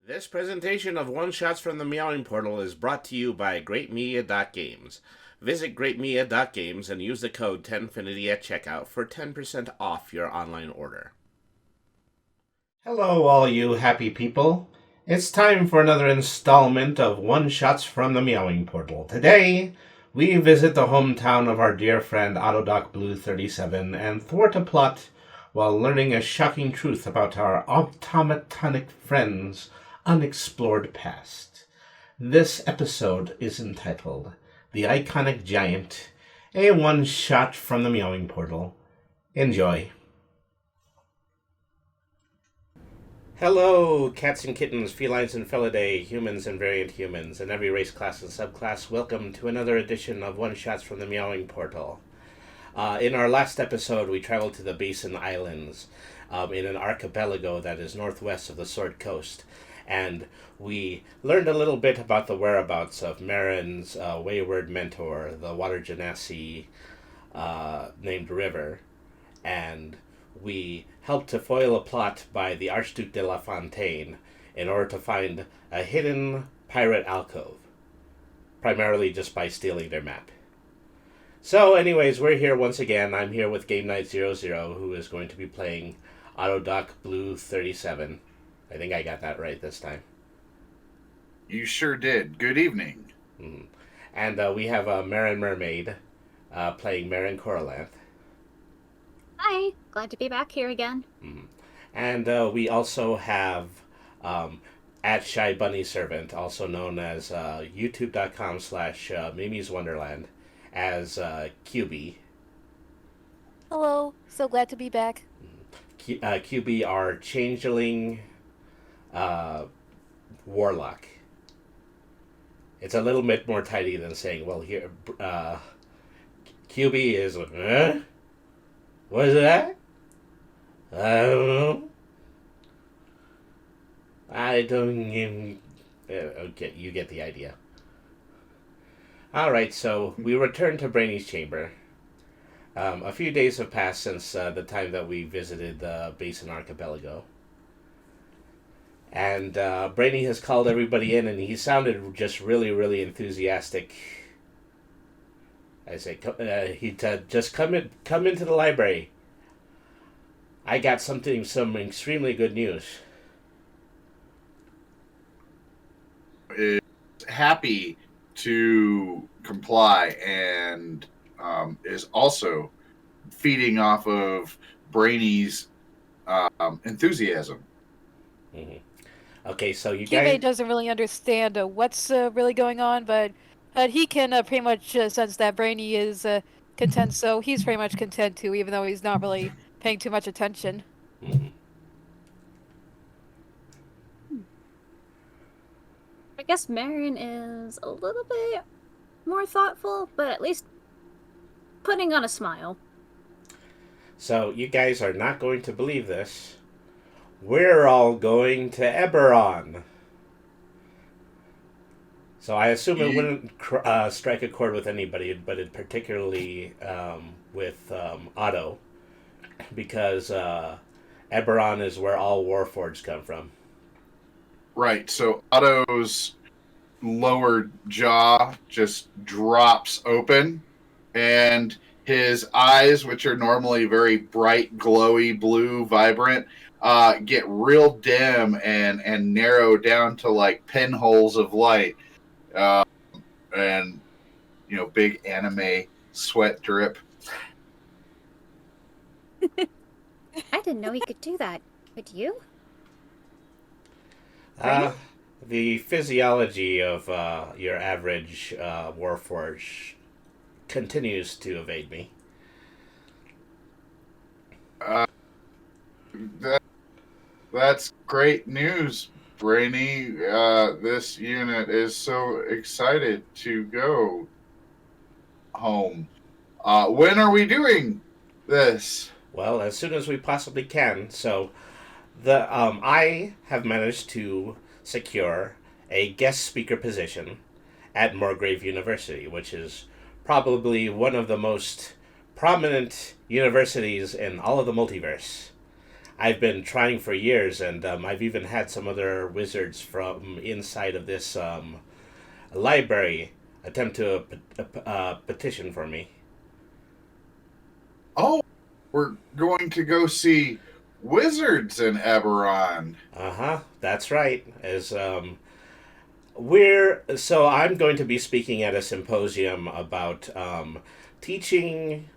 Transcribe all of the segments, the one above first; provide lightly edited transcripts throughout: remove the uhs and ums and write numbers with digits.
This presentation of One Shots from the Meowing Portal is brought to you by GreatMedia.Games. Visit GreatMedia.Games and use the code 10finity at checkout for 10% off your online order. Hello, all you happy people. It's time for another installment of One Shots from the Meowing Portal. Today, we visit the hometown of our dear friend Autodoc Blue 37 and thwart a plot while learning a shocking truth about our automatonic friends' unexplored past. This episode is entitled The Iconic Giant, a one-shot from the Meowing Portal. Enjoy. Hello, cats and kittens, felines and felidae, humans and variant humans, and every race, class, and subclass. Welcome to another edition of One Shots from the Meowing Portal. In our last episode, we traveled to the Basin Islands in an archipelago that is northwest of the Sword Coast, and we learned a little bit about the whereabouts of Marin's wayward mentor, the water genasi named River, and we helped to foil a plot by the Archduke de la Fontaine in order to find a hidden pirate alcove, primarily just by stealing their map. So, anyways, we're here once again. I'm here with Game Night 00, who is going to be playing Autodoc Blue 37. I think I got that right this time. You sure did. Good evening. Mm. And we have Marin Mermaid playing Marin Coralanth. Hi, glad to be back here again. Mm. And we also have at Shy Bunny Servant, also known as youtube.com/Mimi's Wonderland, as QB. Hello, so glad to be back. QB, our changeling warlock. It's a little bit more tidy than saying, well, here, QB is, what is that? I don't know. I don't even, okay, you get the idea. Alright, so we return to Brainy's chamber. A few days have passed since the time that we visited the Basin Archipelago. And Brainy has called everybody in, and he sounded just really, really enthusiastic. I say, just come into the library. I got some extremely good news. Is happy to comply and is also feeding off of Brainy's enthusiasm. Mm-hmm. Okay, so you QA guys... doesn't really understand what's really going on, but he can pretty much sense that Brainy is content, so he's pretty much content too, even though he's not really paying too much attention. Mm-hmm. I guess Marin is a little bit more thoughtful, but at least putting on a smile. So you guys are not going to believe this. We're all going to Eberron. So I assume it wouldn't strike a chord with anybody, but it particularly with Otto, because Eberron is where all Warforged come from. Right, so Otto's lower jaw just drops open, and his eyes, which are normally very bright, glowy, blue, vibrant, get real dim and narrow down to like pinholes of light. And, you know, big anime sweat drip. I didn't know he could do that. Could you? The physiology of your average Warforged continues to evade me. That's great news, Brainy. This unit is so excited to go home. When are we doing this? Well, as soon as we possibly can. So, I have managed to secure a guest speaker position at Morgrave University, which is probably one of the most prominent universities in all of the multiverse. I've been trying for years, and I've even had some other wizards from inside of this library attempt to petition for me. Oh, we're going to go see wizards in Eberron. Uh-huh, that's right. I'm going to be speaking at a symposium about teaching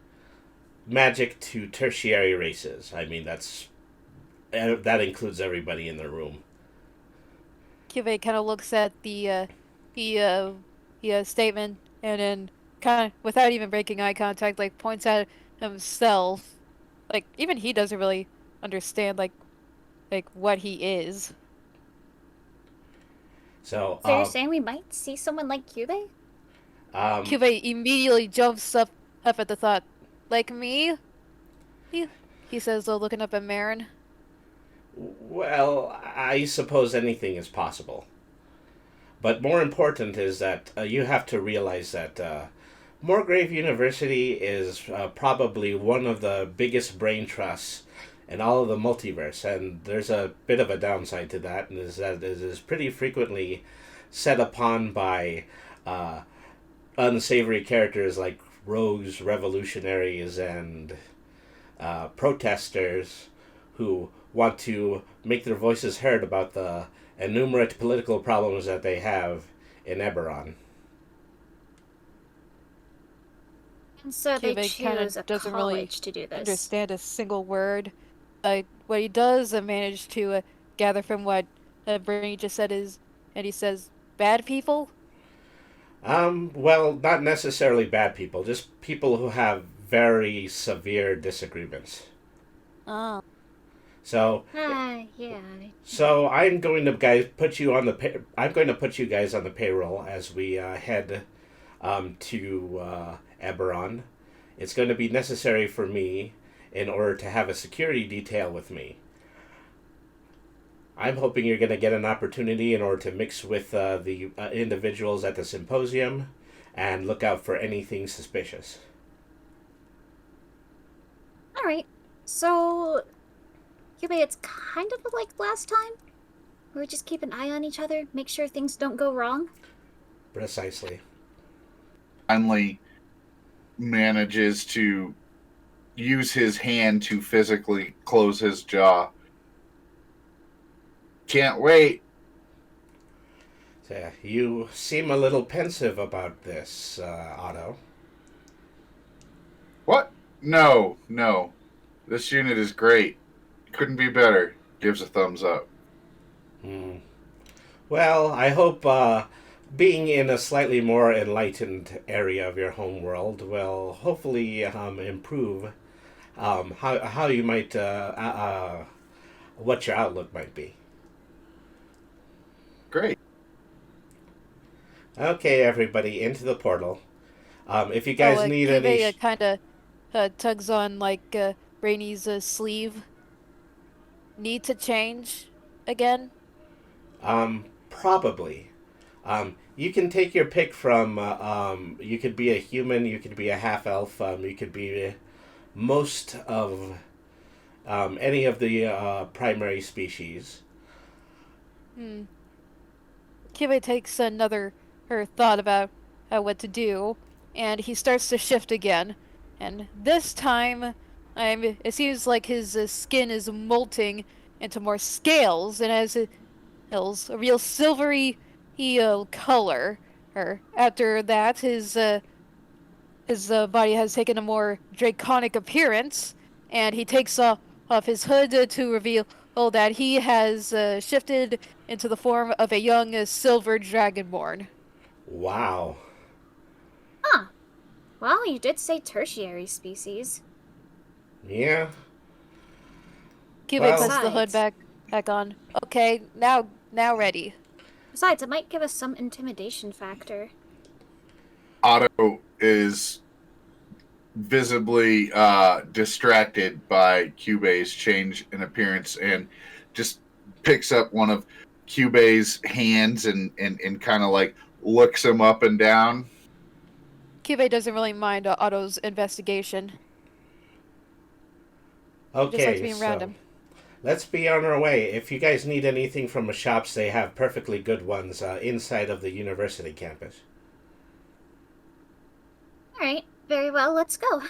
magic to tertiary races. I mean, that includes everybody in the room. Cube kind of looks at the statement and then kind of, without even breaking eye contact, like points at himself. Like even he doesn't really understand like what he is. So, So you're saying we might see someone like Cube? um, Cube immediately jumps up at the thought. Like me? He says, looking up at Marin. well, I suppose anything is possible. But more important is that you have to realize that Moorgrave University is probably one of the biggest brain trusts in all of the multiverse, and there's a bit of a downside to that, and is that it is pretty frequently set upon by uh, unsavory characters like rogues, revolutionaries, and protesters who want to make their voices heard about the innumerate political problems that they have in Eberron. And so they Cube kind choose a of doesn't really college to do this. understand a single word. What he does manage to gather from what Bernie just said is, and he says, bad people? Well, not necessarily bad people, just people who have very severe disagreements. Oh. So, Yeah. so I'm going to I'm going to put you guys on the payroll as we head to Eberron. It's going to be necessary for me in order to have a security detail with me. I'm hoping you're going to get an opportunity in order to mix with the individuals at the symposium and look out for anything suspicious. Alright. So, Cube, it's kind of like last time? Where we just keep an eye on each other, make sure things don't go wrong? Precisely. Finally manages to use his hand to physically close his jaw. Can't wait. So, you seem a little pensive about this, Otto. What? No. This unit is great. Couldn't be better. Gives a thumbs up. Well, I hope being in a slightly more enlightened area of your home world will hopefully improve how you might what your outlook might be. Great. Okay, everybody, into the portal. If you guys need Cube any, kind of tugs on Brainy's sleeve. Need to change again? probably. You can take your pick from. You could be a human. You could be a half elf. You could be most of any of the primary species. Cube takes another thought about what to do, and he starts to shift again. And this time, it seems like his skin is molting into more scales, and has a real silvery color. After that, his body has taken a more draconic appearance, and he takes off his hood to reveal that he has shifted into the form of a young silver dragonborn. Wow. Huh. Well, you did say tertiary species. Yeah. Cube Well- puts the hood back on. Okay, now ready. Besides, it might give us some intimidation factor. Otto is visibly distracted by Cube's change in appearance and just picks up one of Cube's hands and kind of like looks him up and down. Cube doesn't really mind Otto's investigation. Just likes Okay. being So random. let's be on our way. If you guys need anything from the shops, they have perfectly good ones inside of the university campus. Alright, very well, let's go.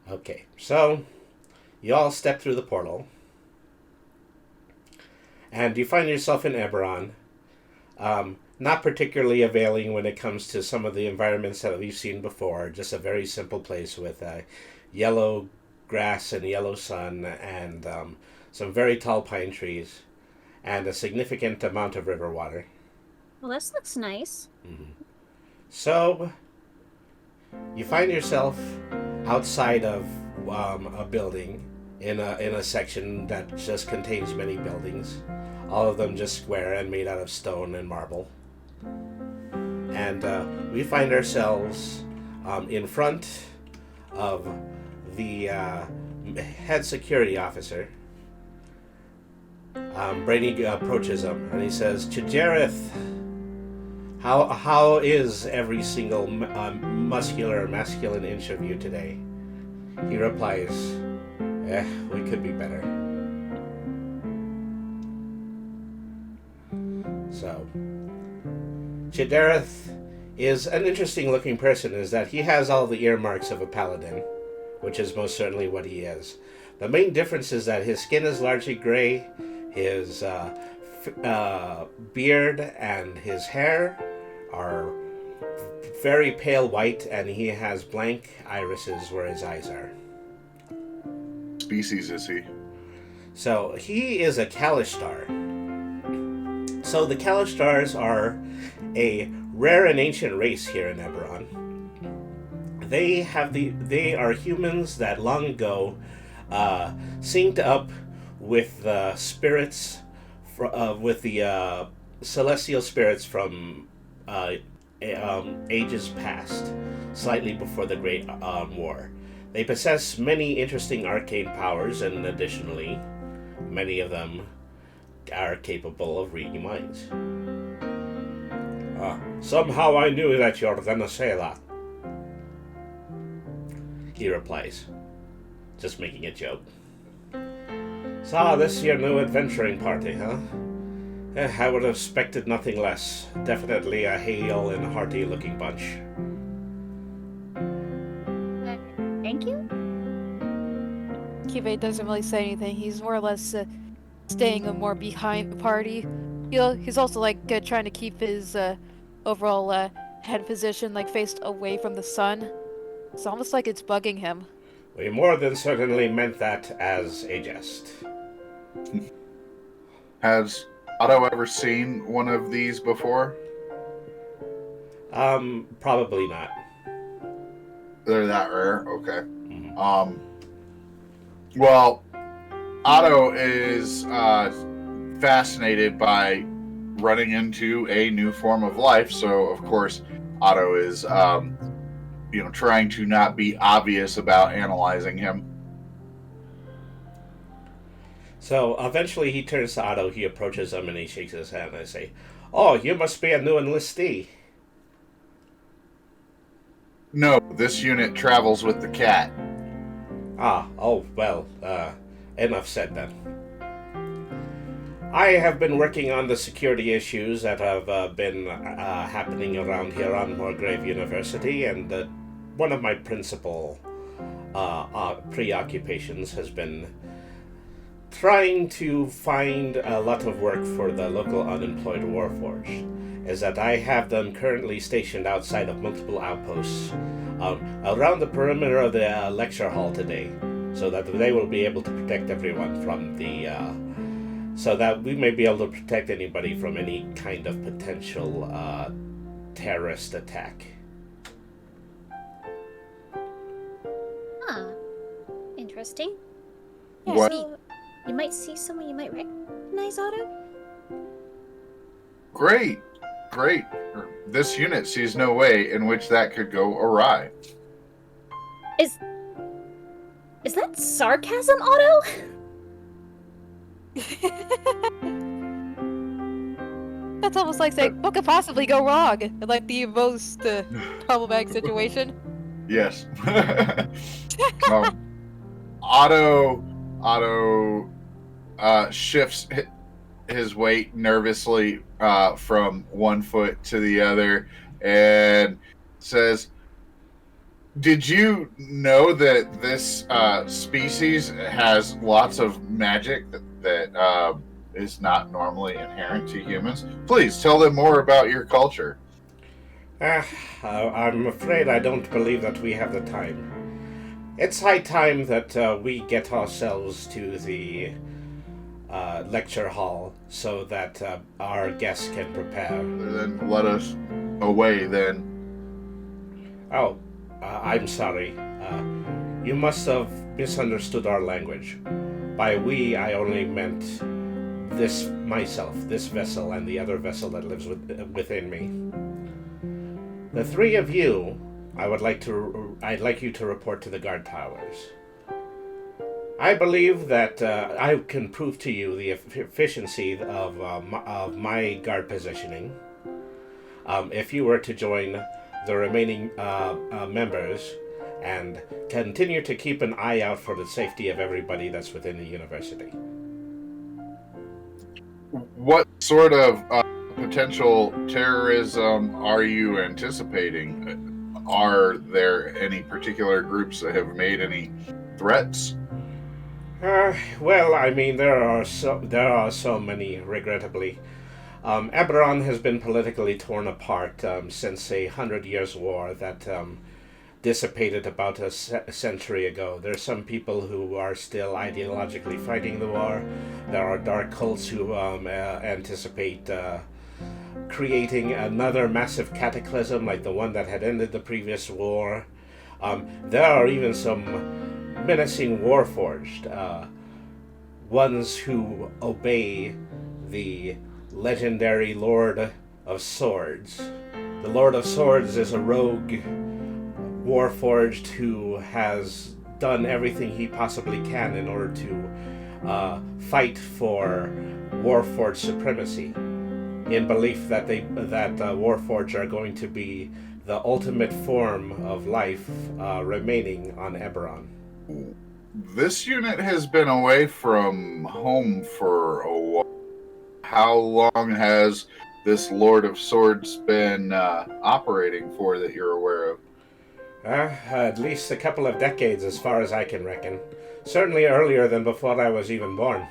Okay, so you all step through the portal, and you find yourself in Eberron. Not particularly availing when it comes to some of the environments that we've seen before. Just a very simple place with yellow grass and yellow sun and some very tall pine trees and a significant amount of river water. Well, this looks nice. Mm-hmm. So you find yourself outside of a building in a section that just contains many buildings, all of them just square and made out of stone and marble. And we find ourselves in front of the head security officer. Brady approaches him and he says, "Chijareth, how is every single muscular, masculine inch of you today?" He replies, "We could be better." So, Chidareth is an interesting looking person, is that he has all the earmarks of a paladin, which is most certainly what he is. The main difference is that his skin is largely gray, his beard and his hair are very pale white, and he has blank irises where his eyes are. Species is he? So he is a Kalishtar. So the Kalistars are a rare and ancient race here in Eberron. They are humans that long ago synced up with the spirits, with the celestial spirits from ages past, slightly before the Great War. They possess many interesting arcane powers, and additionally, many of them are capable of reading minds. Somehow I knew that you were gonna say that, he replies, just making a joke. So, this your new adventuring party, huh? I would have expected nothing less. Definitely a hale and hearty looking bunch. Thank you? Kibe doesn't really say anything. He's more or less staying more behind the party. He's also like trying to keep his overall head position like faced away from the sun. It's almost like it's bugging him. We more than certainly meant that as a jest. Has Otto ever seen one of these before? Probably not. They're that rare? Okay. Mm-hmm. Well, Otto is fascinated by running into a new form of life, so of course Otto is trying to not be obvious about analyzing him. So eventually he turns to Otto, he approaches him and he shakes his hand and I say, "Oh, you must be a new enlistee." No, this unit travels with the cat. Enough said then. I have been working on the security issues that have been happening around here on Morgrave University, and one of my principal preoccupations has been trying to find a lot of work for the local unemployed Warforged. Is that I have them currently stationed outside of multiple outposts around the perimeter of the lecture hall today, so that they will be able to protect everyone from so that we may be able to protect anybody from any kind of potential terrorist attack. Huh. Interesting. Yeah, What? So, you might see someone you might recognize, Otto? Great. This unit sees no way in which that could go awry. Is that sarcasm, Otto? That's almost like saying, what could possibly go wrong? In like the most problematic situation. Yes. Otto shifts his weight nervously from one foot to the other and says, "Did you know that this species has lots of magic that is not normally inherent to humans? Please tell them more about your culture." Ah, I'm afraid I don't believe that we have the time. It's high time that we get ourselves to the lecture hall so that our guests can prepare. Then let us away then. Oh, I'm sorry. You must have misunderstood our language. By we, I only meant this myself, this vessel, and the other vessel that lives within me. The three of you, I'd like you to report to the guard towers. I believe that I can prove to you the efficiency of my guard positioning. If you were to join the remaining members and continue to keep an eye out for the safety of everybody that's within the university. What sort of potential terrorism are you anticipating? Are there any particular groups that have made any threats? Well, I mean, there are so many, regrettably. Eberron has been politically torn apart since a 100 Years' War that dissipated about a century ago. There are some people who are still ideologically fighting the war. There are dark cults who anticipate creating another massive cataclysm like the one that had ended the previous war. There are even some menacing warforged, ones who obey the legendary Lord of Swords. The Lord of Swords is a rogue warforged who has done everything he possibly can in order to fight for warforged supremacy, in belief that warforged are going to be the ultimate form of life remaining on Eberron. This unit has been away from home for a while. How long has this Lord of Swords been operating for that you're aware of? At least a couple of decades, as far as I can reckon. Certainly earlier than before I was even born.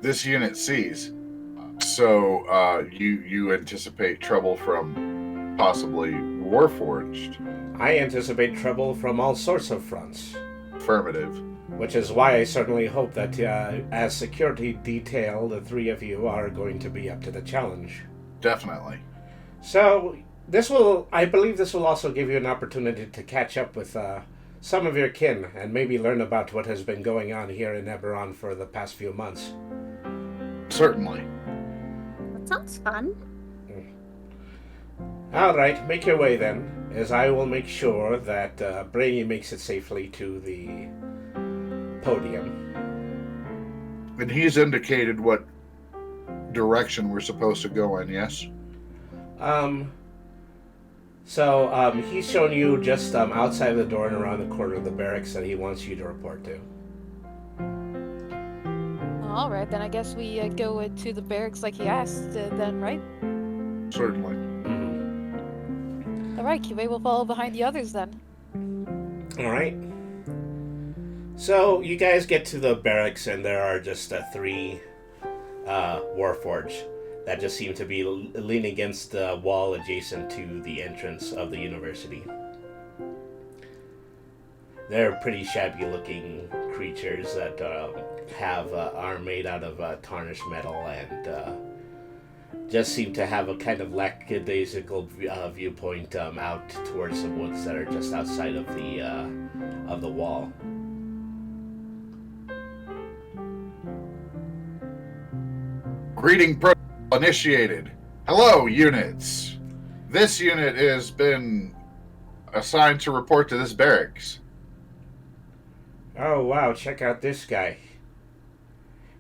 This unit sees. So you anticipate trouble from possibly Warforged? I anticipate trouble from all sorts of fronts. Affirmative. Which is why I certainly hope that as security detail, the three of you are going to be up to the challenge. Definitely. So, I believe this will also give you an opportunity to catch up with some of your kin and maybe learn about what has been going on here in Eberron for the past few months. Certainly. That sounds fun. Alright, make your way then, as I will make sure that Brainy makes it safely to the podium. And he's indicated what direction we're supposed to go in, yes? So he's shown you just outside the door and around the corner of the barracks that he wants you to report to. Alright, then I guess we go to the barracks like he asked then, right? Certainly. Mm-hmm. Alright, QA will follow behind the others then. Alright. So you guys get to the barracks and there are just three Warforged that just seem to be leaning against the wall adjacent to the entrance of the university. They're pretty shabby looking creatures that are made out of tarnished metal and just seem to have a kind of lackadaisical viewpoint out towards the woods that are just outside of the wall. Greeting protocol initiated. Hello, units. This unit has been assigned to report to this barracks. Oh wow, check out this guy.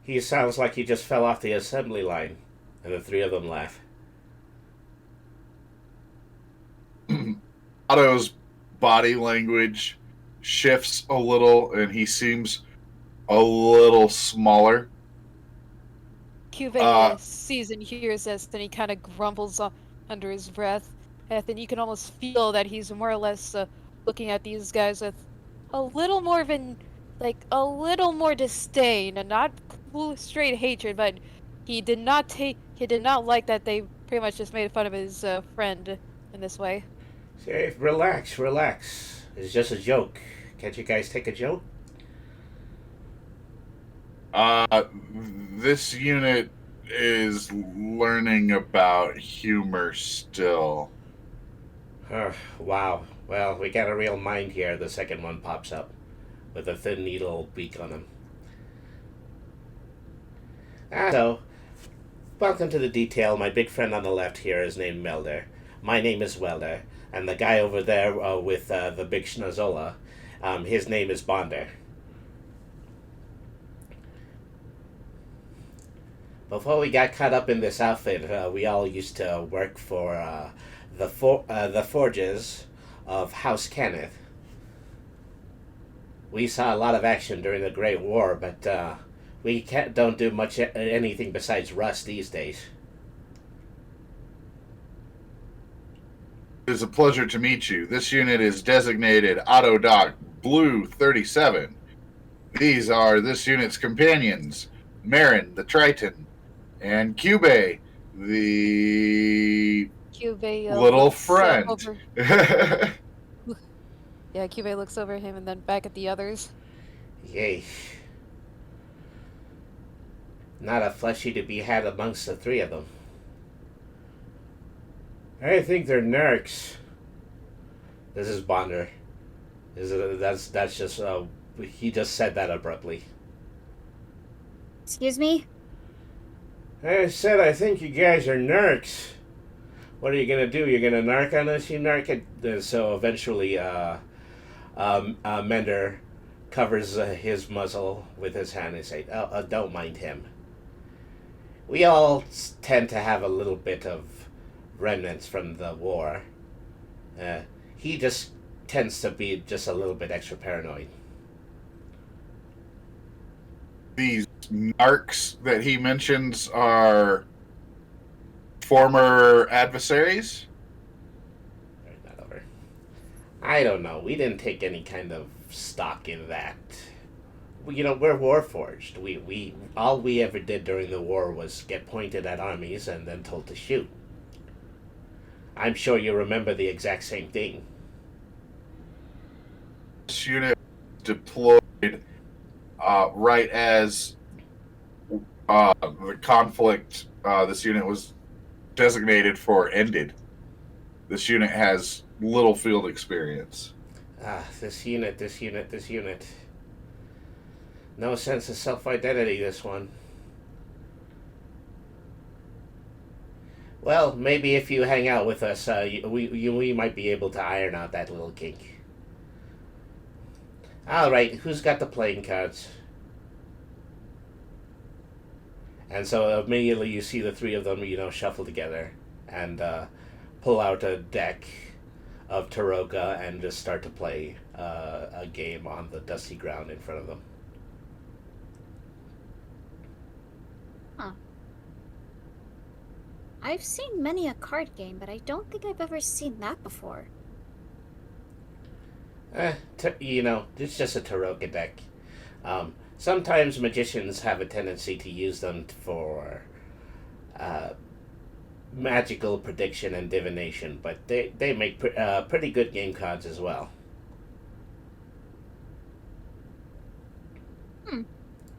He sounds like he just fell off the assembly line. And the three of them laugh. Otto's body language shifts a little and he seems a little smaller. Cuvee sees and hears this, then he kind of grumbles under his breath. And then you can almost feel that he's more or less looking at these guys with a little more of a little more disdain, and not straight hatred, but he did not like that they pretty much just made fun of his friend in this way. Say, relax, relax. It's just a joke. Can't you guys take a joke? This unit is learning about humor still. Wow. Well, we got a real mind here. The second one pops up with a thin needle beak on him. So, welcome to the detail. My big friend on the left here is named Melder. My name is Welder. And the guy over there with the big schnozola, his name is Bonder. Before we got caught up in this outfit, we all used to work for the forges of House Kenneth. We saw a lot of action during the Great War, but we don't do much anything besides rust these days. It is a pleasure to meet you. This unit is designated Autodoc Blue 37. These are this unit's companions, Marin, the Triton, and Cubey, the Cuvee little looks, friend. Yeah, Cuvee looks over him and then back at the others. Yay. Not a fleshy to be had amongst the three of them. I think they're nerks. This is Bonder. That's just he just said that abruptly. Excuse me? I said I think you guys are nerks. What are you gonna do? You're gonna narc on us, you narc? So eventually, Mender covers his muzzle with his hand and says, "Don't mind him. We all tend to have a little bit of remnants from the war. He just tends to be just a little bit extra paranoid." These narcs that he mentions are former adversaries? Not over. I don't know. We didn't take any kind of stock in that. We're warforged. We all we ever did during the war was get pointed at armies and then told to shoot. I'm sure you remember the exact same thing. This unit deployed right as the conflict this unit was designated for ended. This unit has little field experience. This unit. No sense of self-identity, this one. Well, maybe if you hang out with us, we might be able to iron out that little kink. Alright, who's got the playing cards? And so immediately you see the three of them, shuffle together and pull out a deck of Taroka and just start to play a game on the dusty ground in front of them. Huh. I've seen many a card game, but I don't think I've ever seen that before. It's just a Taroka deck. Sometimes magicians have a tendency to use them for magical prediction and divination, but they make pretty good game cards as well.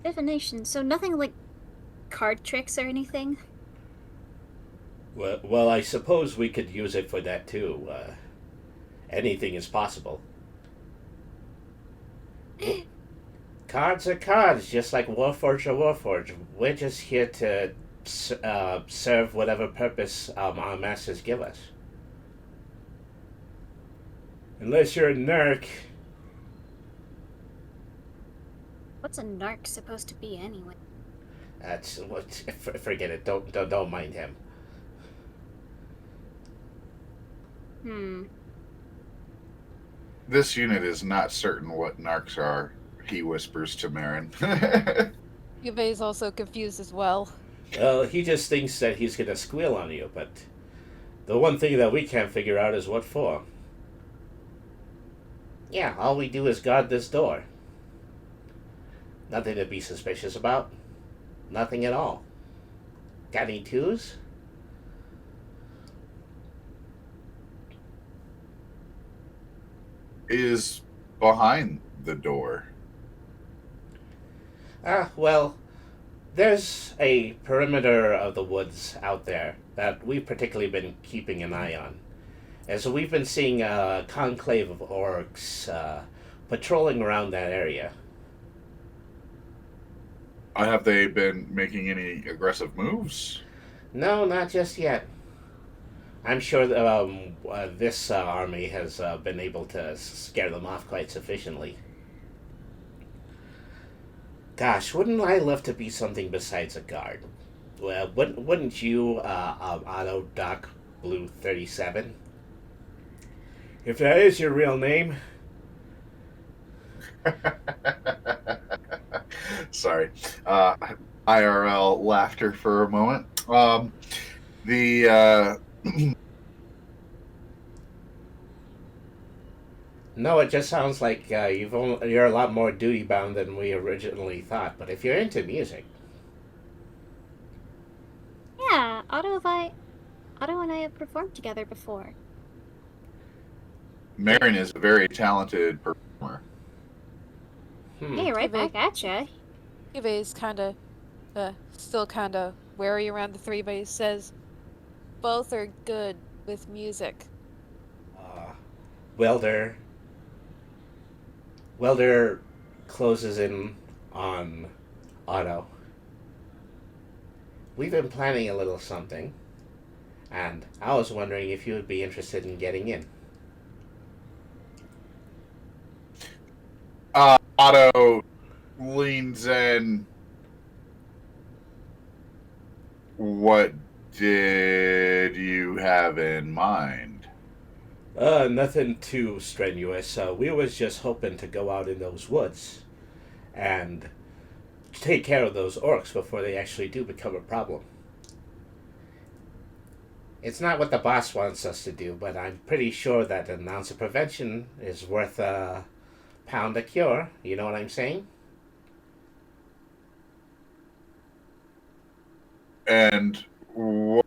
Divination, so nothing like card tricks or anything? Well, I suppose we could use it for that too. Anything is possible. Cards are cards, just like Warforged or Warforged. We're just here to serve whatever purpose our masters give us. Unless you're a narc. What's a narc supposed to be anyway? That's what. Forget it. Don't mind him. This unit is not certain what narcs are. he whispers to Marin. Yubei is also confused as well. Well, he just thinks that he's gonna squeal on you, but the one thing that we can't figure out is what for. Yeah, all we do is guard this door. Nothing to be suspicious about. Nothing at all. Got any twos? Is behind the door. Well, there's a perimeter of the woods out there that we've particularly been keeping an eye on. And so we've been seeing a conclave of orcs patrolling around that area. Have they been making any aggressive moves? No, not just yet. I'm sure this army has been able to scare them off quite sufficiently. Gosh, wouldn't I love to be something besides a guard? Well, wouldn't you, Otto Doc Blue 37? If that is your real name. Sorry. IRL laughter for a moment. No, it just sounds like you're a lot more duty bound than we originally thought. But if you're into music, Yeah, Otto and I have performed together before. Marin is a very talented performer. Hey, right back at ya. Yubei is still kind of wary around the three, but he says, both are good with music. Welder closes in on Otto. We've been planning a little something, and I was wondering if you would be interested in getting in. Otto leans in. What did you have in mind? Nothing too strenuous. We was just hoping to go out in those woods and take care of those orcs before they actually do become a problem. It's not what the boss wants us to do, but I'm pretty sure that an ounce of prevention is worth a pound of cure. You know what I'm saying? And what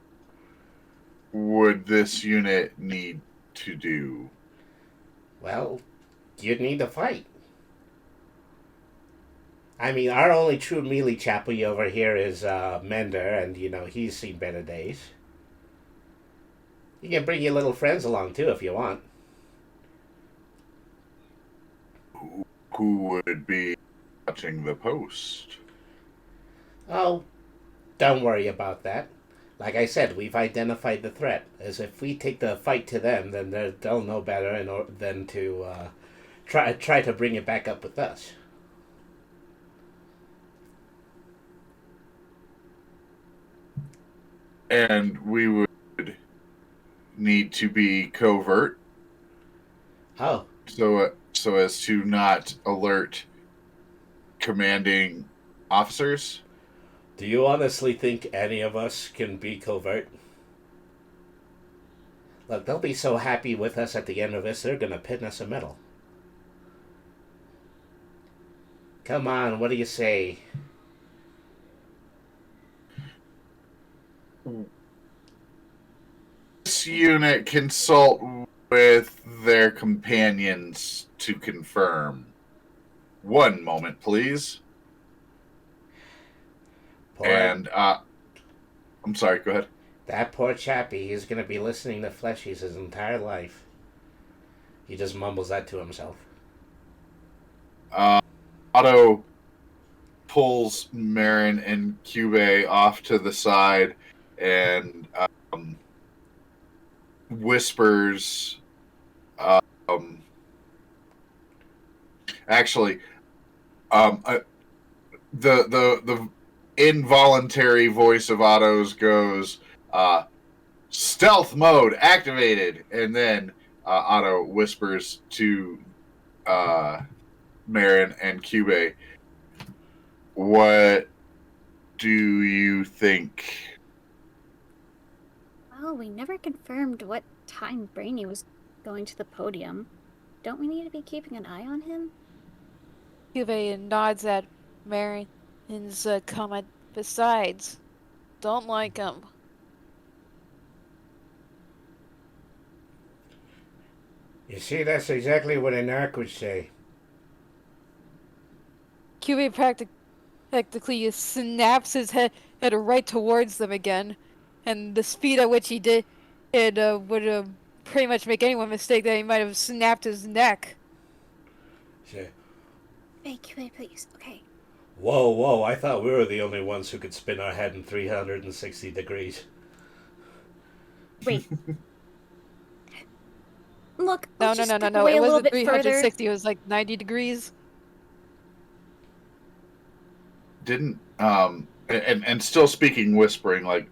would this unit need to do? Well, you'd need to fight. I mean, our only true melee chappie over here is Mender, and, he's seen better days. You can bring your little friends along, too, if you want. Who would be watching the post? Oh, don't worry about that. Like I said, we've identified the threat. As if we take the fight to them, then they'll know better than to try to bring it back up with us. And we would need to be covert. Oh. So as to not alert commanding officers. Do you honestly think any of us can be covert? Look, they'll be so happy with us at the end of this, they're gonna pin us a medal. Come on, what do you say? This unit consult with their companions to confirm. One moment, please. And I'm sorry, go ahead. That poor chappie, he's gonna be listening to Fleshies his entire life. He just mumbles that to himself. Otto pulls Marin and Cube off to the side and whispers. The involuntary voice of Otto's goes, stealth mode activated, and then Otto whispers to Marin and Cube, what do you think? Well, we never confirmed what time Brainy was going to the podium. Don't we need to be keeping an eye on him? Cube nods at Marin's comment. Besides, don't like him. You see, that's exactly what a narc would say. Cube practically snaps his head right towards them again, and the speed at which he did it would pretty much make anyone mistake that he might have snapped his neck. Say, Hey, QA, please. Okay. whoa, I thought we were the only ones who could spin our head in 360 degrees. Wait. Look, No, let's just step no. away It a little wasn't bit further. 360. It was like 90 degrees. Didn't and still speaking whispering, like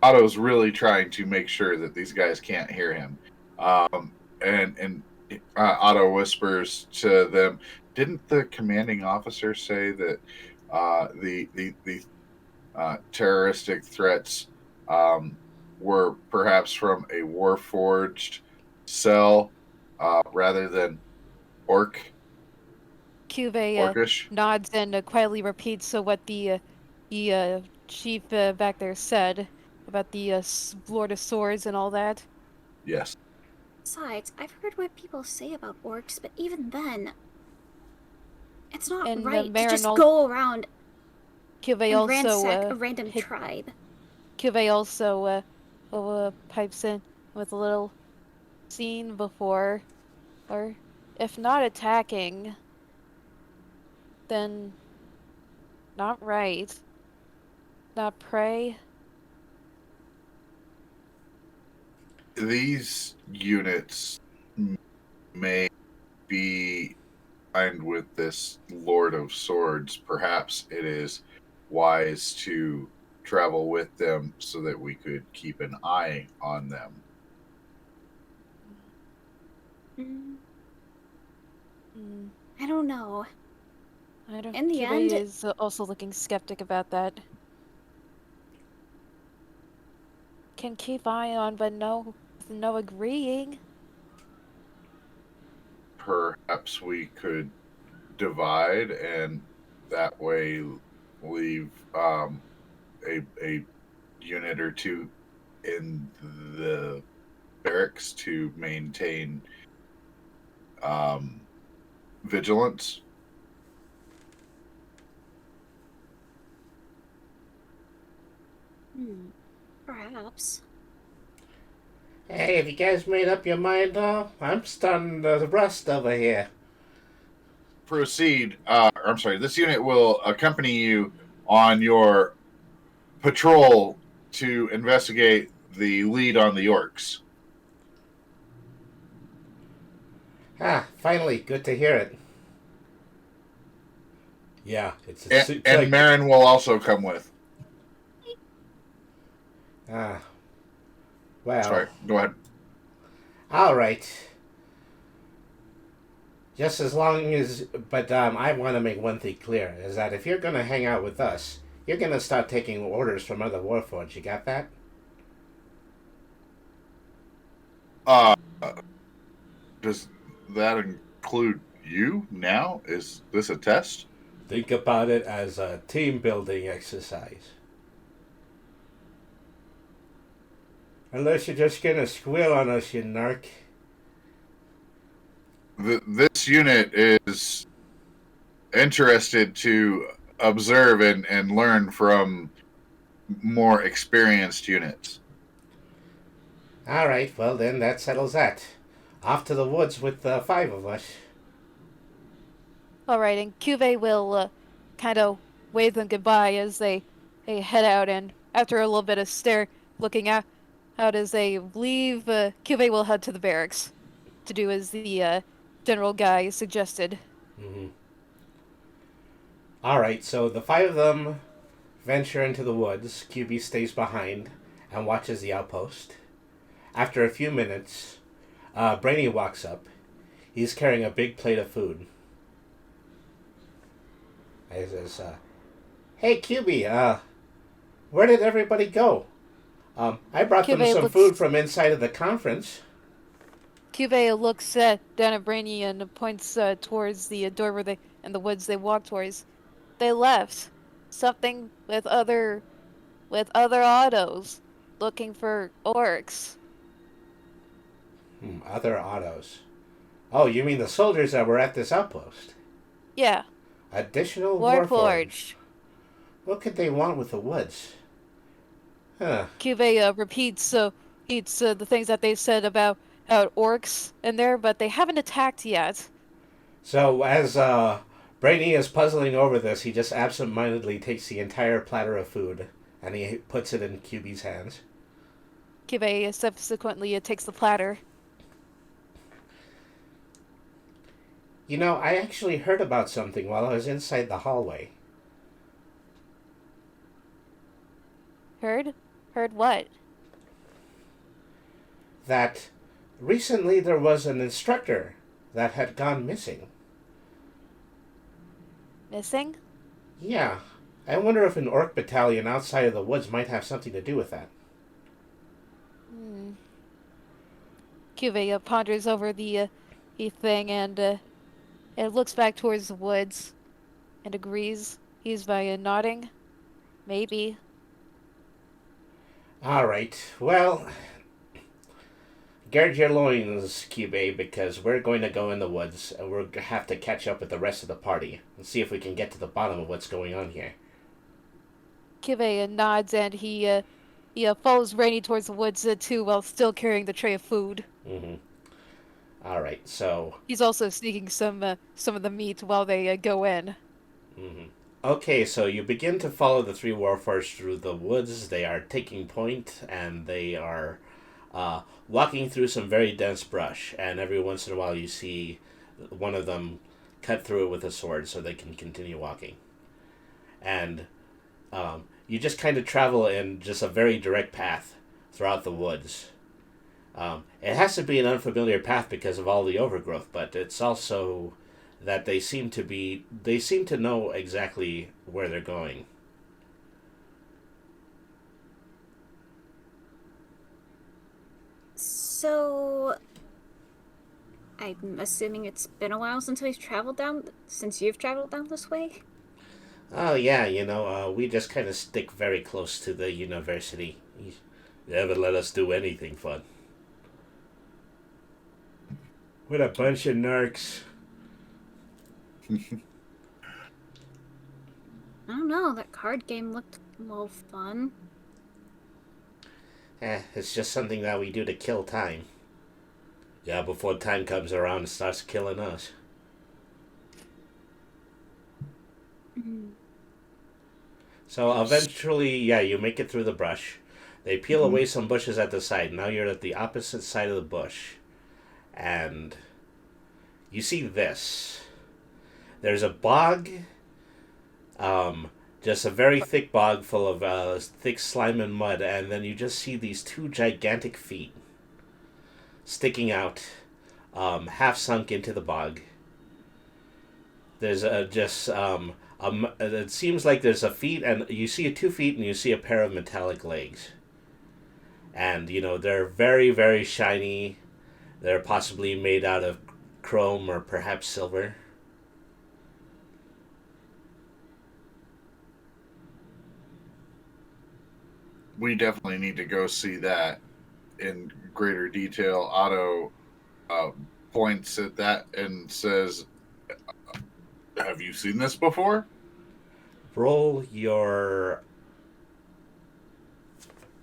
Otto's really trying to make sure that these guys can't hear him. And Otto whispers to them, "Didn't the commanding officer say that the terroristic threats were perhaps from a warforged cell rather than Cube orcish?" nods and quietly repeats what the chief back there said about the Lord of Swords and all that. Yes. Besides, I've heard what people say about orcs, but even then, it's not And, right to Marin just al- go around Cube and also ransack a random hit- tribe. Cube also pipes in with a little scene before, or if not attacking, then not right. Not prey. These units may be aligned with this Lord of Swords. Perhaps it is wise to travel with them so that we could keep an eye on them. Mm, Mm, I don't know. I don't. In the Cube end- is also looking skeptic about that. Can keep eye on, but no agreeing. Perhaps we could divide and that way leave a unit or two in the barracks to maintain vigilance. Perhaps. Hey, have you guys made up your mind now? I'm starting to rust over here. Proceed. I'm sorry. This unit will accompany you on your patrol to investigate the lead on the orcs. Ah, finally, good to hear it. Yeah, it's And like, Marin will also come with. ah, well, Sorry, go ahead. all right. Just as long as, but I want to make one thing clear: is that if you're gonna hang out with us, you're gonna start taking orders from other warforged. You got that? Does that include you now? Is this a test? Think about it as a team building exercise. Unless you're just gonna squeal on us, you narc. This unit is interested to observe and learn from more experienced units. All right, well then that settles that. Off to the woods with the 5 of us. Alright, and Cube will kind of wave them goodbye as they head out, and after a little bit of looking out as they leave, Cube will head to the barracks to do as the general guy suggested. Mm-hmm. All right, so the 5 of them venture into the woods. QB stays behind and watches the outpost. After a few minutes, Brainy walks up. He's carrying a big plate of food. I says, "Hey, QB, where did everybody go? I brought them Cube some looks. food from inside of the conference." Cube looks down at Brainy and points towards the door where they in the woods they walked towards. They left. Something with other autos, looking for orcs. Other autos. Oh, you mean the soldiers that were at this outpost? Yeah, Additional warforged. Warforged. What could they want with the woods? Huh. Cube repeats the things that they said about orcs in there, but they haven't attacked yet. So as Brainy is puzzling over this, he just absent-mindedly takes the entire platter of food and he puts it in QB's hands. Cube subsequently takes the platter. You know, I actually heard about something while I was inside the hallway. Heard? Heard what? That recently there was an instructor that had gone missing. Missing? Yeah. I wonder if an orc battalion outside of the woods might have something to do with that. Cube ponders over the thing and it looks back towards the woods and agrees. He's by nodding. Maybe. Alright, well, gird your loins, QB, because we're going to go in the woods and we'll have to catch up with the rest of the party and see if we can get to the bottom of what's going on here. Cube nods and he follows Rainy towards the woods too while still carrying the tray of food. Mm-hmm. Alright, so... He's also sneaking some of the meat while they go in. Mm-hmm. Okay, so you begin to follow the three warforged through the woods. They are taking point, and they are walking through some very dense brush. And every once in a while, you see one of them cut through it with a sword, so they can continue walking. And you just kind of travel in just a very direct path throughout the woods. It has to be an unfamiliar path because of all the overgrowth, but it's also that they seem to know exactly where they're going. So, I'm assuming it's been a while since you've traveled down this way? Oh yeah, we just kind of stick very close to the university. You never let us do anything fun. What a bunch of narcs. I don't know, that card game looked a little fun. It's just something that we do to kill time. Yeah, before time comes around and starts killing us. So eventually, yeah, you make it through the brush. They peel away some bushes at the side. Now you're at the opposite side of the bush. And you see this. There's a bog, just a very thick bog full of thick slime and mud, and then you just see these two gigantic feet sticking out, half sunk into the bog. There's it seems like there's a feet, and you see 2 feet, and you see a pair of metallic legs. And, they're very, very shiny. They're possibly made out of chrome or perhaps silver. We definitely need to go see that in greater detail. Otto points at that and says, "Have you seen this before?" Roll your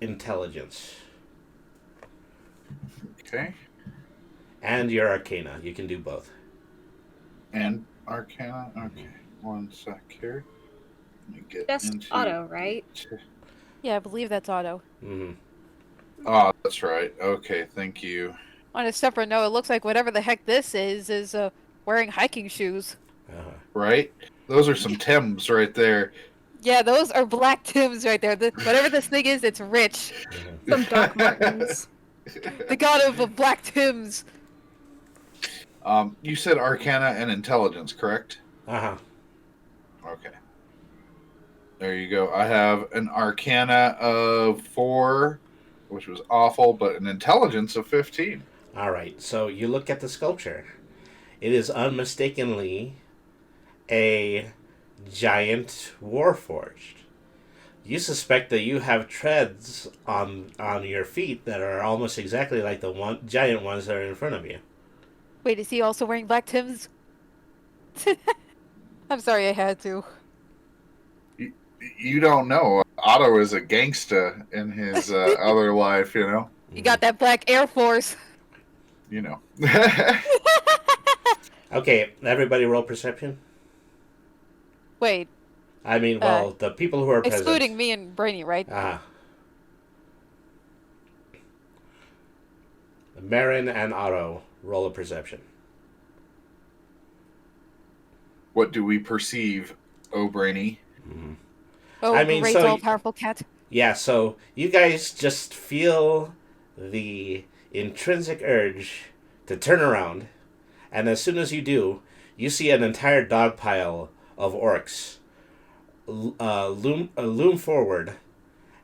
intelligence. Okay. And your arcana. You can do both. And Arcana? Okay. 1 sec here. Let me get Just into auto, right? Yeah, I believe that's Otto. Mm-hmm. Oh, that's right. Okay, thank you. On a separate note, it looks like whatever the heck this is wearing hiking shoes. Uh-huh. Right? Those are some Tims right there. Yeah, those are black Tims right there. Whatever this thing is, it's rich. Some Doc Martens. The god of black Tims. You said Arcana and Intelligence, correct? Uh-huh. Okay. There you go. I have an Arcana of 4, which was awful, but an Intelligence of 15. All right, so you look at the sculpture. It is unmistakably a giant warforged. You suspect that you have treads on your feet that are almost exactly like the giant ones that are in front of you. Wait, is he also wearing black Tims? I'm sorry, I had to. You don't know. Otto is a gangsta in his other life, you know? You got that black Air Force. You know. Okay, everybody roll perception. Wait, I mean, well, the people who are present. excluding me and Brainy, right? Marin and Otto roll a perception. What do we perceive, O'Brainy? Oh, I mean, great, so all-powerful cat. Yeah, so you guys just feel the intrinsic urge to turn around, and as soon as you do, you see an entire dog pile of orcs loom forward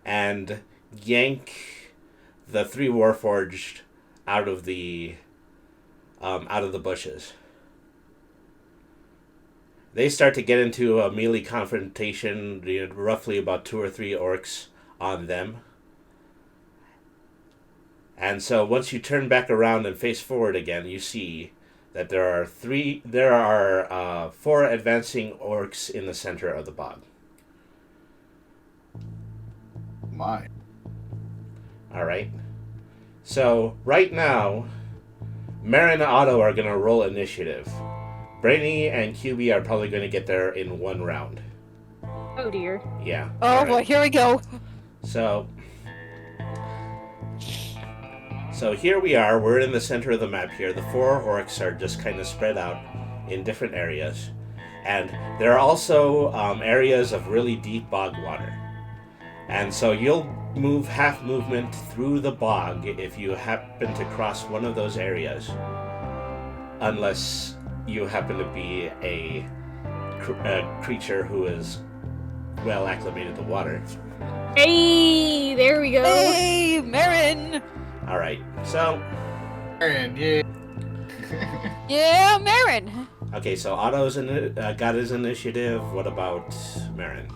and yank the 3 warforged out of the bushes. They start to get into a melee confrontation, roughly about 2 or 3 orcs on them. And so once you turn back around and face forward again, you see that there are 4 advancing orcs in the center of the bog. My. All right. So right now, Marin and Otto are going to roll initiative. Brainy and QB are probably going to get there in 1 round. Oh dear. Yeah. Oh boy, here we go. So here we are. We're in the center of the map here. The 4 orcs are just kind of spread out in different areas. And there are also areas of really deep bog water. And so you'll move half movement through the bog if you happen to cross one of those areas. Unless you happen to be a creature who is well acclimated to water. Hey, there we go. Hey, Marin! All right, so And yeah. Yeah, Marin! okay, so Otto's got his initiative. What about Marin?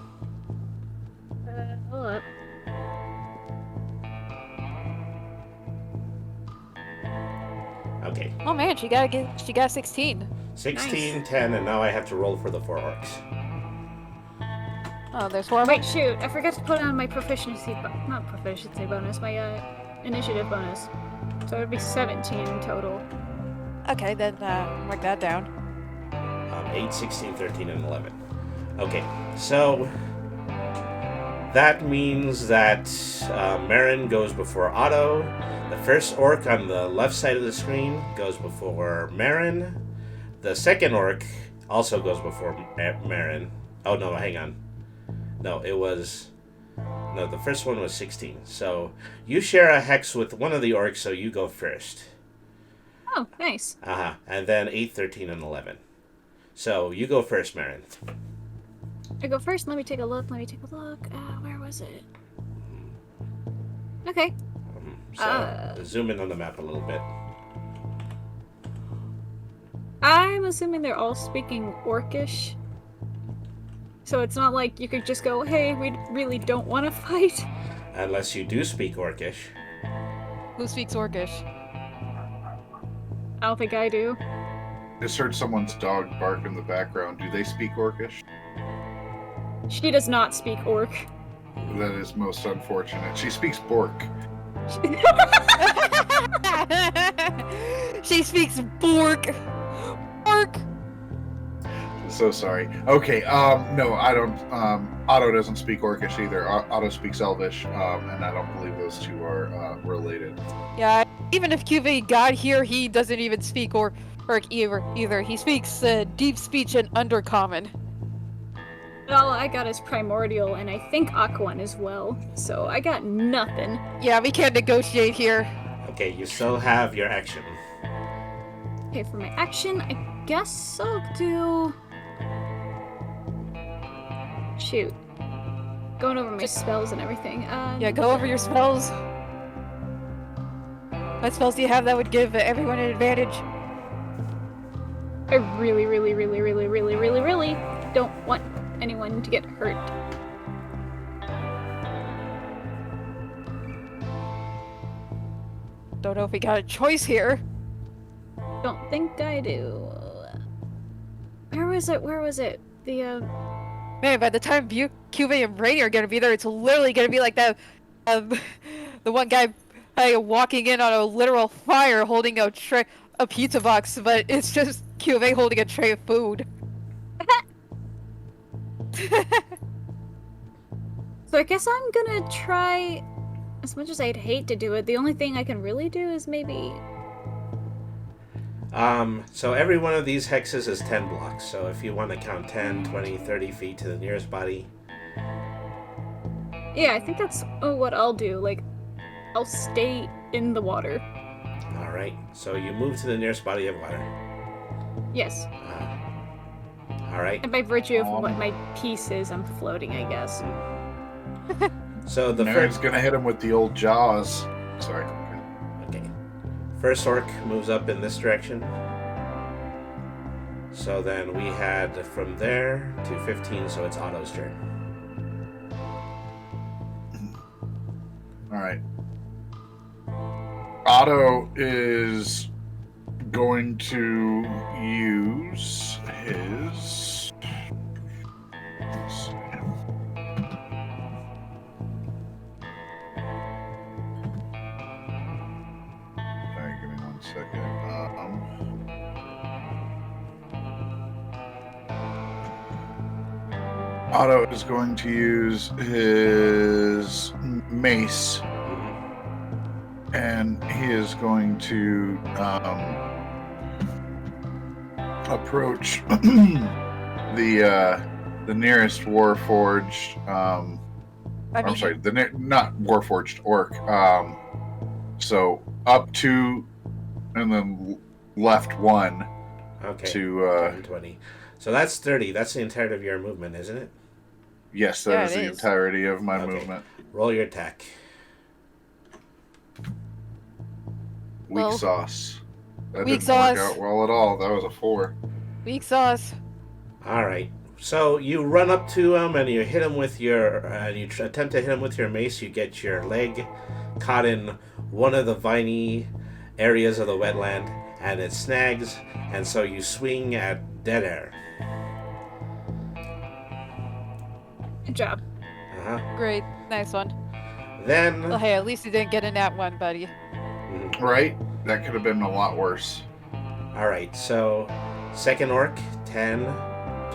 Hold up. Okay, Oh man, she got 16. 16, Nice. 10, and now I have to roll for the 4 orcs. Oh, there's 4 of them. Wait, shoot! I forgot to put on my not proficiency bonus, my initiative bonus. So it would be 17 in total. Okay, then mark that down. 8, 16, 13, and 11. Okay, so that means that Marin goes before Otto. The first orc on the left side of the screen goes before Marin. The second orc also goes before Marin. Oh no, hang on. No, the first one was 16. So you share a hex with one of the orcs, so you go first. Oh, nice. And then 8, 13, and 11. So you go first, Marin. I go first. Let me take a look. Where was it? Okay. So zoom in on the map a little bit. I'm assuming they're all speaking Orcish. So it's not like you could just go, hey, we really don't want to fight. Unless you do speak Orcish. Who speaks Orcish? I don't think I do. Just heard someone's dog bark in the background. Do they speak Orcish? She does not speak Orc. That is most unfortunate. She speaks Bork. She speaks Bork. Bork. So sorry. Okay, no, I don't, Otto doesn't speak Orcish either. Otto speaks Elvish, and I don't believe those two are related. Yeah, even if QV got here, he doesn't even speak Orc either. He speaks deep speech and undercommon. All I got is Primordial, and I think Aquan as well. So I got nothing. Yeah, we can't negotiate here. Okay, you still have your action. Okay, for my action, I guess I'll do... shoot. Going over my spells and everything. Yeah, go over your spells. What spells do you have that would give everyone an advantage? I really, really, really, really, really, really, really don't want anyone to get hurt. Don't know if we got a choice here. Don't think I do. Where was it? Where was it? The, Man, by the time Cuvee and Brainy are gonna be there, it's literally gonna be like that, the one guy walking in on a literal fire holding a pizza box, but it's just Cuvee holding a tray of food. So I guess I'm gonna try, as much as I'd hate to do it, the only thing I can really do is maybe... So every one of these hexes is 10 blocks. So if you want to count 10, 20, 30 feet to the nearest body. Yeah, I think that's what I'll do. Like, I'll stay in the water. Alright, so you move to the nearest body of water. Yes. Alright. And by virtue of what my piece is, I'm floating, I guess. So the Mary's first... gonna hit him with the old jaws. Sorry. Okay. First orc moves up in this direction. So then we had from there to 15, so it's Otto's turn. Alright. Otto is going to use his... Let's see. Sorry, give me 1 second. Otto is going to use his mace, and he is going to approach the nearest Warforged. I'm sorry, not Warforged orc. So up 2, and then left 1. Okay. To 20. So that's 30. That's the entirety of your movement, isn't it? yes, Yeah, that is it the is. entirety of my Okay. movement. Roll your attack. Weak Well, sauce. That weak didn't work sauce. out well at all. That was a 4. Weak sauce. Alright. So you run up to him and you hit him with your... attempt to hit him with your mace. You get your leg caught in one of the viney areas of the wetland, and it snags, and so you swing at dead air. Good job. Uh-huh. Great. Nice one. Then... Well, hey, at least you didn't get in that one, buddy. Right? That could have been a lot worse. Alright, so second orc, 10,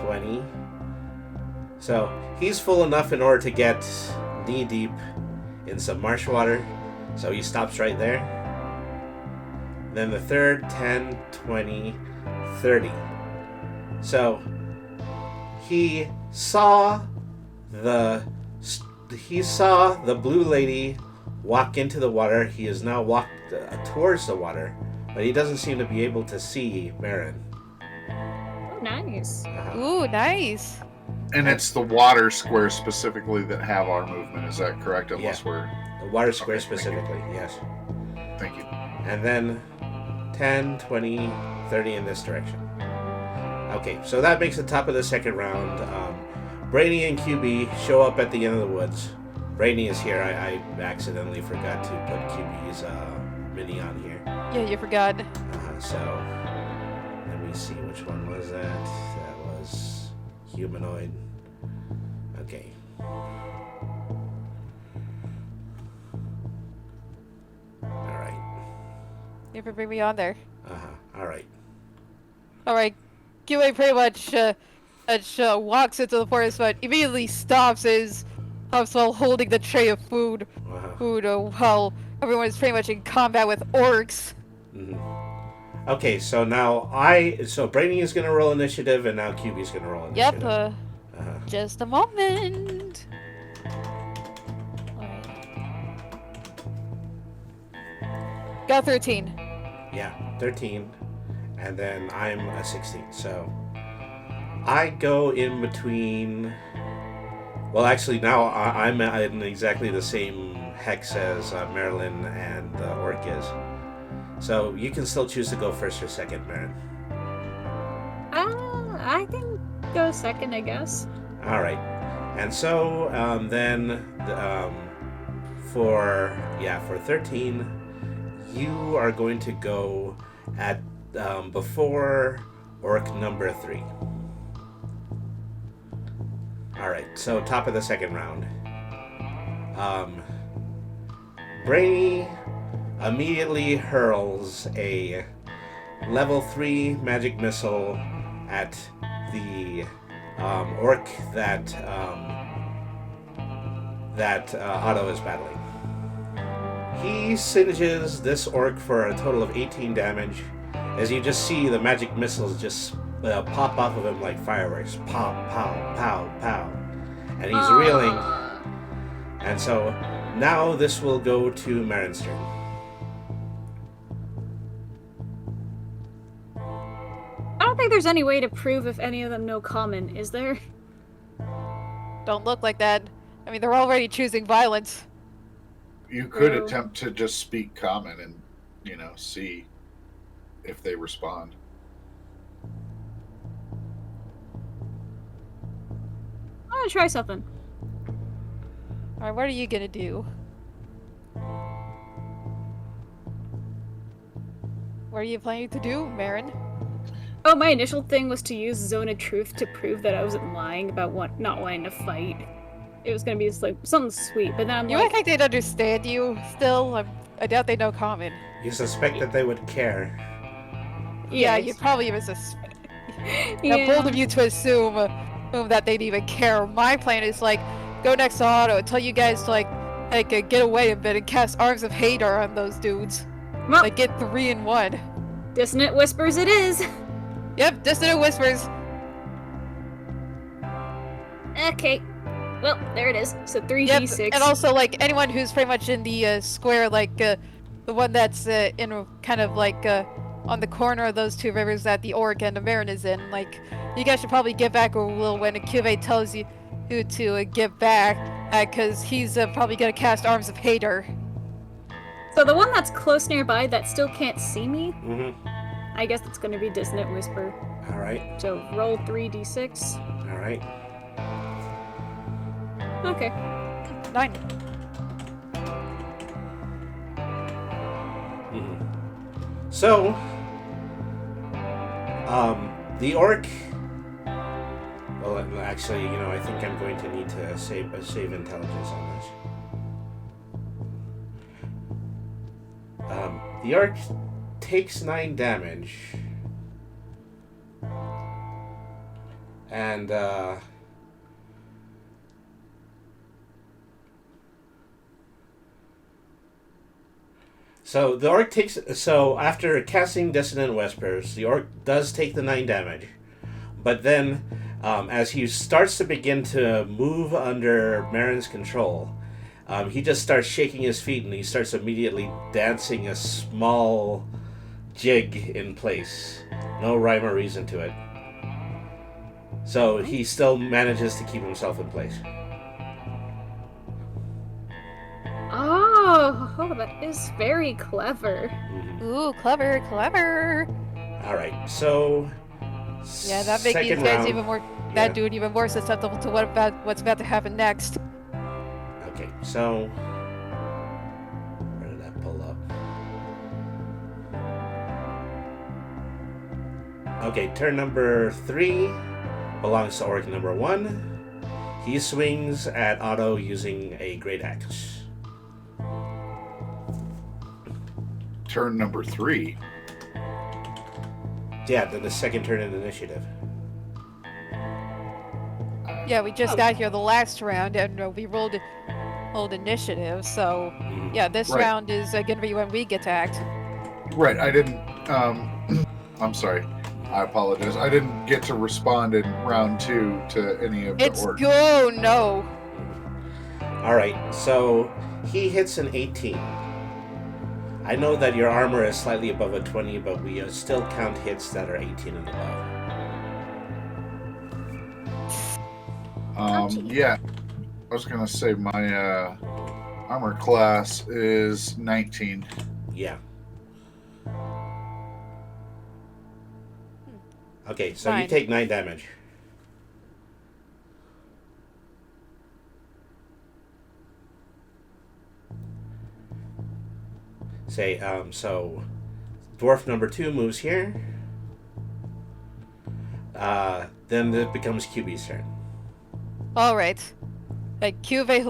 20. So he's full enough in order to get knee deep in some marsh water, so he stops right there. Then the third, 10, 20, 30. So he saw the blue lady walk into the water. He has now walked towards the water, but he doesn't seem to be able to see Marin. Oh, nice. Ooh, nice. And it's the water squares specifically that have our movement. Is that correct? Unless we're... The water square Okay, thank you. specifically, yes. Thank you. And then 10, 20, 30 in this direction. Okay, so that makes the top of the second round. Brainy and QB show up at the end of the woods. Brainy is here. I accidentally forgot to put QB's mini on here. Yeah, you forgot. So let me see, which one was that? That was humanoid. Okay. Alright. You ever bring me on there? Alright. Alright. QA pretty much walks into the forest, but immediately stops while holding the tray of food. While everyone is pretty much in combat with orcs. Okay, so now Brainy is gonna roll initiative, and now QB's gonna roll initiative. Yep, just a moment. Got 13. Yeah, 13. And then I'm a 16. So I go in between Well, actually, now I'm in exactly the same hex as Marilyn and the orc is. So you can still choose to go first or second, Marin. I can go second, I guess. All right. And so then for 13, you are going to go at before orc number 3. All right. So top of the second round. Brainy immediately hurls a level 3 magic missile at the orc that Otto is battling. He singes this orc for a total of 18 damage, as you just see the magic missiles just pop off of him like fireworks. Pow, pow, pow, pow. And he's reeling. And so now this will go to Marin's turn. I don't think there's any way to prove if any of them know common, is there? Don't look like that. I mean, they're already choosing violence. You could True. attempt to just speak common and, see if they respond. I'm gonna try something. Alright, what are you gonna do? What are you planning to do, Marin? Oh, my initial thing was to use Zone of Truth to prove that I wasn't lying about not wanting to fight. It was gonna be just like something sweet, but then I'm You like, act like they'd understand you still. I doubt they know common. You suspect that they would care. Yeah, yes. you'd probably even Now, bold of you to assume that they'd even care. My plan is like, go next to Otto, tell you guys to get away a bit and cast Arms of Hadar on those dudes. Well, Like, get 3 in 1. Dissonant Whispers it is. Yep, Dissonant Whispers. Okay. Well, there it is. So 3d6. Yep, and also, like, anyone who's pretty much in the square, like, the one that's in kind of like on the corner of those two rivers that the orc and the Marin is in, like, you guys should probably get back a little when Cuvee tells you who to get back, because he's probably gonna cast Arms of Hadar. So the one that's close nearby that still can't see me, Mm-hmm. I guess it's gonna be Dissonant Whisper. All right. So roll 3d6. All right. Okay. 9. Mm-hmm. So, the orc. Well, actually, I think I'm going to need to save intelligence on this. The orc takes 9 damage, and so the orc takes. So after casting Dissonant Whispers, the orc does take the 9 damage, but then, as he starts to begin to move under Marin's control, he just starts shaking his feet and he starts immediately dancing a small jig in place. No rhyme or reason to it. So he still manages to keep himself in place. Oh, that is very clever. Mhm. Ooh, clever, clever. All right, so Yeah, that makes these second guys round. even more. Yeah. That dude even more susceptible to what's about to happen next. Okay, so where did that pull up? Okay, turn number 3 belongs to orc number 1. He swings at Otto using a great axe. Turn number 3. Yeah, then the second turn in initiative. Yeah, we just got here the last round, and we rolled initiative. So Mhm. yeah, this Right. round is gonna be when we get to act. Right, I didn't. I'm sorry. I apologize. I didn't get to respond in round 2 to any of the It's orcs. go no. All right, so he hits an 18. I know that your armor is slightly above a 20, but we still count hits that are 18 and above. Ouchie. Yeah. I was gonna say my armor class is 19. Yeah. Okay, so you Fine. take 9 damage. Say, so dwarf number 2 moves here. Then it becomes QB's turn. All right. Like Cuvee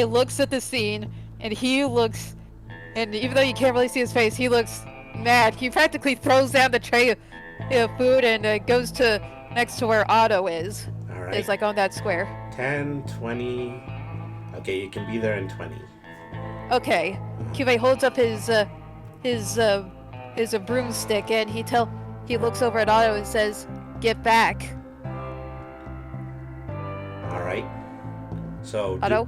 looks at the scene, and he looks, and even though you can't really see his face, he looks mad. He practically throws down the tray of food and goes to next to where Otto is. All right. It's like on that square. 10, 20. Okay, you can be there in 20. Okay. Cuvee holds up his broomstick, and he looks over at Otto and says, "Get back, All right. So Otto."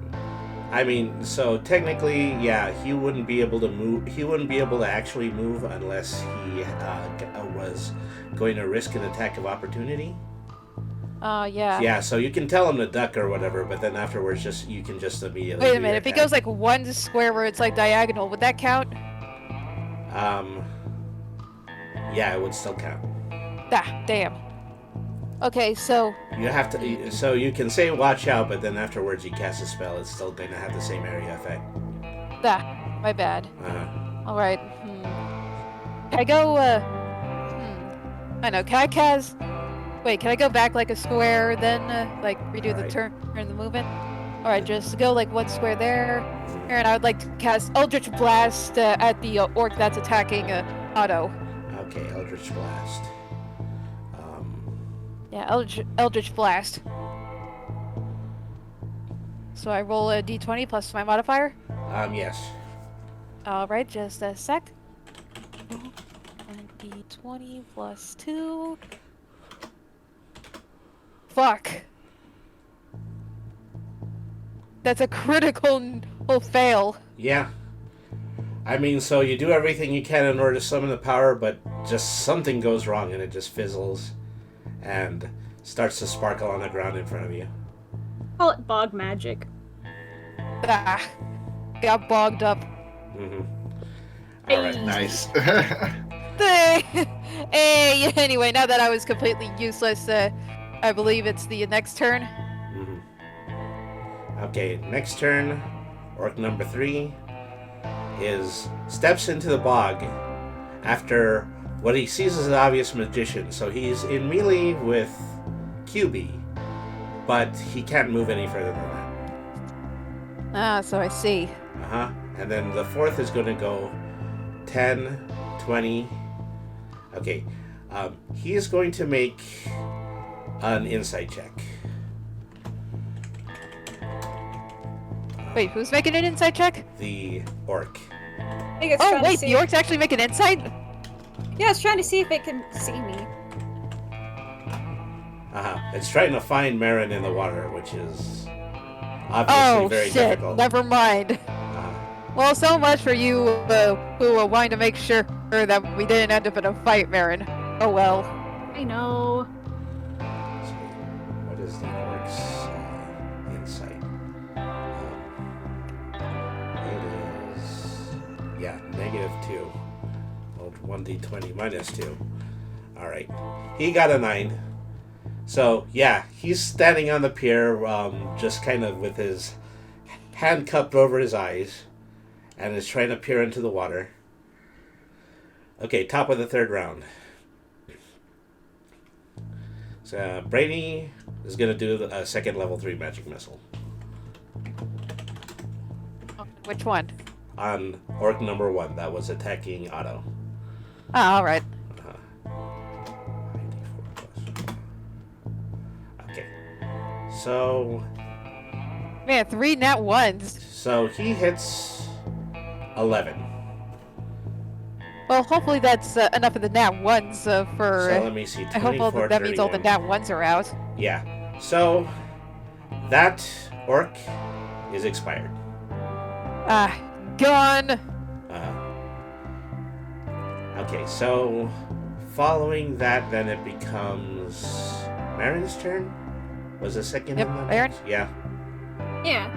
so technically, yeah, he wouldn't be able to move. He wouldn't be able to actually move unless he was going to risk an attack of opportunity. Yeah. Yeah, so you can tell him to duck or whatever, but then afterwards, you can just immediately. Wait a do minute. your If he attack. goes like one square where it's like diagonal, would that count? Yeah, it would still count. Ah, damn. Okay, so You have to. So you can say "watch out," but then afterwards you cast a spell. It's still going to have the same area effect. my bad. Uh-huh. All right. Can I go? I know. Can I cast? Wait, can I go back like a square then? Like redo the Alright. turn the movement? All right, just go like one square there. And I would like to cast Eldritch Blast at the orc that's attacking Otto. Okay, Eldritch Blast. Yeah, Eldritch Blast. So I roll a d20 plus my modifier. Yes. Alright, just a sec. D20 plus 2. Fuck. That's a critical fail. Yeah. So you do everything you can in order to summon the power, but just something goes wrong and it just fizzles and starts to sparkle on the ground in front of you. Call it bog magic. Ah, got bogged up. Mm-hmm. All right. Nice. Hey, anyway, now that I was completely useless, I believe it's the next turn. Mm-hmm. Okay, next turn, orc number 3 steps into the bog after what he sees as an obvious magician. So he's in melee with QB, but he can't move any further than that. Ah, so I see. Uh-huh. And then the 4th is going to go 10, 20. Okay. He is going to make an insight check. Wait, who's making an insight check? The orc. I think it's Oh, trying to wait, see the orc's actually making insight? Yeah, it's trying to see if it can see me. Uh-huh. It's trying to find Marin in the water, which is obviously very shit, difficult. never mind. Well, so much for you who were wanting to make sure that we didn't end up in a fight, Marin. Oh well. I know. Let's see. What is the orc's insight? It is... Yeah, -2. Well, 1d20 minus 2. Alright. He got a 9. So, yeah, he's standing on the pier, just kind of with his hand cupped over his eyes, and is trying to peer into the water. Okay, top of the 3rd round. So, Brady is going to do a second level 3 magic missile Which one? on orc number 1 that was attacking Otto. Ah, alright. Okay. So Man, 3 nat ones. So he hits 11. Well, hopefully that's enough of the nat ones for... So let me see. I hope all 24, that means all the 31. nat ones are out. Yeah. So that orc is expired. Ah, gone. Okay, so following that, then it becomes Marin's turn. Was the second Yep, in the Marin. Yeah. Yeah.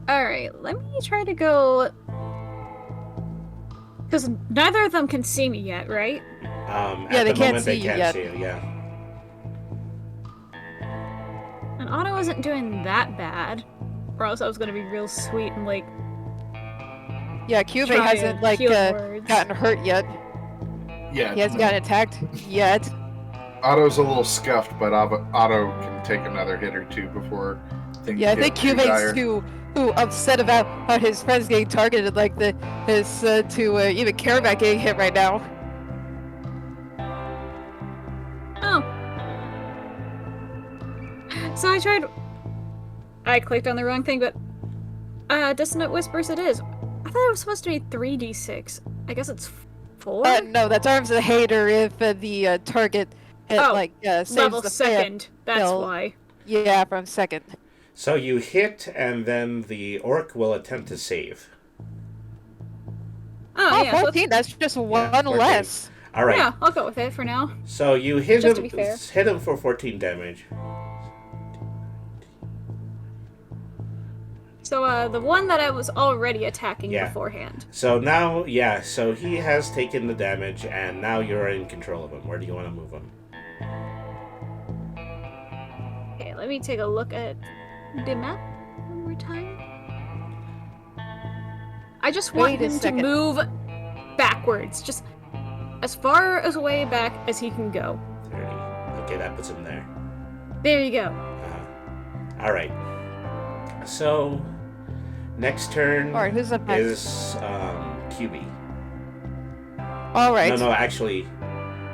Alright, let me try to go... Because neither of them can see me yet, right? Yeah, At they the can't moment, they see you can't yet. see you, yeah. And Otto isn't doing that bad. Or else I was gonna be real sweet and like... Yeah, Cube Try hasn't and like heal words. gotten hurt yet. Yeah. He hasn't gotten attacked yet. Otto's a little scuffed, but Otto can take another hit or two before things Yeah, I get think too Cuba's dire. too upset about his friends getting targeted like his to even care about getting hit right now. Oh. So I clicked on the wrong thing, but Dissonant Whispers it is. I thought it was supposed to be 3d6. I guess it's 4? No, that's Arms of the Hater if the target saves level the second. That's fail. why. Yeah, from second. So you hit, and then the orc will attempt to save. Oh, yeah. 14, that's just one 14. less. All right. Yeah, I'll go with it for now. So you hit Just to him. be fair. Hit him for 14 damage. So, the one that I was already attacking Yeah. beforehand. So now, yeah. So he has taken the damage, and now you're in control of him. Where do you want to move him? Okay, let me take a look at the map one more time. I just want Wait a him to second. move backwards, just as far as way back as he can go. 30. Okay, that puts him there. There you go. All right. So next turn Alright, who's up next? is QB. Alright. No, actually,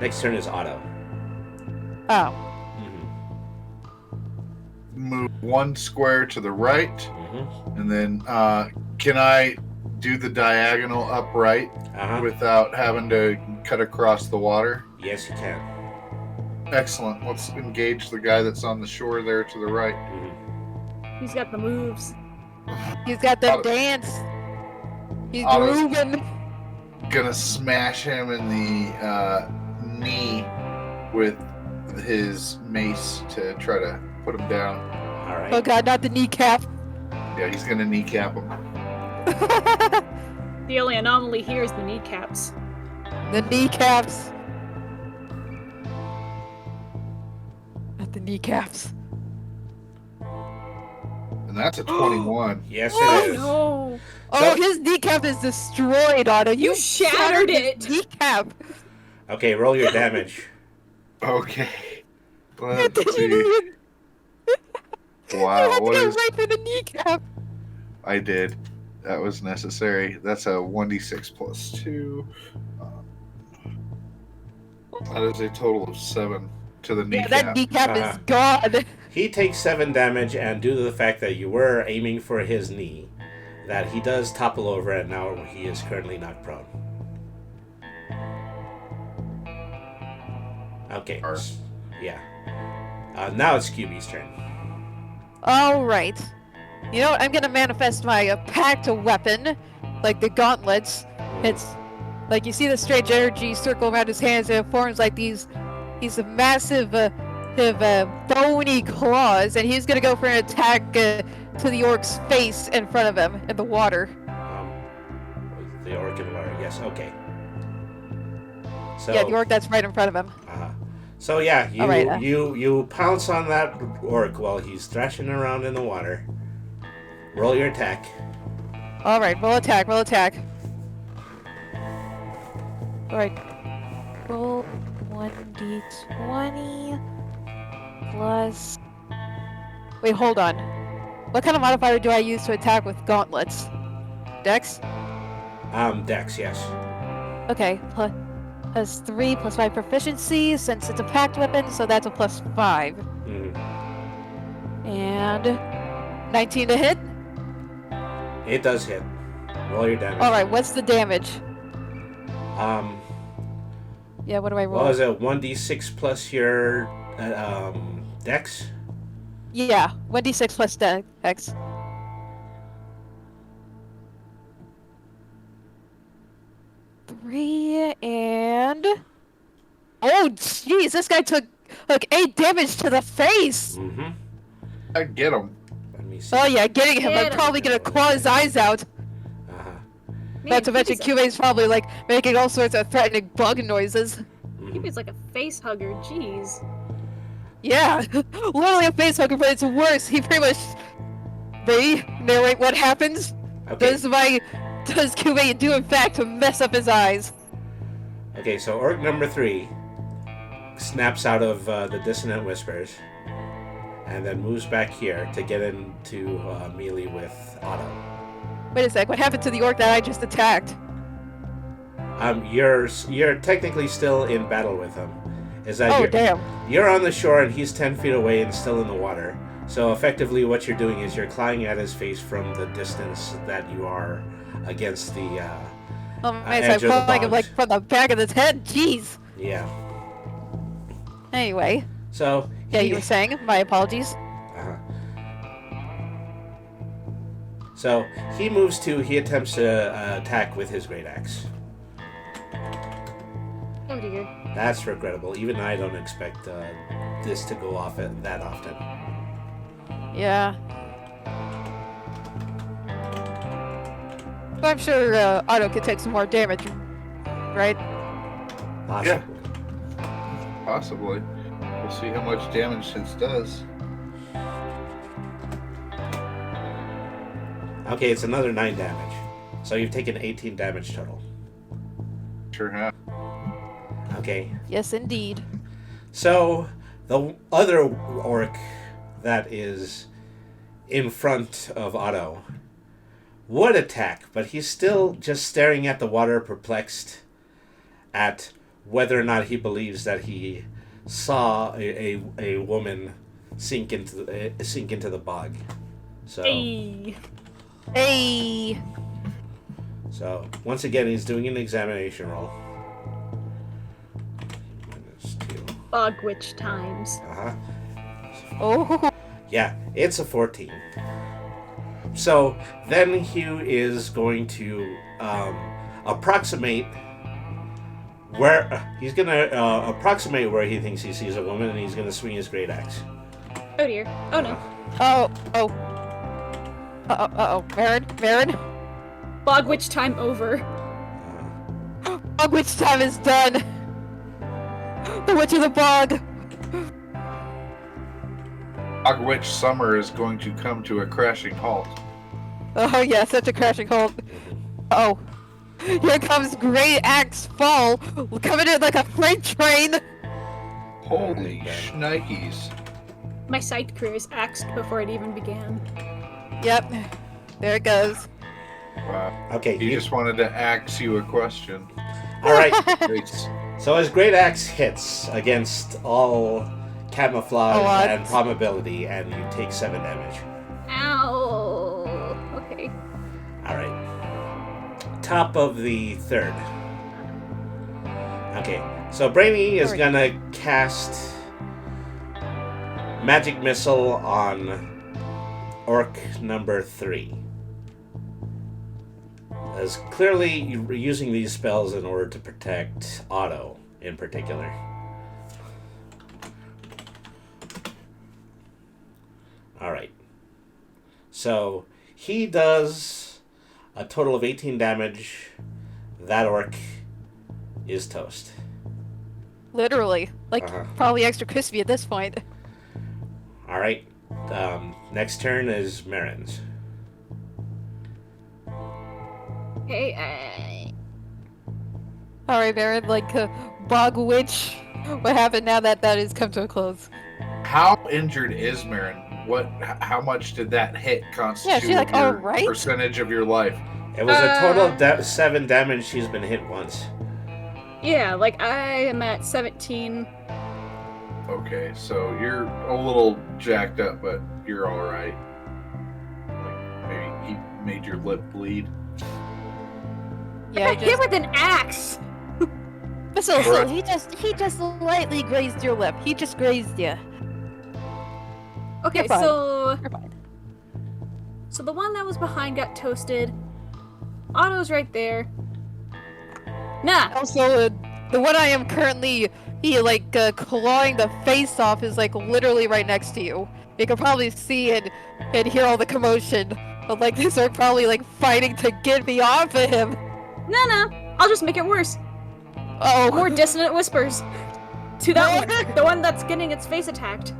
next turn is Otto. Oh. Move one square to the right, Mm-hmm. and then can I do the diagonal upright Uh-huh. without having to cut across the water? Yes, you can. Excellent. Let's engage the guy that's on the shore there to the right. Mm-hmm. He's got the moves. He's got the Otto. dance. He's Otto's- grooving. Gonna smash him in the knee with his mace to try to put him down. All right. Oh god, not the kneecap. Yeah, he's gonna kneecap him. The only anomaly here is the kneecaps. The kneecaps. Not the kneecaps. And that's a 21. Yes, Oh it is. no! Oh, his kneecap is destroyed, Otto. You shattered his it. Kneecap. Okay, roll your damage. Okay. You Let's didn't see. even. Wow, You had to what go is... right for the kneecap. I did. That was necessary. That's a 1d6 plus 2. That is a total of 7 to the Yeah, kneecap. that kneecap Uh-huh. is gone. He takes 7 damage, and due to the fact that you were aiming for his knee, that he does topple over, and now he is currently knocked prone. Okay. Yeah. Now it's QB's turn. Alright. You know what? I'm gonna manifest my packed weapon, like the gauntlets. It's like you see the strange energy circle around his hands, and it forms like these massive, bony claws, and he's gonna go for an attack to the orc's face in front of him in the water. The orc in the water. Yes. Okay. So, Yeah, the orc that's right in front of him. So yeah, you Alright, you pounce on that orc while he's thrashing around in the water. Roll your attack. Alright, roll attack, roll attack. Alright. Roll 1d20 plus... Wait, hold on. What kind of modifier do I use to attack with gauntlets? Dex? Dex, yes. Okay, plus 3 plus 5 proficiency, since it's a packed weapon, so that's a plus 5. Mhm. And 19 to hit? It does hit. Roll your damage. Alright, what's the damage? Yeah, what do I roll? What was it? 1d6 plus your dex? Yeah, 1d6 plus dex. Three and... Oh, jeez, this guy took Like 8 damage to the face. Mm-hmm. I get him. Let me see. Oh yeah, getting him. I'm Get him. probably gonna claw his eyes out. Uh-huh. Not to mention, Kyubei's probably like making all sorts of threatening bug noises. Mhm. He's like a face hugger, jeez. Yeah, literally a face hugger, but it's worse. He pretty much narrate what happens. Okay. Does Kyubei do in fact to mess up his eyes? Okay, so orc number 3 snaps out of the dissonant whispers and then moves back here to get into melee with Otto. Wait a sec, what happened to the orc that I just attacked? You're technically still in battle with him. Is that Oh damn. You're on the shore and he's 10 feet away and still in the water. So effectively what you're doing is you're clawing at his face from the distance that you are against the Oh man, edge so of the I'm calling him like bogs. from the back of his head. Jeez. Yeah. Anyway, So yeah, you were saying. My apologies. Uh-huh. So he attempts to attack with his great axe. Oh dear. That's regrettable. Even I don't expect this to go off that often. Yeah. But I'm sure Otto could take some more damage, right? Possibly. Possibly. We'll see how much damage this does. Okay, it's another 9 damage. So you've taken 18 damage total. Sure have. Okay. Yes, indeed. So the other orc that is in front of Otto would attack, but he's still just staring at the water, perplexed at whether or not he believes that he saw a woman sink into the bog. So Hey. Hey. so once again he's doing an examination roll. -2. Bog witch times. Uh-huh. Oh. Yeah, it's a 14. So then Hugh is going to approximate where approximate where he thinks he sees a woman, and he's gonna swing his great axe. Oh dear. Oh no. Oh. Marin. Bog witch time over. Bog witch time is done. The witch of the bog. Bog Witch Summer is going to come to a crashing halt. Oh yeah, such a crashing halt. Oh. Here comes Great Axe Fall, coming in like a freight train. Holy Okay. shnikes. My sight career is axed before it even began. Yep. There it goes. Wow. Okay, He just wanted to ask you a question. all right. Nice. So his great axe hits against all camouflage Oh, what? and probability, and you take 7 damage. Ow. Okay. All right. Top of the 3rd. Okay, so Brainy is Alright. gonna cast Magic Missile on Orc number 3. As clearly you're using these spells in order to protect Otto in particular. Alright. So he does a total of 18 damage. That orc is toast. Literally. Like, Uh-huh. probably extra crispy at this point. Alright. Next turn is Marin's. Okay. Alright, Marin, like, Bog Witch. What happened now that that has come to a close? How injured is Marin? How much did that hit constitute she's like, your alright. percentage of your life? It was a total of 7 damage. She's been hit once. Yeah, like I am at 17. Okay, so you're a little jacked up, but you're all right. Like maybe he made your lip bleed. Yeah, I got hit with an axe. But still, he just lightly grazed your lip. He just grazed you. Okay, You're fine. so You're fine. the one that was behind got toasted. Otto's right there. Nah. Also, The one I am currently, clawing the face off is, like, literally right next to you. You can probably see and hear all the commotion. But, like, these are probably, like, fighting to get me off of him. No, I'll just make it worse. Oh. More dissonant whispers. To that one. The one that's getting its face attacked.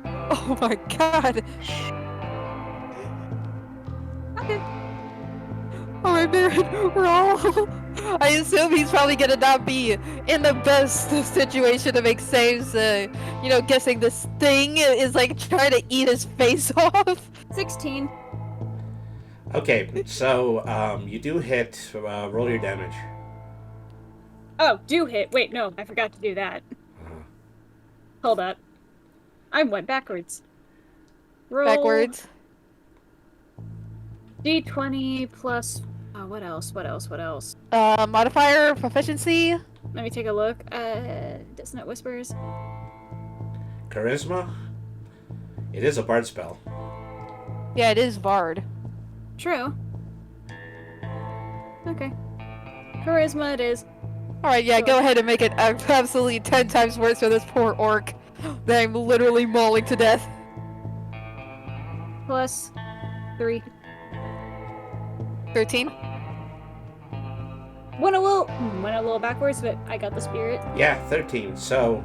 Oh my god. Okay. Alright, Baron, roll. I assume he's probably gonna not be in the best situation to make saves, guessing this thing is like trying to eat his face off. 16. Okay, so you do hit. Roll your damage. Oh, do hit. Wait, no, I forgot to do that. Hold up. I went backwards. Roll Backwards. D20 plus... Oh, what else? Modifier, proficiency. Let me take a look. Dissonant Whispers. Charisma. It is a bard spell. Yeah, it is Bard. True. Okay. Charisma it is. Alright, yeah, go ahead and make it absolutely 10 times worse for this poor orc that I'm literally mauling to death. Plus 3. 13. Went a little backwards, but I got the spirit. Yeah, 13. So,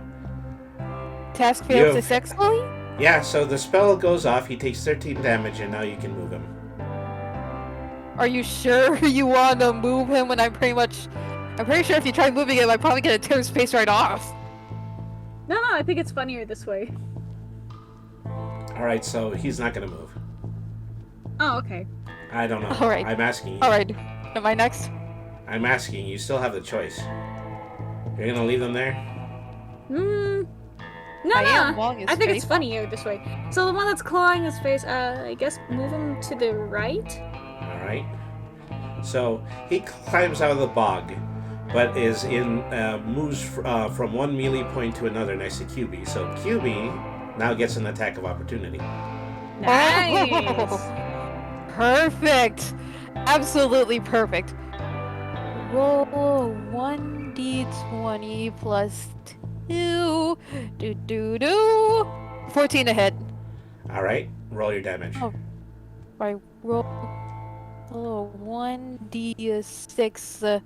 Task failed You- successfully? yeah, so the spell goes off. He takes 13 damage, and now you can move him. Are you sure you want to move him when I'm pretty sure if you try moving him, I'm probably gonna tear his face right off. No, I think it's funnier this way. Alright, so he's not going to move. Oh, okay. I don't know. Alright. I'm asking you. Alright, am I next? I'm asking. You still have the choice. You're going to leave them there? No, I am mauling his I think face. it's funnier this way. So the one that's clawing his face, I guess move him to the right? Alright. So he climbs out of the bog, but moves from one melee point to another next to QB. So QB now gets an attack of opportunity. Nice! Perfect! Absolutely perfect. Roll 1d20 plus 2. 14 to hit. Alright, roll your damage. Oh. I roll 1d6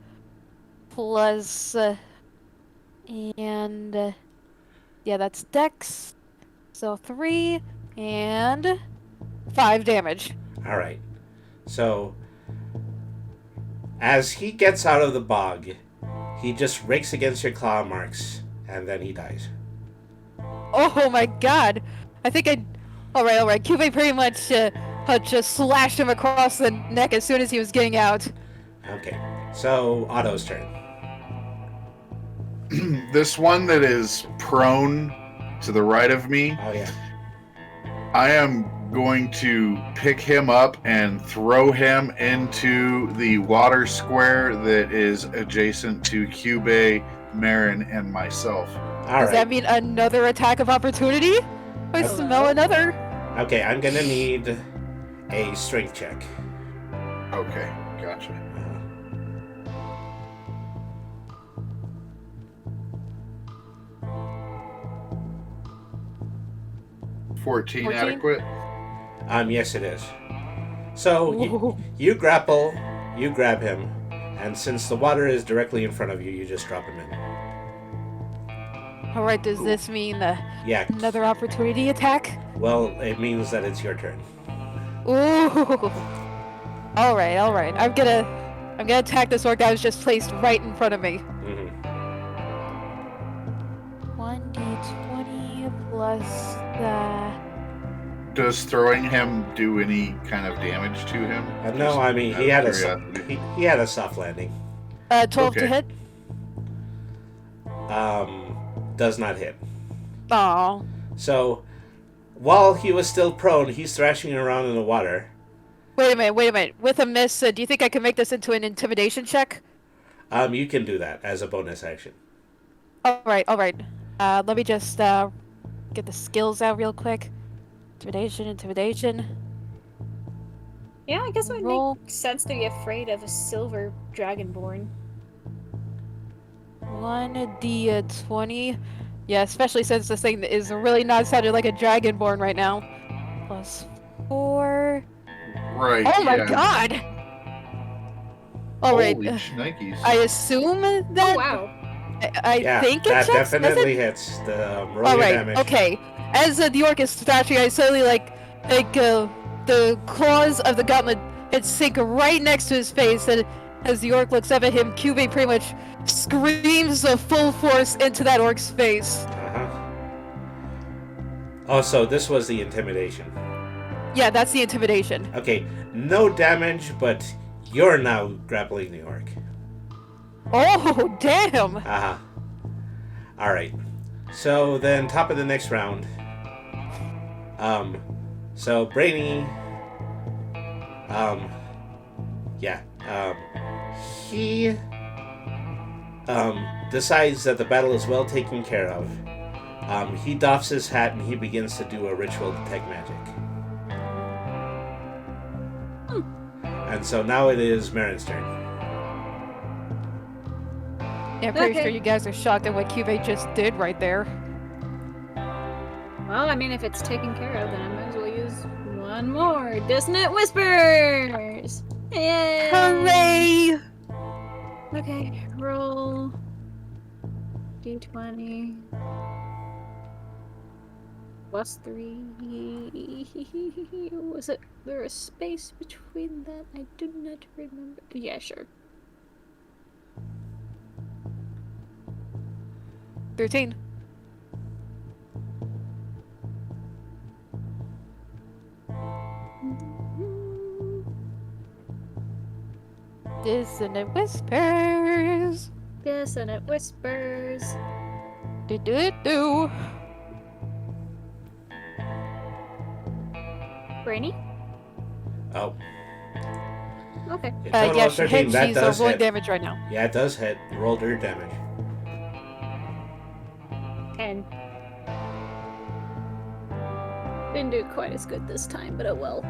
plus and yeah, that's dex. So 3 and 5 damage. Alright. So, as he gets out of the bog, he just rakes against your claw marks, and then he dies. Oh my god! I think I. Alright. Cube pretty much just slashed him across the neck as soon as he was getting out. Okay. So, Otto's turn. This one that is prone to the right of me, Oh, yeah. I am going to pick him up and throw him into the water square that is adjacent to Cube, Marin, and myself. Does Alright. that mean another attack of opportunity? I Oh. smell another. Okay, I'm gonna need a strength check. Okay, gotcha. 14 adequate? Yes, it is. So, Ooh. you grapple, you grab him, and since the water is directly in front of you, you just drop him in. Alright, does this mean Yeah. another opportunity attack? Well, it means that it's your turn. Ooh. Alright. I'm gonna attack this orc that was just placed right in front of me. Mhm. 1d20 plus the. Does throwing him do any kind of damage to him? No, I mean, Just he out had of curiosity. he had a soft landing. 12 to Okay. hit? Does not hit. Aw. So, while he was still prone, he's thrashing around in the water. Wait a minute. With a miss, do you think I can make this into an intimidation check? You can do that as a bonus action. Alright. Let me just get the skills out real quick. Intimidation. Yeah, I guess it would Roll. make sense to be afraid of a silver dragonborn. 1d20. Yeah, especially since this thing is really not sounding like a dragonborn right now. Plus 4. Right. Oh my yeah. god! Alright, Holy shnikes. I assume Oh that. wow. I Yeah, think it that checks. Does it? definitely hits the roll your Alright, damage. okay. As the orc is stretching, I suddenly the claws of the gauntlet it sink right next to his face, and as the orc looks up at him, Cube pretty much screams of full force into that orc's face. Oh, so this was the intimidation. Yeah, that's the intimidation. Okay, no damage, but you're now grappling the orc. Oh, damn! Alright. So then top of the next round. So Brainy he decides that the battle is well taken care of. He doffs his hat and he begins to do a ritual detect magic. And so now it is Marin's turn. Yeah, I'm pretty Okay. sure you guys are shocked at what Cube just did right there. Well, I mean, if it's taken care of, then I might as well use one more. Dissonant Whispers! Yay! Hooray! Okay, roll. D20. Plus 3. Was it there a space between that? I do not remember. Yeah, sure. 13. Dissonant whispers. Dissonant Whispers. Do. Brainy? Oh. Okay. A total Yeah, of 13. That she's does rolling hit. damage right now. Yeah, it does hit. Rolled her damage. 10. Didn't do quite as good this time, but oh well.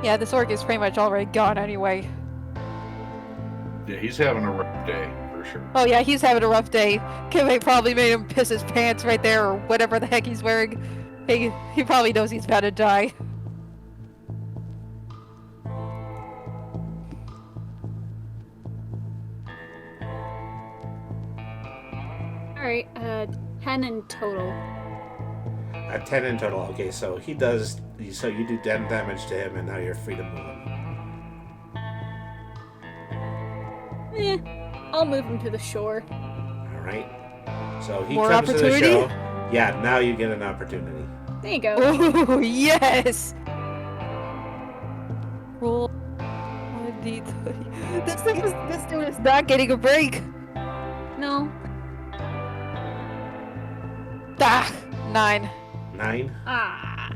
Yeah, this orc is pretty much already gone anyway. Yeah, he's having a rough day, for sure. Oh yeah, he's having a rough day. Kimei probably made him piss his pants right there, or whatever the heck he's wearing. He probably knows he's about to die. Alright, 10 in total. 10 in total. Okay, so he does. So you do 10 damage to him, and now you're free to move him. I'll move him to the shore. All right. So he More comes to the opportunity? show. Yeah, now you get an opportunity. There you go. Oh yes! Roll 1d20. This dude is not getting a break. No. Ah, 9. 9. Ah.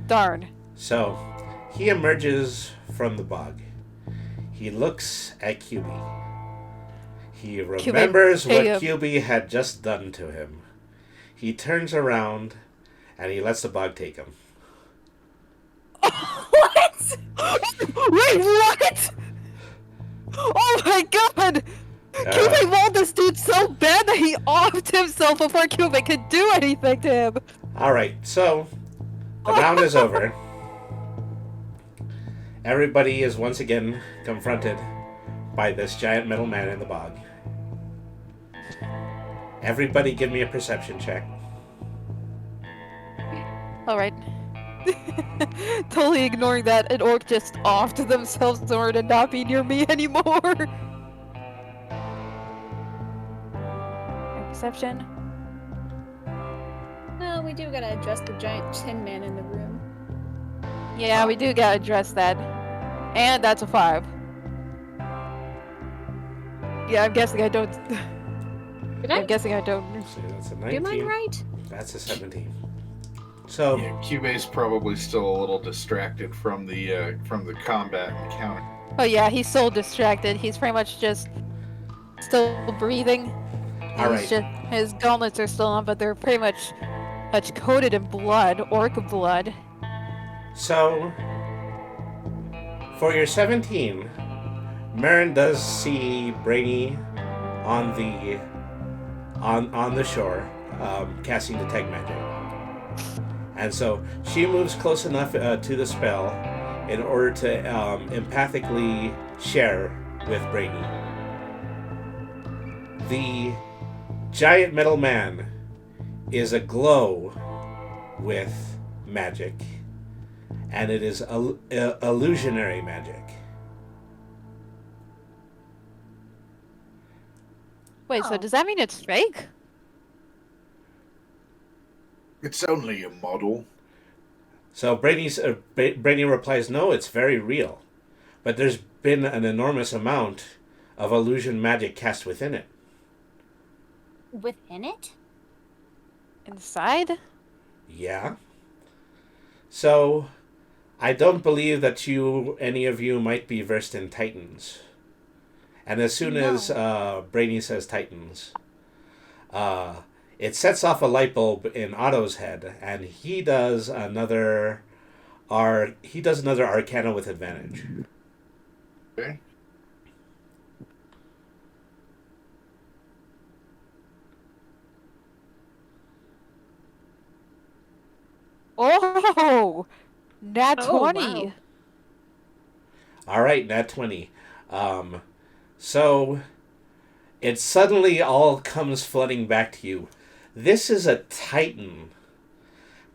Darn. So he emerges from the bog. He looks at QB. He remembers what hey, QB had just done to him. He turns around and he lets the bog take him. What? Wait, what? Oh my god! Cube mauled this dude so bad that he offed himself before Cube could do anything to him. All right, so the round is over. Everybody is once again confronted by this giant metal man in the bog. Everybody give me a perception check. Alright. Totally ignoring that, an orc just offed themselves in order to not be near me anymore. Perception. No, we do gotta address the giant tin man in the room. Yeah, we do gotta address that. And that's a 5. Yeah, I'm guessing I don't. Did I I'm guessing I don't. So that's a do 19. mine right? That's a 17. So Yeah, Cube's probably still a little distracted from the combat encounter. Oh yeah, he's so distracted. He's pretty much just still breathing. all He's right. just, his gauntlets are still on, but they're pretty much coated in blood, orc blood. So for your 17, Marin does see Brainy on the shore, casting detect magic. And so she moves close enough to the spell in order to empathically share with Brady. The giant metal man is aglow with magic, and it is illusionary magic. Wait, so Oh. does that mean it's fake? It's only a model. So Brady replies, "No, it's very real, but there's been an enormous amount of illusion magic cast within it." Within it? Inside? Yeah. So, I don't believe that any of you, might be versed in Titans. And as soon as Brady says Titans, it sets off a light bulb in Otto's head, and he does another Arcana with advantage. Okay. Oh! Nat Oh, 20! wow. All right, nat 20. So it suddenly all comes flooding back to you. This is a Titan.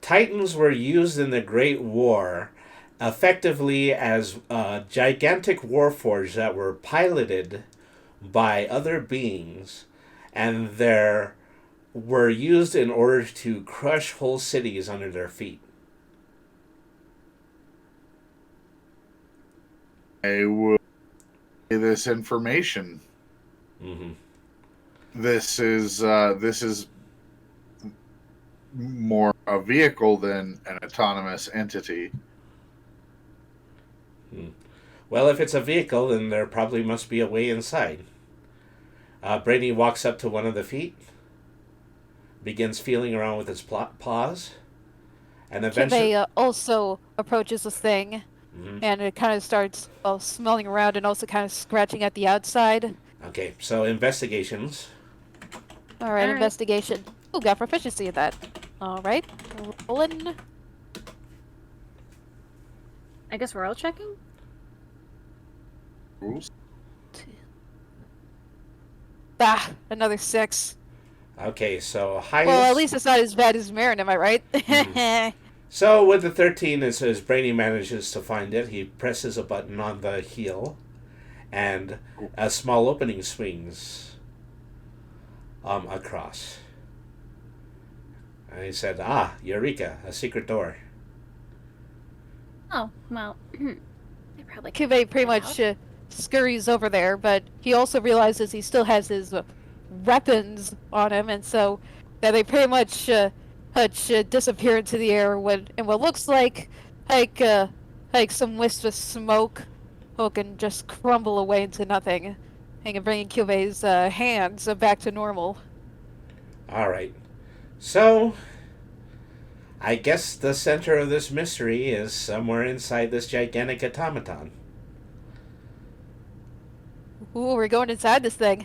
Titans were used in the Great War effectively as gigantic warforges that were piloted by other beings, and were used in order to crush whole cities under their feet. I will give this information. Mm-hmm. This is more a vehicle than an autonomous entity. Well, if it's a vehicle, then there probably must be a way inside. Brady walks up to one of the feet, begins feeling around with his paws, and eventually... Kive also approaches this thing, Mhm. and it kind of starts smelling around and also kind of scratching at the outside. Okay, so investigations. Alright, Alright. investigation. Ooh, got proficiency at that. Alright, rolling. I guess we're all checking? Rules. Another 6. Okay, so highest... Well, at least it's not as bad as Marin, am I right? So with the 13, as Brady manages to find it, he presses a button on the heel, and a small opening swings across. And he said, Eureka, a secret door. Oh, well, I probably could Kive pretty figure it much out. scurries over there, but he also realizes he still has his weapons on him, and so they pretty much disappear into the air in what looks like some wisp of smoke, can just crumble away into nothing, and bringing Kive's hands back to normal. All right. So, I guess the center of this mystery is somewhere inside this gigantic automaton. Ooh, we're going inside this thing.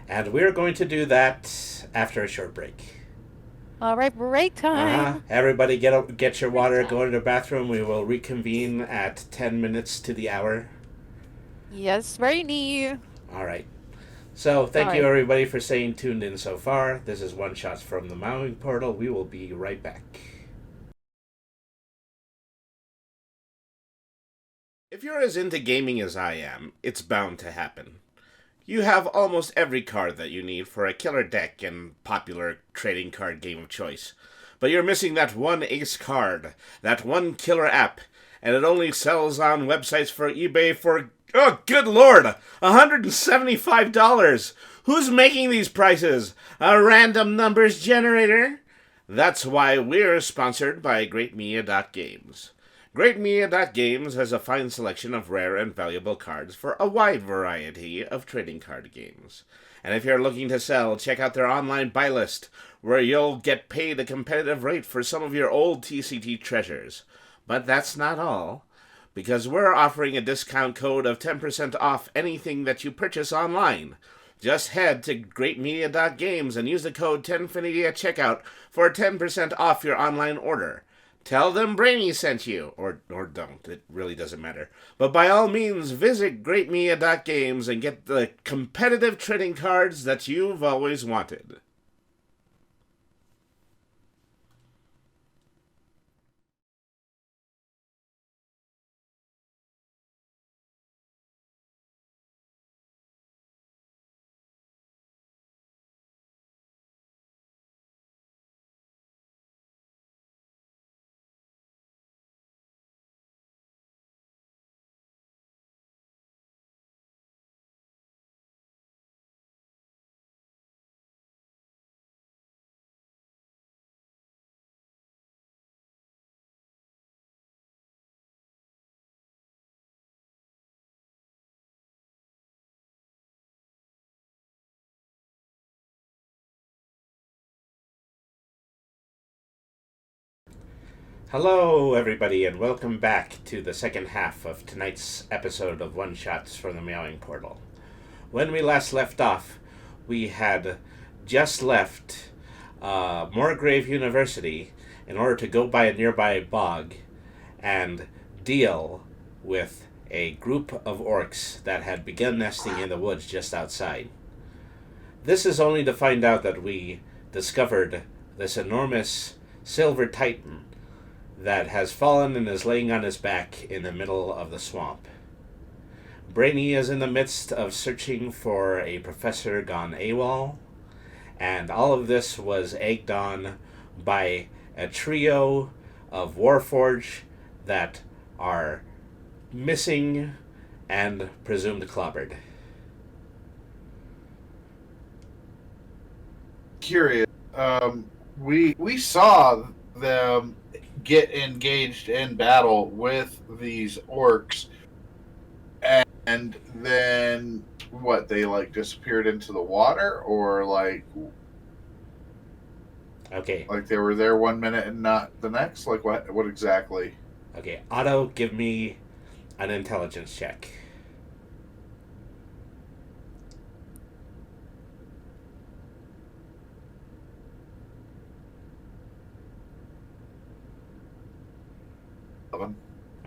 And we're going to do that after a short break. All right, break time. Everybody get your water, go to the bathroom. We will reconvene at 10 minutes to the hour. Yes, Rainy. All right. So, thank All you right. everybody for staying tuned in so far. This is One Shots from the Meowing Portal. We will be right back. If you're as into gaming as I am, it's bound to happen. You have almost every card that you need for a killer deck and popular trading card game of choice. But you're missing that one ace card, that one killer app, and it only sells on websites for eBay for, oh, good lord, $175. Who's making these prices? A random numbers generator? That's why we're sponsored by GreatMedia.Games. GreatMedia.Games has a fine selection of rare and valuable cards for a wide variety of trading card games. And if you're looking to sell, check out their online buy list, where you'll get paid a competitive rate for some of your old TCT treasures. But that's not all, because we're offering a discount code of 10% off anything that you purchase online. Just head to greatmedia.games and use the code 10finity at checkout for 10% off your online order. Tell them Brainy sent you, or don't. It really doesn't matter. But by all means, visit greatmedia.games and get the competitive trading cards that you've always wanted. Hello, everybody, and welcome back to the second half of tonight's episode of One Shots from the Meowing Portal. When we last left off, we had just left Moorgrave University in order to go by a nearby bog and deal with a group of orcs that had begun nesting in the woods just outside. This is only to find out that we discovered this enormous silver titan that has fallen and is laying on his back in the middle of the swamp. Brainy is in the midst of searching for a professor gone AWOL, and all of this was egged on by a trio of Warforged that are missing and presumed clobbered. Curious. We saw them get engaged in battle with these orcs, and then what? They like disappeared into the water, or like Okay, they were there 1 minute and not the next. Like what? What exactly? okay. Otto, give me an intelligence check.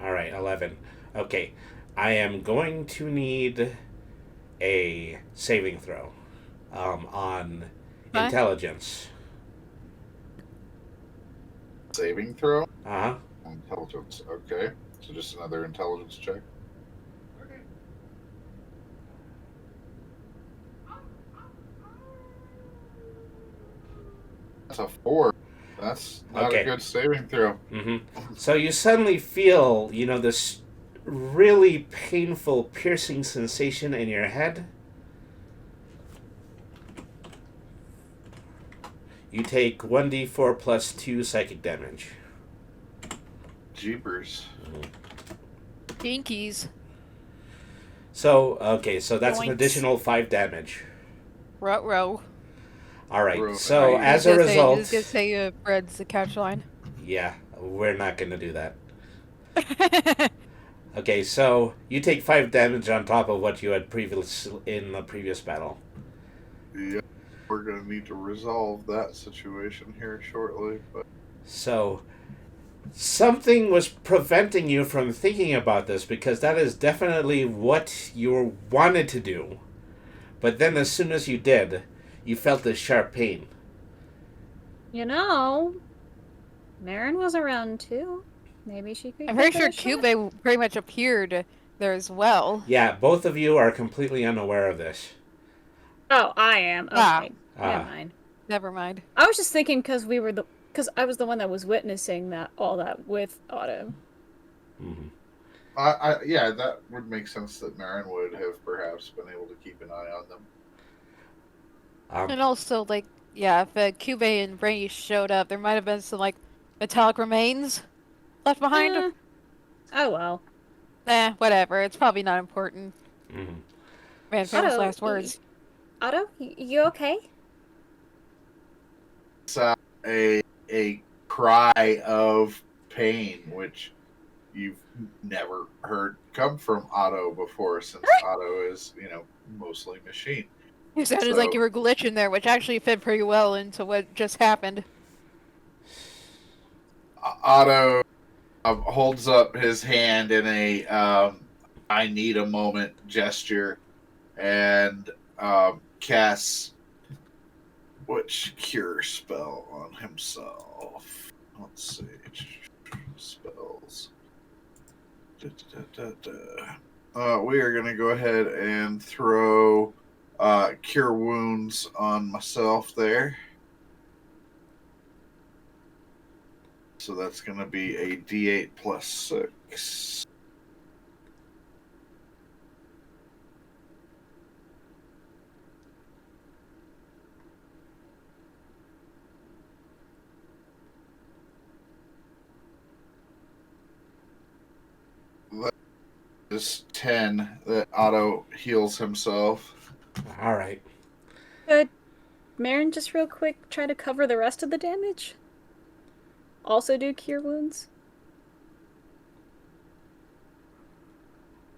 All right, 11. Okay, I am going to need a saving throw on Fine. intelligence. Saving throw. Uh-huh. Intelligence. Okay, so just another intelligence check. That's a 4. That's not Okay. a good saving throw. So you suddenly feel, this really painful, piercing sensation in your head. You take 1d4 plus 2 psychic damage. Jeepers. Jinkies. So, okay, so that's an Yoinks. additional 5 damage. Ruh-roh. All right, Bro, so I as a result... Just gonna say Fred's the catch line. Yeah, we're not going to do that. Okay, so you take 5 damage on top of what you had in the previous battle. Yeah, we're gonna need to resolve that situation here shortly. But So, something was preventing you from thinking about this because that is definitely what you wanted to do. But then as soon as you did, you felt this sharp pain. You know, Marin was around too. Maybe she could. I'm give pretty it sure a shot. Cube pretty much appeared there as well. Yeah, both of you are completely unaware of this. Oh, I am. Okay. Ah. Never mind. Never mind. I was just thinking because I was the one that was witnessing all that with Otto. Mm-hmm. yeah, that would make sense that Marin would have perhaps been able to keep an eye on them. And also, if Cube and Brainy showed up, there might have been some, metallic remains left behind. Oh well. Whatever. It's probably not important. Mm-hmm. Man, famous last words. Otto, you okay? It's a cry of pain, which you've never heard come from Otto before, since Otto is, mostly machine. You sounded like you were glitching there, which actually fit pretty well into what just happened. Otto holds up his hand in a I need a moment gesture and casts which cure spell on himself. Let's see. Spells. We are going to go ahead and throw cure wounds on myself there. So that's going to be a D8 plus 6. That is 10 that Otto heals himself. All right. Could Marin just real quick try to cover the rest of the damage? Also do cure wounds?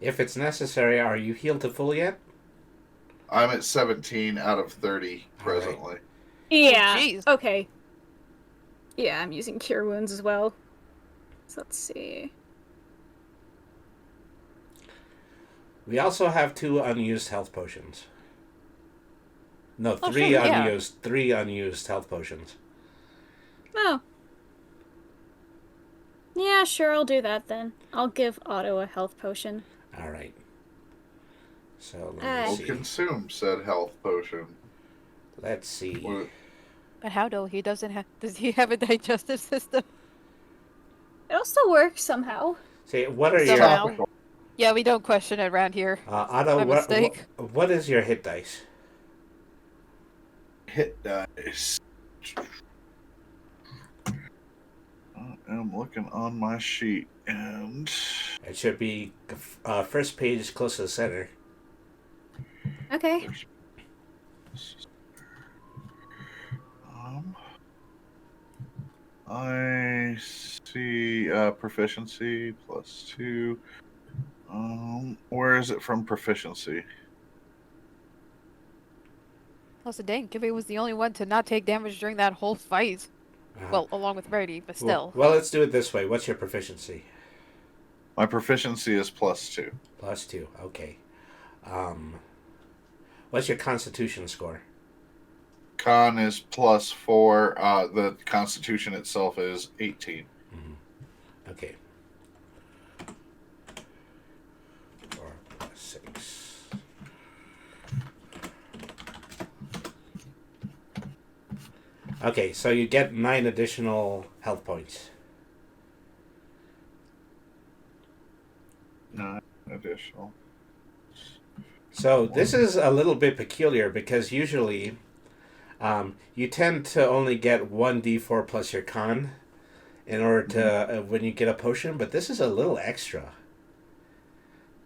If it's necessary, are you healed to full yet? I'm at 17 out of 30 presently. All right. Yeah. jeez. Okay. Yeah, I'm using cure wounds as well. So let's see. We also have 2 unused health potions. No, Oh, 3 sure, yeah. unused. 3 unused health potions. Oh. Yeah, sure, I'll do that then. I'll give Otto a health potion. All right. So Aye. let me Will see. consume said health potion. Let's see. What- But how though? He doesn't have. Does he have a digestive system? It'll still work somehow. See, what are Somehow. your Yeah, we don't question it around here. Otto? My What, mistake. what is your hit dice? Hit dice. I'm looking on my sheet and It should be first page close to the center. Okay. I see proficiency plus 2. Where is it from proficiency? Also, dang, Gibby was the only one to not take damage during that whole fight. Well, along with Brady, but still. Well, let's do it this way. What's your proficiency? My proficiency is plus 2. Plus 2. Okay. What's your Constitution score? Con is plus 4. The Constitution itself is 18. Okay. 4 plus 6. Okay, so you get 9 additional health points. 9 additional. So this is a little bit peculiar because usually you tend to only get 1d4 plus your con in order to when you get a potion, but this is a little extra.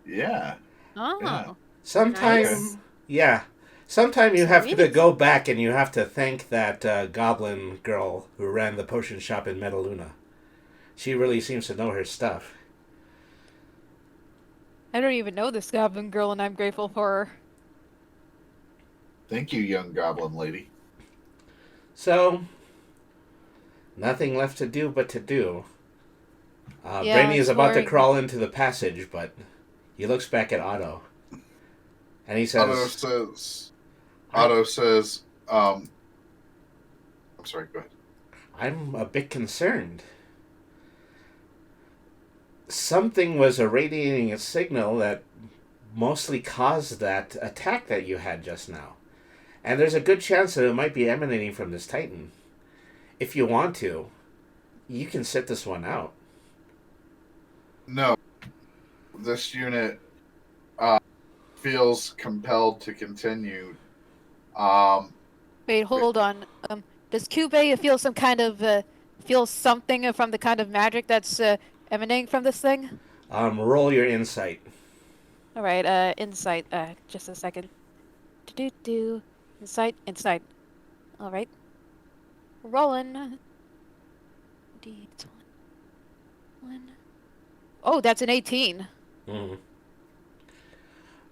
Yeah. Oh. Yeah. Sometime, Nice. yeah. Sometime you have to Sweet. go back and you have to thank that goblin girl who ran the potion shop in Metaluna. She really seems to know her stuff. I don't even know this goblin girl, and I'm grateful for her. Thank you, young goblin lady. So, nothing left to do but to do. Yeah, Brainy is about to exploring. crawl into the passage, but he looks back at Otto. And he says, Otto says, I'm sorry, go ahead. I'm a bit concerned. Something was irradiating a signal that mostly caused that attack that you had just now. And there's a good chance that it might be emanating from this Titan. If you want to, you can sit this one out. No. This unit feels compelled to continue. Wait, hold on. Does Cube feel some kind of feel something from the kind of magic that's emanating from this thing? Roll your insight. All right, insight. Just a second. Do. Insight. All right. Rolling. D1. Oh, that's an 18.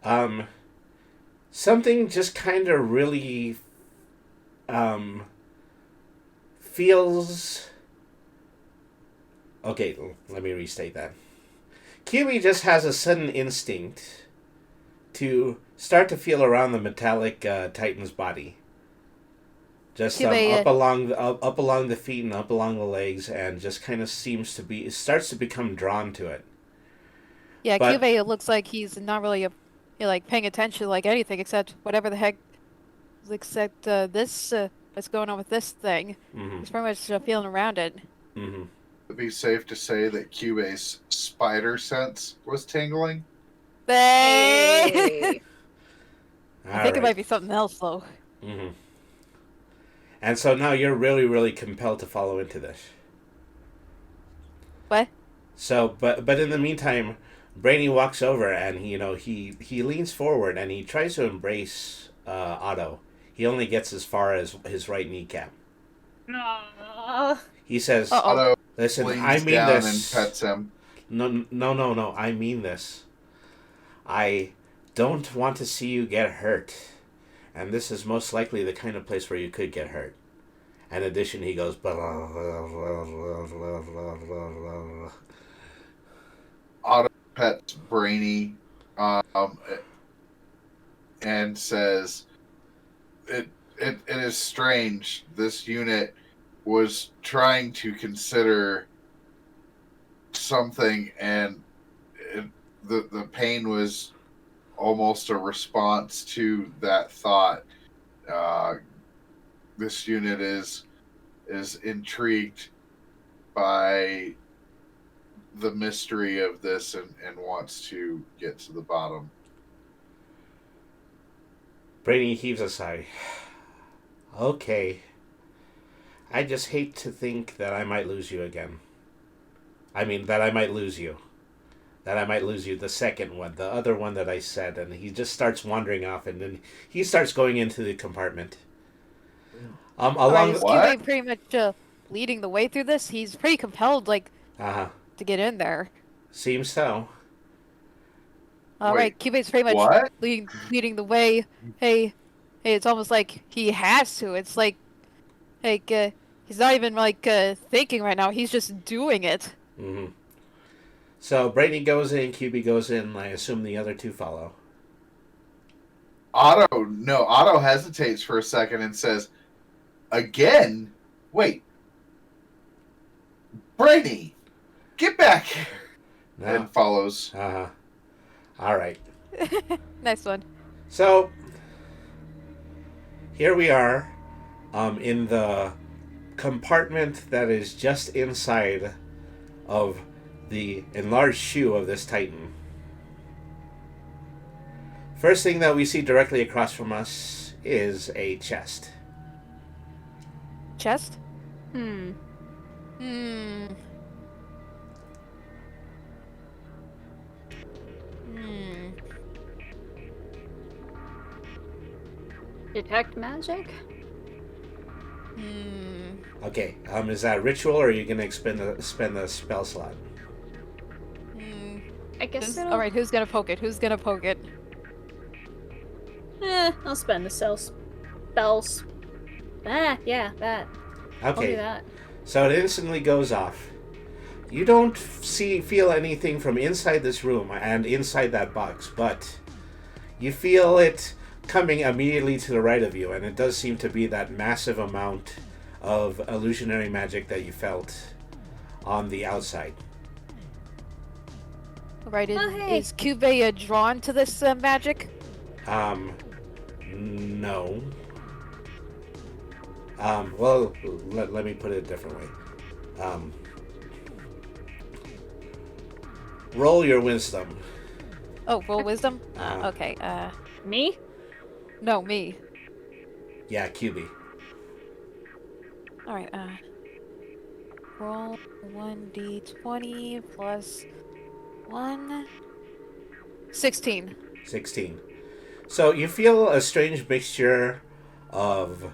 Mm-hmm. something just kind of really um, feels. Okay, let me restate that. QB just has a sudden instinct to start to feel around the metallic Titan's body. Just up along the feet and up along the legs, and just kind of it starts to become drawn to it. Yeah, But- Cube looks like he's not really like paying attention to like anything except whatever the heck, except this what's going on with this thing. Mm-hmm. He's pretty much feeling around it. Mm-hmm. It'd be safe to say that Cube's spider sense was tingling. I All think it right. might be something else though. Mm-hmm. And so now you're really, really compelled to follow into this. What? So, but in the meantime, Brainy walks over and he leans forward and he tries to embrace Otto. He only gets as far as his right kneecap. No. He says, Uh-oh. Otto "Listen, leans I mean down this. and pets him. No. I mean this. I don't want to see you get hurt. And this is most likely the kind of place where you could get hurt." In addition, he goes, Otto pets Brainy and says, it is strange. This unit was trying to consider something, and the pain was almost a response to that thought. This unit is intrigued by the mystery of this and wants to get to the bottom. Brainy heaves a sigh. Okay. I just hate to think that I might lose you again. I mean, that I might lose you. That I might lose you. The second one. The other one that I said. And he just starts wandering off. And then he starts going into the compartment. Along Is the... What? Cube pretty much leading the way through this? He's pretty compelled, like, Uh-huh. to get in there. Seems so. Alright, Cube's pretty much What? leading the way. Hey, it's almost like he has to. It's like he's not even thinking right now. He's just doing it. Mm-hmm. So Brainy goes in, QB goes in. I assume the other two follow. Otto hesitates for a second and says, "Again? Wait. Brainy, get back here." No. And follows. Uh-huh. All right. Nice one. So here we are in the compartment that is just inside of the enlarged shoe of this Titan. First thing that we see directly across from us is a chest. Chest? Hmm. Hmm. Detect magic? Okay, is that ritual or are you gonna spend the spell slot? I guess it'll... Alright, who's gonna poke it? I'll spend the spells. Yeah, that. I'll do Okay, that. so it instantly goes off. You don't feel anything from inside this room and inside that box, but you feel it coming immediately to the right of you, and it does seem to be that massive amount of illusionary magic that you felt on the outside. Right, Oh, hey. is Cube drawn to this magic? No. Well, let me put it a different way. Roll your wisdom. Oh, roll wisdom? Uh-huh. Okay, Me? no, me. Yeah, QB. Alright, roll 1d20 plus 1... 16. 16. So you feel a strange mixture of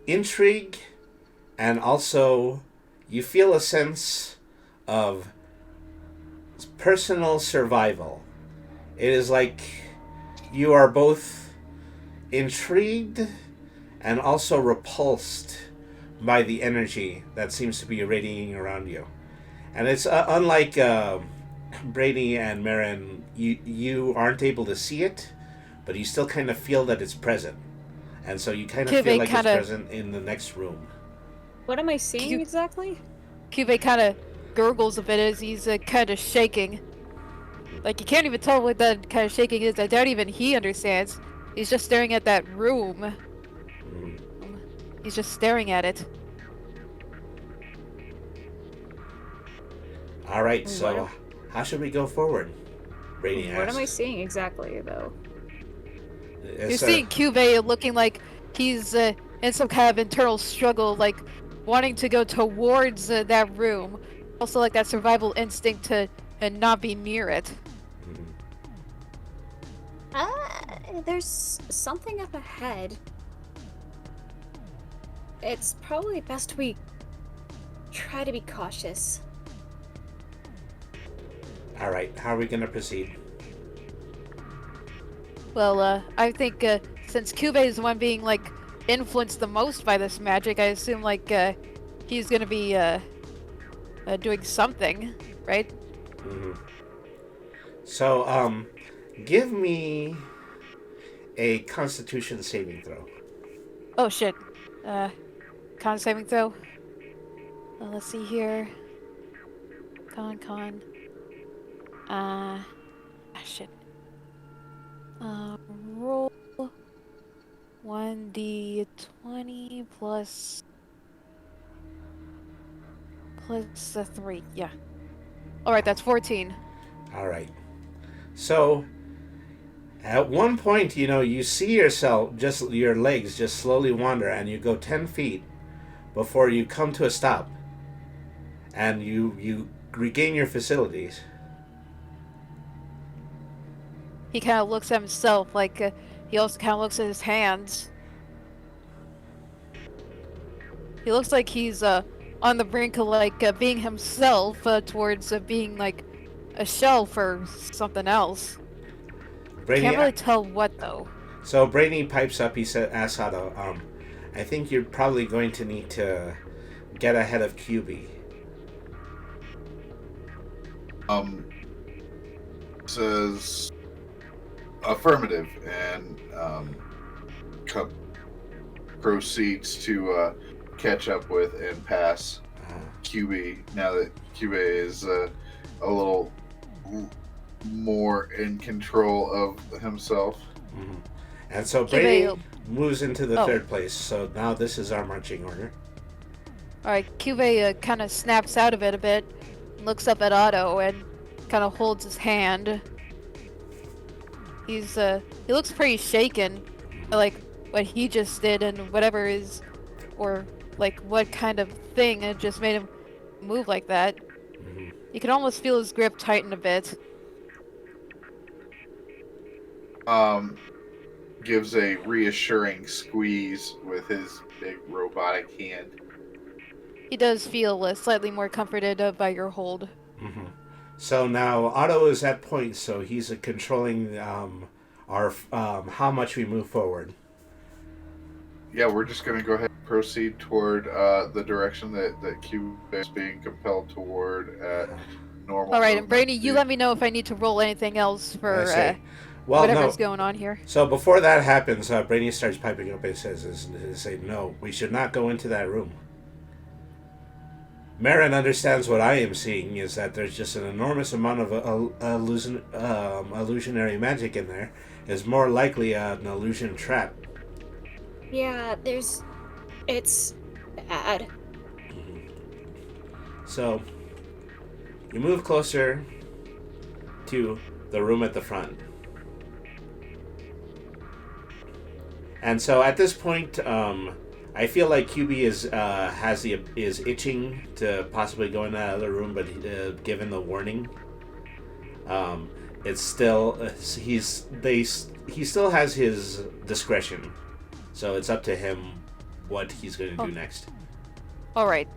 intrigue and also you feel a sense of personal survival. It is like you are both intrigued and also repulsed by the energy that seems to be radiating around you. And it's unlike Brady and Marin, you aren't able to see it, but you still kind of feel that it's present. And so you kind of feel like it's present in the next room. What am I seeing exactly? Cube kind of gurgles a bit as he's kind of shaking. Like, you can't even tell what that kind of shaking is. I doubt even he understands. He's just staring at that room. He's just staring at it. Alright, so how should we go forward? Brady asked. What am I seeing exactly, though? You're seeing Cube looking like he's in some kind of internal struggle, like wanting to go towards that room. Also, like that survival instinct to not be near it. There's something up ahead. It's probably best we try to be cautious. Alright, how are we going to proceed? Well, I think since Cube is the one being like influenced the most by this magic, I assume like he's gonna be doing something, right? So, give me a Constitution saving throw. Oh shit. Con saving throw. Let's see here. Con. Shit. Roll 1d20 plus 3. Yeah. Alright, that's 14. Alright. So, at one point, you see yourself, just your legs just slowly wander, and you go 10 feet before you come to a stop. And you regain your facilities. He kind of looks at himself, like, he also kind of looks at his hands. He looks like he's, on the brink of, like, being himself, towards being, like, a shell for something else. Brady, Can't really tell what, though. So Brady pipes up, asks Otto, I think you're probably going to need to get ahead of QB. Says affirmative, and proceeds to catch up with and pass QB now that QB is a little more in control of himself. Mm-hmm. And so Brady moves into the third place, so now this is our marching order. Alright, Cube kind of snaps out of it a bit, looks up at Otto, and kind of holds his hand. He looks pretty shaken, like what he just did and whatever is, or like what kind of thing it just made him move like that. Mm-hmm. You can almost feel his grip tighten a bit. Gives a reassuring squeeze with his big robotic hand. He does feel slightly more comforted by your hold. Mm-hmm. So now Otto is at point, so he's controlling our how much we move forward. Yeah, we're just going to go ahead and proceed toward the direction that Q is being compelled toward at normal. Alright, and Brady, you let me know if I need to roll anything else for whatever's going on here. So before that happens, Brady starts piping up and says, no, we should not go into that room. Marin understands what I am seeing is that there's just an enormous amount of illusionary magic in there. It's more likely an illusion trap. Yeah, it's bad. Mm-hmm. So, you move closer to the room at the front. And so at this point, I feel like QB is itching to possibly go in that other room, but given the warning, it's still he still has his discretion, so it's up to him what he's going to do next. All right,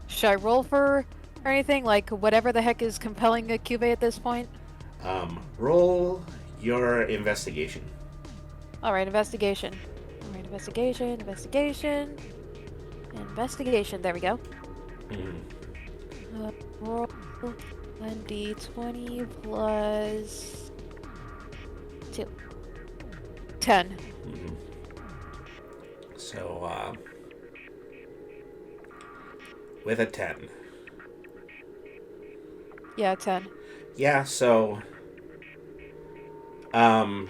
should I roll for or anything, like whatever the heck is compelling a QB at this point? Roll your investigation. Alright, investigation. Alright, investigation. Investigation. There we go. Mhm. Roll 1d20 plus 2. 10. Mhm. So, with a 10. Yeah, 10. Yeah, so, um,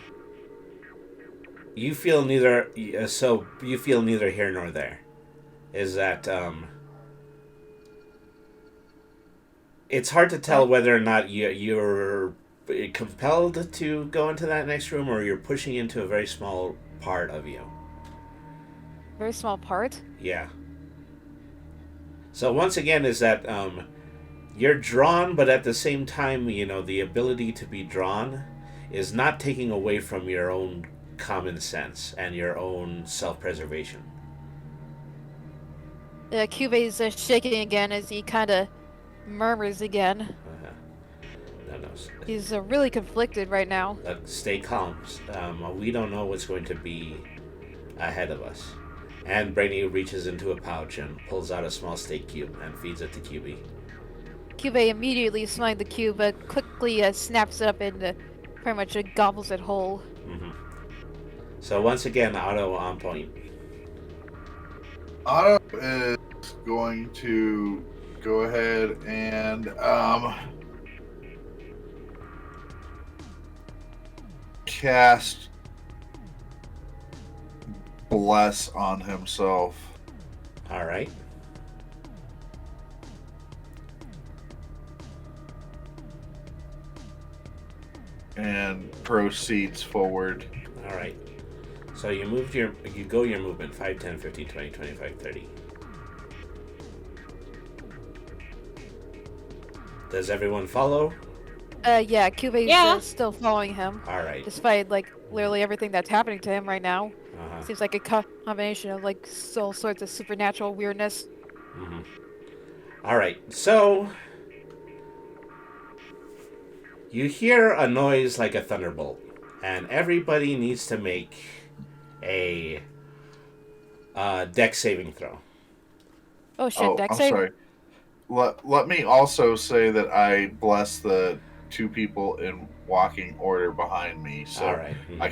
you feel neither, you feel neither here nor there. Is that, it's hard to tell whether or not you're compelled to go into that next room or you're pushing into a very small part of you. Very small part. Yeah. So once again, is that you're drawn, but at the same time, the ability to be drawn is not taking away from your own common sense and your own self-preservation. Cube's shaking again as he kind of murmurs again. No. He's really conflicted right now. Stay calm. We don't know what's going to be ahead of us. And Brainy reaches into a pouch and pulls out a small steak cube and feeds it to QB. Cube immediately smelling the cube, but quickly snaps it up and pretty much gobbles it whole. Mm-hmm. So once again, Otto on point. Otto is going to go ahead and cast Bless on himself. All right. And proceeds forward. All right. So you go your movement 5, 10, 15, 20, 25, 30. Does everyone follow? Yeah, Cube's still following him. All right. Despite, literally everything that's happening to him right now. Uh-huh. Seems like a combination of, all sorts of supernatural weirdness. Mm-hmm. All right. So you hear a noise like a thunderbolt, and everybody needs to make a dex saving throw. Oh shit, dex save? Sorry. Let me also say that I bless the two people in walking order behind me. So all right. Mm-hmm. I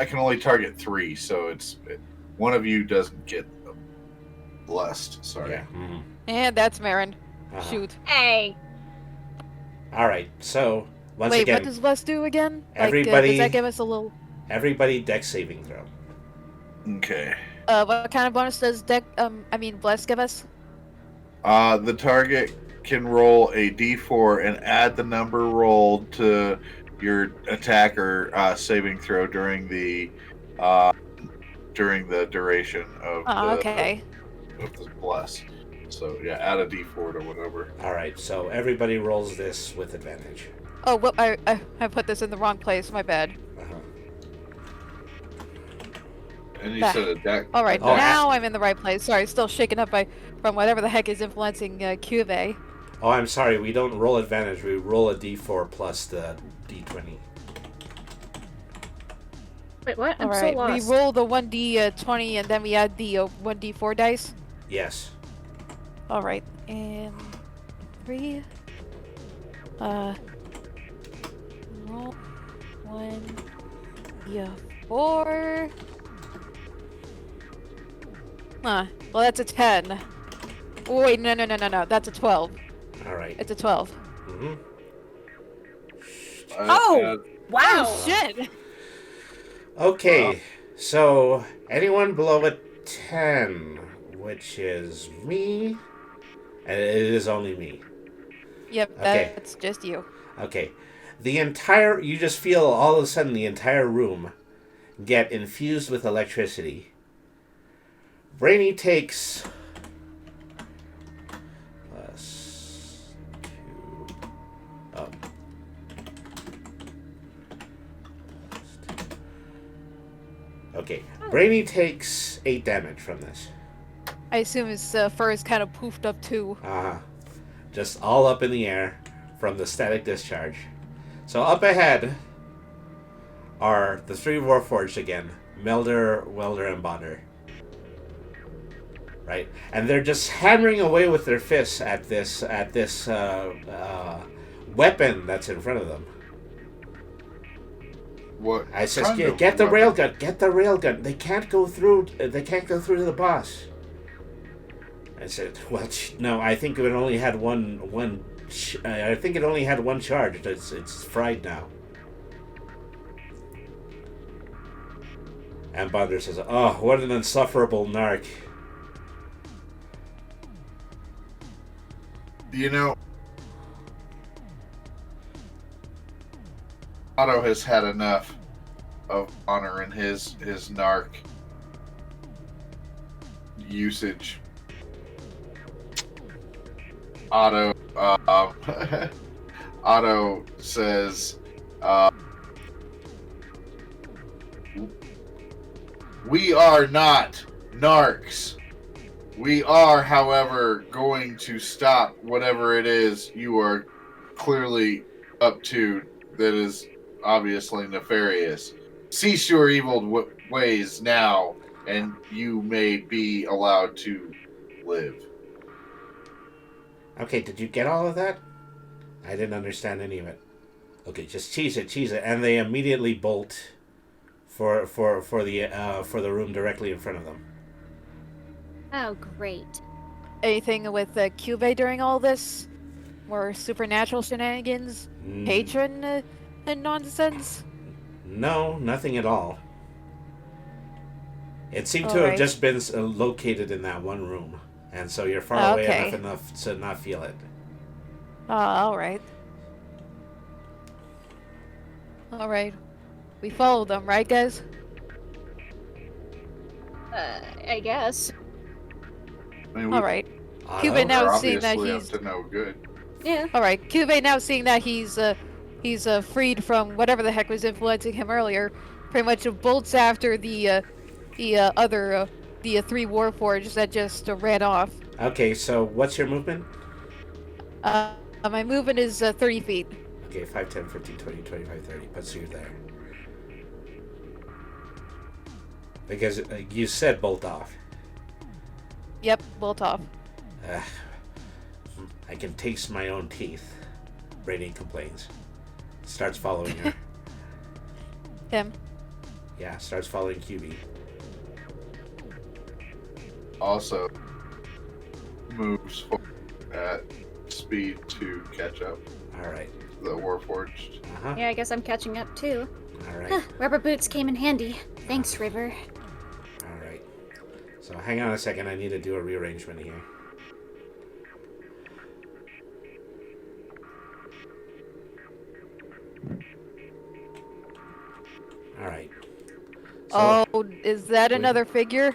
can only target 3, so one of you doesn't get blessed. Sorry. Yeah. Mm-hmm. And that's Marin. Uh-huh. Shoot. Hey. All right. So once Wait, again, what does bless do again? Everybody. Does that give us a little? Everybody, dex saving throw. Okay. What kind of bonus does bless give us? The target can roll a d4 and add the number rolled to your attacker saving throw during the duration of the bless. So yeah, add a d4 to whatever. All right. So everybody rolls this with advantage. Oh, well, I put this in the wrong place. My bad. Uh-huh. And you said a deck. All right, Oh, now I'm in the right place. Sorry, still shaken up from whatever the heck is influencing Cube. Oh, I'm sorry. We don't roll advantage. We roll a d4 plus the d20. Wait, what? I'm Alright, so lost. we roll the 1d20 and then we add the 1d4 dice. Yes. Alright, and 3. Roll 1d4. Well, that's a 10. Oh, wait, no. That's a 12. All right. It's a 12. Mm-hmm. Oh! Wow! Oh, shit! Okay. So anyone below a 10, which is me, and it is only me. Yep, Okay. that's just you. Okay. You just feel all of a sudden the entire room get infused with electricity. Brainy takes plus 2. Oh. Okay. Brainy takes 8 damage from this. I assume his fur is kind of poofed up too. Just all up in the air from the static discharge. So up ahead are the 3 Warforged again, Melder, Welder, and Bonner. Right, and they're just hammering away with their fists at this weapon that's in front of them. What? I says, kind of get the weapon? railgun, get the railgun. They can't go through. They can't go through to the boss. I said, well, no. I think it only had one. I think it only had one charge. It's fried now. And Bonder says, oh, what an insufferable narc. You know, Otto has had enough of Honor and his narc usage. Otto Otto says, "We are not narcs. We are, however, going to stop whatever it is you are clearly up to that is obviously nefarious. Cease your evil ways now, and you may be allowed to live." Okay, did you get all of that? I didn't understand any of it. Okay, just cheese it, and they immediately bolt for the room directly in front of them. Oh, great. Anything with Cube during all this? More supernatural shenanigans? Patron and nonsense? No, nothing at all. It seemed to have Alright. just been located in that one room, and so you're far away Okay. enough to not feel it. Alright. Alright. We followed them, right, guys? I guess. I mean, Alright. Otto? Cube now we're seeing that obviously he's... up to no good. Yeah. Alright, Cube now seeing that he's freed from whatever the heck was influencing him earlier, pretty much bolts after the three Warforged that just ran off. Okay, so what's your movement? My movement is 30 feet. Okay, 5, 10, 15, 20, 25, 30. Puts you there. Because you said bolt off. Yep, bolt off. I can taste my own teeth. Brady complains. Starts following her. Him. Yeah, starts following QB. Also moves forward at speed to catch up. Alright. The Warforged. Uh-huh. Yeah, I guess I'm catching up too. Alright. Rubber boots came in handy. Thanks, River. Alright. So hang on a second, I need to do a rearrangement here. Alright. So Oh, is that another figure?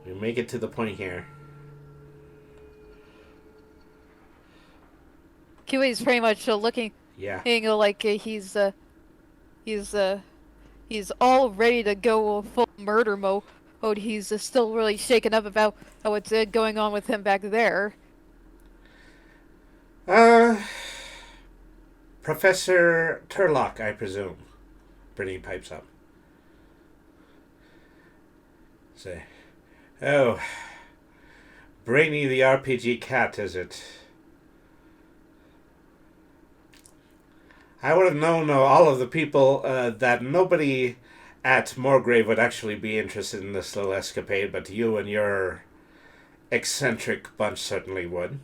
we make it to the point here. Kiwi's pretty much looking Yeah. like he's all ready to go full murder mode. He's still really shaken up about what's going on with him back there. Professor Turlock, I presume. Brittany pipes up. Say, oh, Brainy the RPG cat, is it? I would have known all of the people that nobody at Moorgrave would actually be interested in this little escapade, but you and your eccentric bunch certainly would.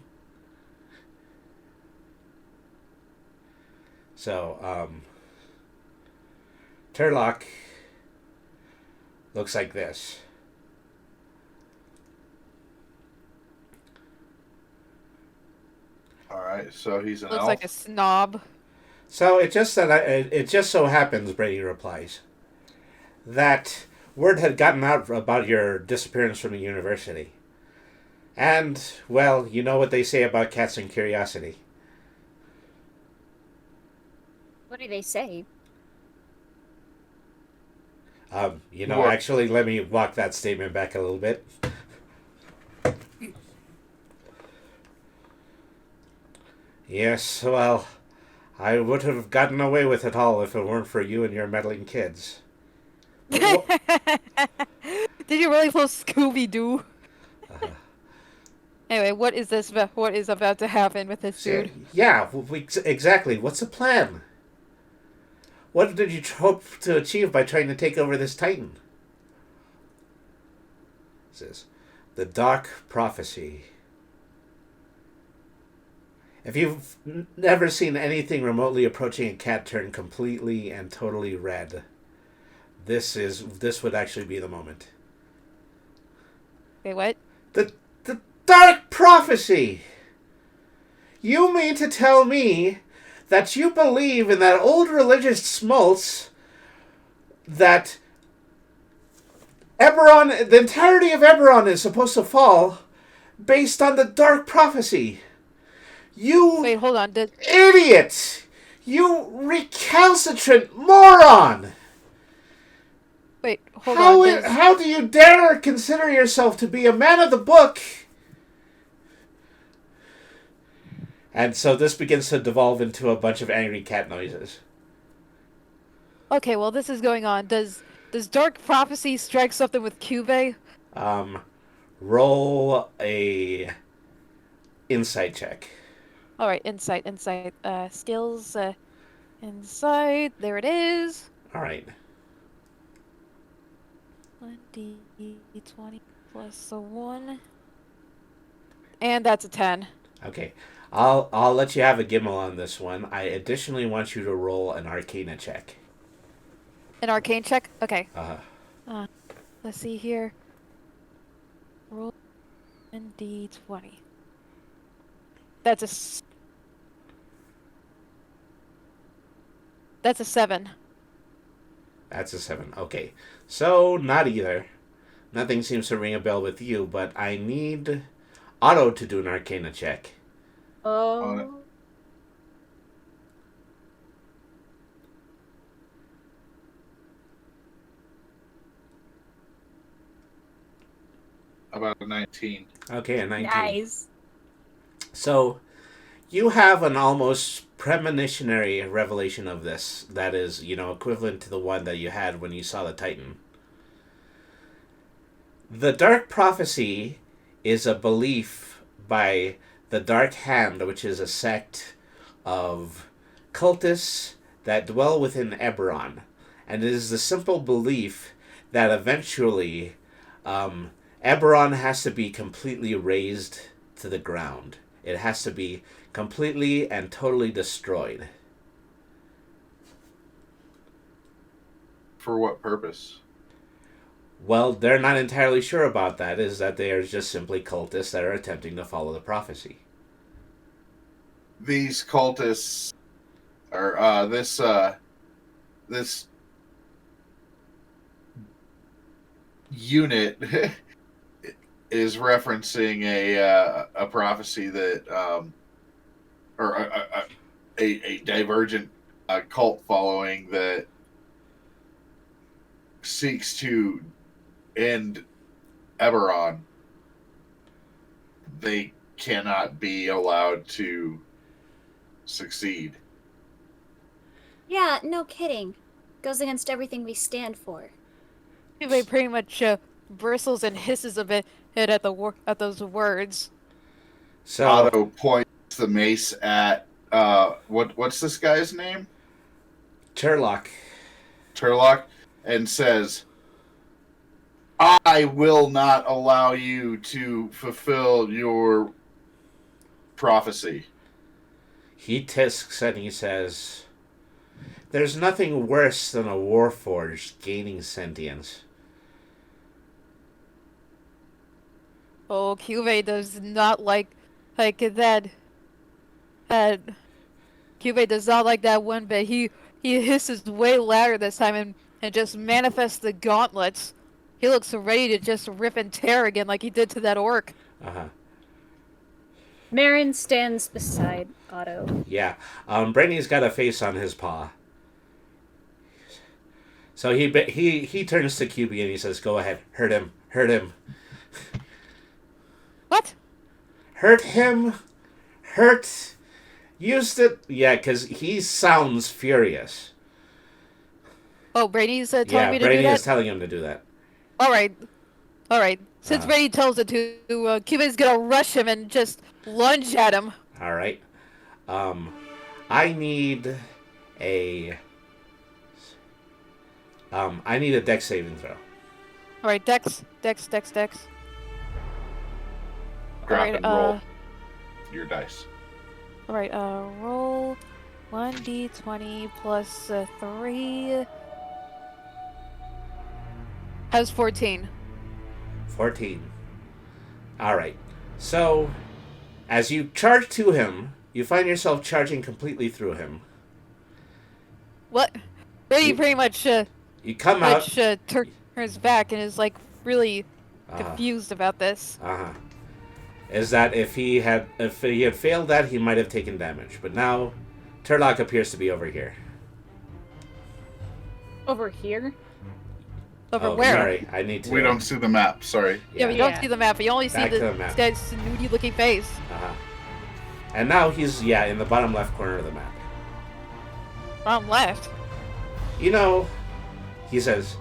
So, Turlock looks like this. Alright, so he's an Looks elf. like a snob. So it just so happens, Brady replies, that word had gotten out about your disappearance from the university. And, well, you know what they say about cats and curiosity. What do they say? What? Actually, let me walk that statement back a little bit. Yes, well, I would have gotten away with it all if it weren't for you and your meddling kids. Wha- Did you really pull Scooby-Doo? Anyway, what is this? What is about to happen with this dude? Yeah, exactly. What's the plan? What did you hope to achieve by trying to take over this Titan? It says, the Dark Prophecy. If you've never seen anything remotely approaching a cat turn completely and totally red, this would actually be the moment. Wait, what? The Dark Prophecy! You mean to tell me that you believe in that old religious smolts that Eberron, the entirety of Eberron is supposed to fall based on the Dark Prophecy? You Wait, hold on. idiot! You recalcitrant moron! Wait, hold on. How do you dare consider yourself to be a man of the book? And so this begins to devolve into a bunch of angry cat noises. Okay, well, this is going on. Does Dark Prophecy strike something with Cube? Roll a insight check. All right, insight. Skills, insight. There it is. All right. 1d20 plus a 1. And that's a 10. Okay. I'll let you have a gimel on this one. I additionally want you to roll an arcana check. An arcane check? Okay. Uh-huh. Let's see here. Roll 1d20. That's a 7. That's a 7. Okay. So, not either. Nothing seems to ring a bell with you, but I need Otto to do an arcana check. Oh. About a 19. Okay, a 19. Nice. So, you have an almost premonitionary revelation of this that is, equivalent to the one that you had when you saw the Titan. The Dark Prophecy is a belief by the Dark Hand, which is a sect of cultists that dwell within Eberron. And it is the simple belief that eventually Eberron has to be completely razed to the ground. It has to be completely and totally destroyed. For what purpose? Well, they're not entirely sure about that, is that they are just simply cultists that are attempting to follow the prophecy. These cultists are this unit is referencing a prophecy that or a divergent cult following that seeks to end Eberron. They cannot be allowed to succeed. Yeah, no kidding. Goes against everything we stand for. Cube pretty much bristles and hisses a bit at those words. So, Otto points the mace at what's this guy's name? Turlock. Turlock, and says, I will not allow you to fulfill your prophecy. He tisks and he says, there's nothing worse than a warforged gaining sentience. Oh, Cube does not like that. Cube does not like that one bit. He hisses way louder this time and just manifests the gauntlets. He looks ready to just rip and tear again like he did to that orc. Uh-huh. Marin stands beside Otto. Yeah. Brady's got a face on his paw. So he turns to QB and he says, go ahead, hurt him. What? Hurt him. Used it. Yeah, because he sounds furious. Oh, Brady's telling Yeah, me to Brady do is that? telling him to do that. Alright. Since Brady tells it to, Cuba's gonna rush him and just lunge at him. All right. I need a dex saving throw. Alright, Dex. Drop Alright, and roll your dice. Alright, roll 1d20 plus 3. Has 14. 14. All right. So, as you charge to him, you find yourself charging completely through him. What? Brady You- pretty much You come out. turns back and is like really Uh-huh. confused about this. Uh-huh. Is that if he had failed that, he might have taken damage. But now, Turlock appears to be over here. Over here? Over Oh, where? sorry. I need to. We don't see the map. Sorry. Yeah, we Yeah. don't see the map. We only see Back to the the map. guy's snooty looking face. Uh-huh. And now he's in the bottom left corner of the map. Bottom left. You know, he says,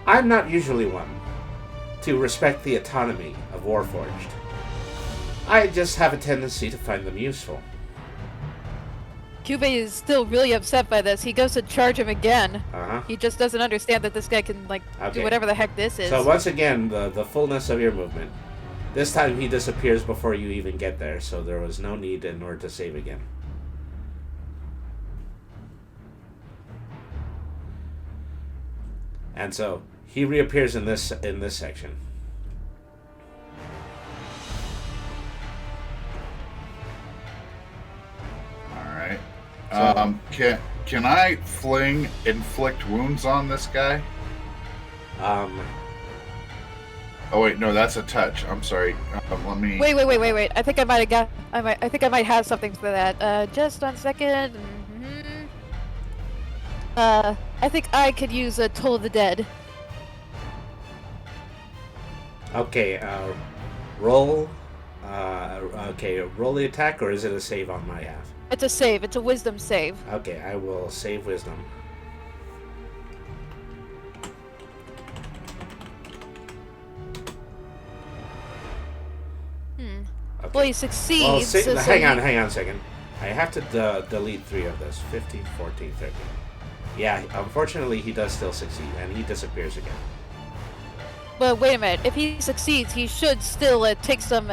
I'm not usually one to respect the autonomy of Warforged. I just have a tendency to find them useful. Cube is still really upset by this. He goes to charge him again. Uh-huh. He just doesn't understand that this guy can, like, Okay. do whatever the heck this is. So once again, the fullness of your movement. This time he disappears before you even get there, so there was no need in order to save again. And so he reappears in this section. All right. So- Can I inflict wounds on this guy? Oh wait, no, that's a touch. I'm sorry. Let me. Wait. I think I might have something for that. Just 1 second. I think I could use a Toll of the Dead. Okay, roll. Roll the attack, or is it a save on my half? It's a save. It's a wisdom save. Okay, I will save wisdom. Okay. Well, he succeeds. Well, so hang on he- a second. I have to delete 3 of this. 15, 14, 13. Yeah, unfortunately, he does still succeed, and he disappears again. But wait a minute. If he succeeds, he should still take some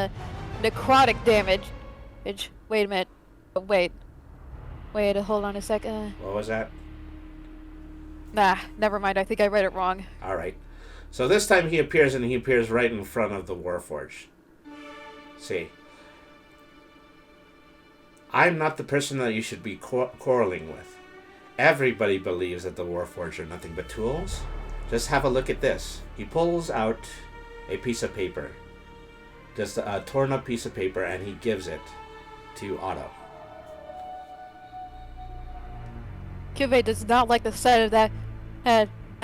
necrotic damage. Wait a minute. Wait, hold on a second. What was that? Nah, never mind. I think I read it wrong. All right. So this time he appears, and he appears right in front of the Warforged. See. I'm not the person that you should be quarreling with. Everybody believes that the Warforged are nothing but tools. Just have a look at this. He pulls out a piece of paper. Just a torn up piece of paper, and he gives it to Otto. Cube does not like the sight of that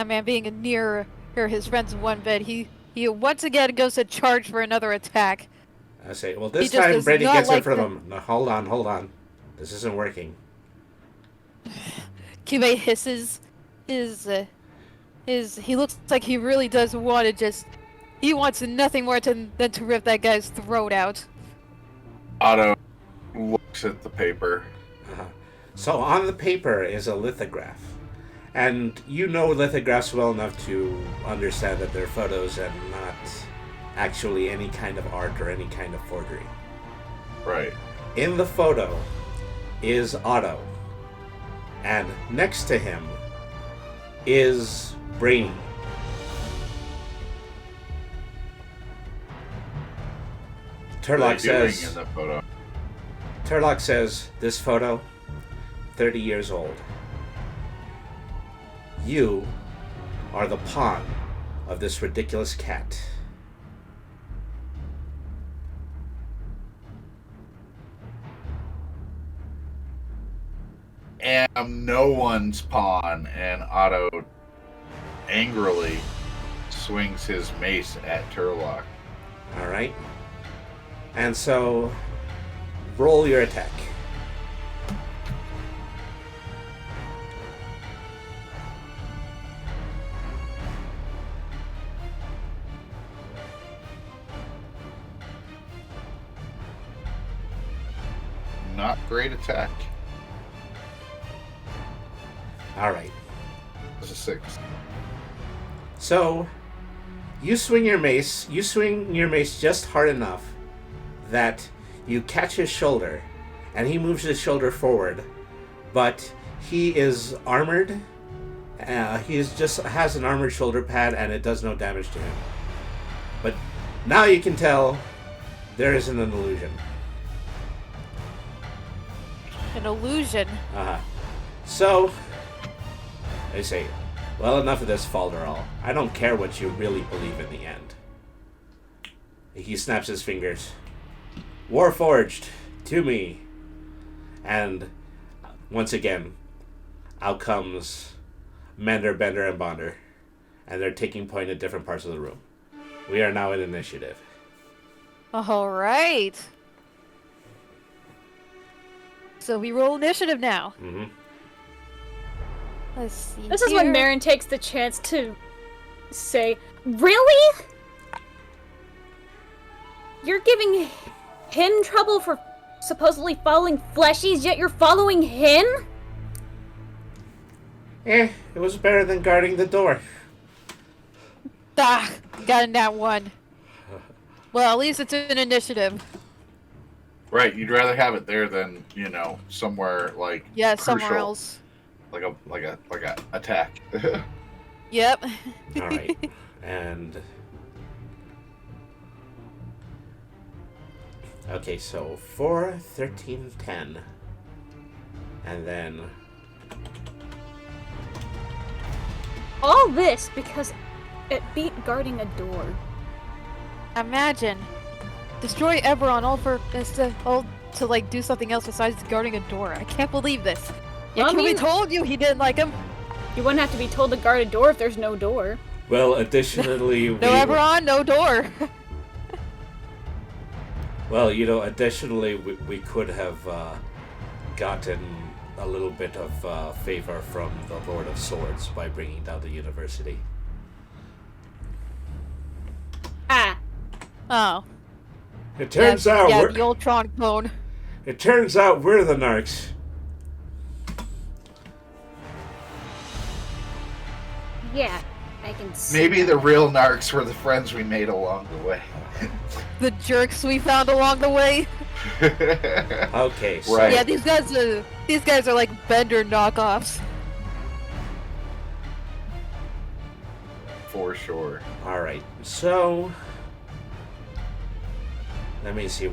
man being near his friends in one bed. He once again goes to charge for another attack. I say, well, He this just time does Brady not gets in like front of him. No, hold on. This isn't working. Cube hisses. He looks like he really does want to he wants nothing more than to rip that guy's throat out. Otto looks at the paper. Uh-huh. So on the paper is a lithograph. And you know lithographs well enough to understand that they're photos and not actually any kind of art or any kind of forgery. Right. In the photo is Otto. And next to him is Brainy. What are Turlock they doing says, in the photo? Turlock says, this photo, 30 years old. You are the pawn of this ridiculous cat. Am no one's pawn, and Otto angrily swings his mace at Turlock. Alright? And so, roll your attack. not great attack. All right. It's a 6. So, you swing your mace. You swing your mace just hard enough that you catch his shoulder, and he moves his shoulder forward. But he is armored. Just has an armored shoulder pad, and it does no damage to him. But now you can tell there isn't an illusion. An illusion. Uh-huh. So, they say, well, enough of this falderall. I don't care what you really believe in the end. He snaps his fingers. Warforged, to me. And once again, out comes Mender, Bender, and Bonder. And they're taking point at different parts of the room. We are now in initiative. Alright. So we roll initiative now. Mm-hmm. Let's see. This is when here. Marin takes the chance to say, "Really? You're giving him trouble for supposedly following fleshies, yet you're following him?" It was better than guarding the door. Ah, got in that one. Well, at least it's an initiative. Right, you'd rather have it there than, somewhere like Yeah, crucial, somewhere else. like a attack. Yep. All right. And okay, so 4, 13, 10. And then All this because it beat guarding a door. Imagine. Destroy Eberron all to like do something else besides guarding a door. I can't believe this. Yeah, Well, I we mean- told you he didn't like him. You wouldn't have to be told to guard a door if there's no door. well, additionally No Eberron, no door. additionally we could have gotten a little bit of favor from the Lord of Swords by bringing down the university. Ah. Oh. It turns out yeah, we're the old Tron clone. It turns out we're the narcs. Yeah, I can see. Maybe the real narcs were the friends we made along the way. The jerks we found along the way. Okay, so Right. Yeah, these guys are like Bender knockoffs. For sure. all right. So let me see.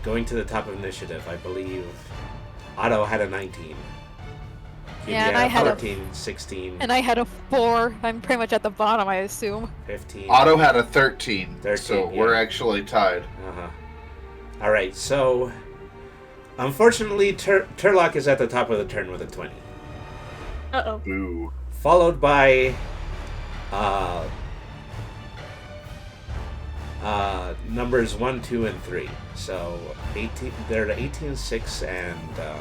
Going to the top of initiative, I believe Otto had a 19. Yeah, and Kibia I had a 14, 16, And I had a 4. I'm pretty much at the bottom, I assume. 15. Otto had a 13, 13, so yeah. we're actually tied. Uh-huh. All right, so unfortunately, Turlock is at the top of the turn with a 20, Uh-oh. Boo. followed by numbers 1, 2, and 3. So 18. They're 18, 6, and okay.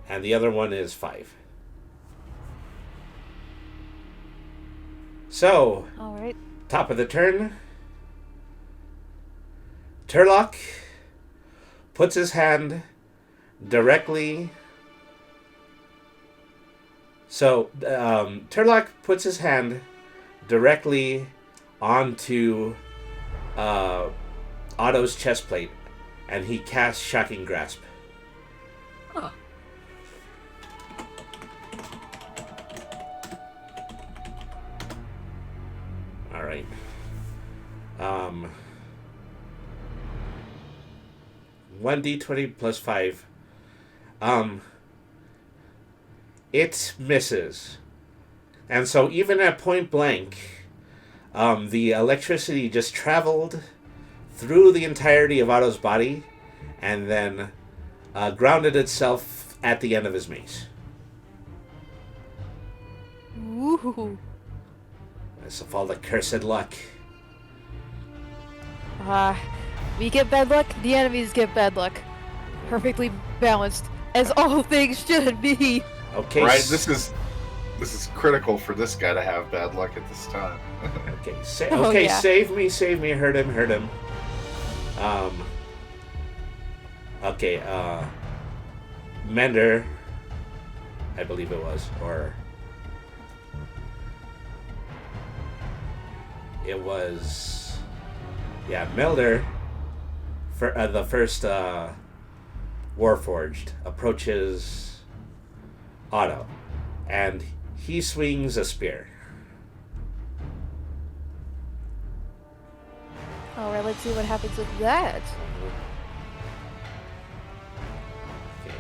And the other one is 5. So, Alright. top of the turn, Turlock puts his hand directly. So, Turlock puts his hand directly onto Otto's chest plate, and he casts Shocking Grasp. Oh. All right. 1d20 plus 5. It misses. And so even at point blank, the electricity just traveled through the entirety of Otto's body and then grounded itself at the end of his mace. Ooh. This of all the cursed luck. We get bad luck, the enemies get bad luck. Perfectly balanced, as all things should be. Okay. Right? This This is critical for this guy to have bad luck at this time. Okay, Oh, okay, yeah. save me, hurt him. Okay, Mender, I believe it was, or it was, yeah, Melder, for the first Warforged approaches Otto, and he swings a spear. Alright, let's see what happens with that. Okay.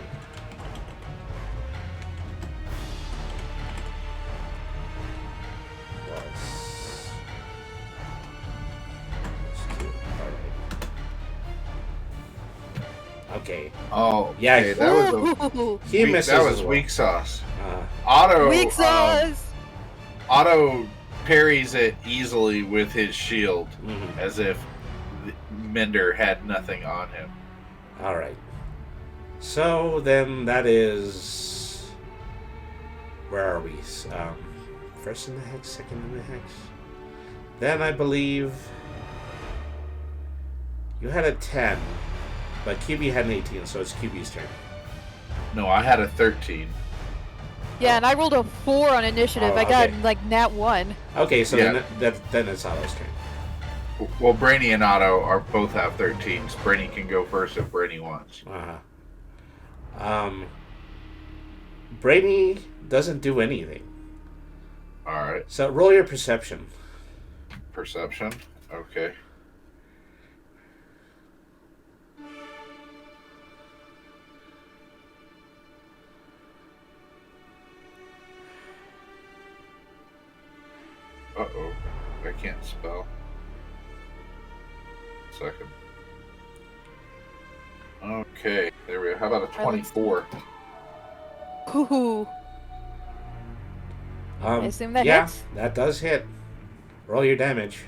Plus two. Alright. Okay. Oh, Yeah, okay, that was Ooh, He misses. that was as well. weak sauce. Uh, Otto weak sauce! Otto parries it easily with his shield, mhm. as if Mender had nothing on him. All right. So then that is. Where are we? First in the hex, second in the hex. Then I believe you had a 10, but QB had an 18, so it's QB's turn. No, I had a 13. Yeah, and I rolled a 4 on initiative. Oh, I got okay. like nat 1. Okay, so Yeah. then it's Otto's turn. Well, Brainy and Otto are both have 13s. Brainy can go first if Brainy wants. Brady doesn't do anything. All right. So roll your perception. Perception. Okay. Uh-oh. I can't spell. Second. Okay. There we go. How about a 24? Ooh. I assume that yeah, hits? that does hit. Roll your damage.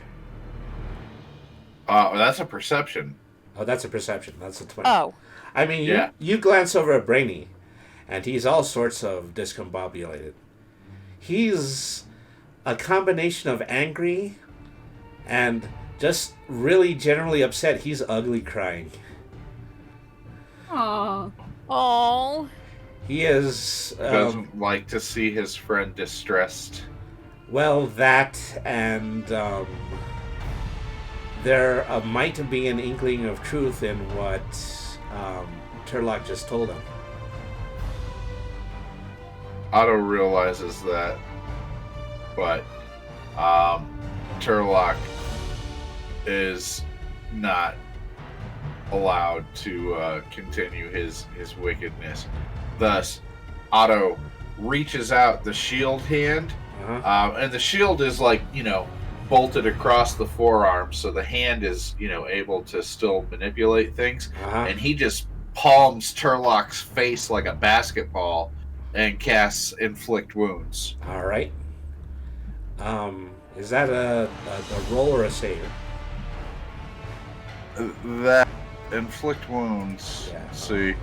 That's a perception. Oh, that's a perception. That's a 20. Oh. I mean, Yeah. you glance over at Brainy, and he's all sorts of discombobulated. He's a combination of angry and just really generally upset. He's ugly crying. Aww. Oh. He is... Doesn't like to see his friend distressed. well, that and... there might be an inkling of truth in what Turlock just told him. Otto realizes that, but Turlock is not allowed to continue his wickedness. Thus, Otto reaches out the shield hand, Uh-huh. and the shield is like, bolted across the forearm, so the hand is, able to still manipulate things. Uh-huh. And he just palms Turlock's face like a basketball and casts Inflict Wounds. All right. Is that a roll or a save? That Inflict Wounds. Yeah. Let's see.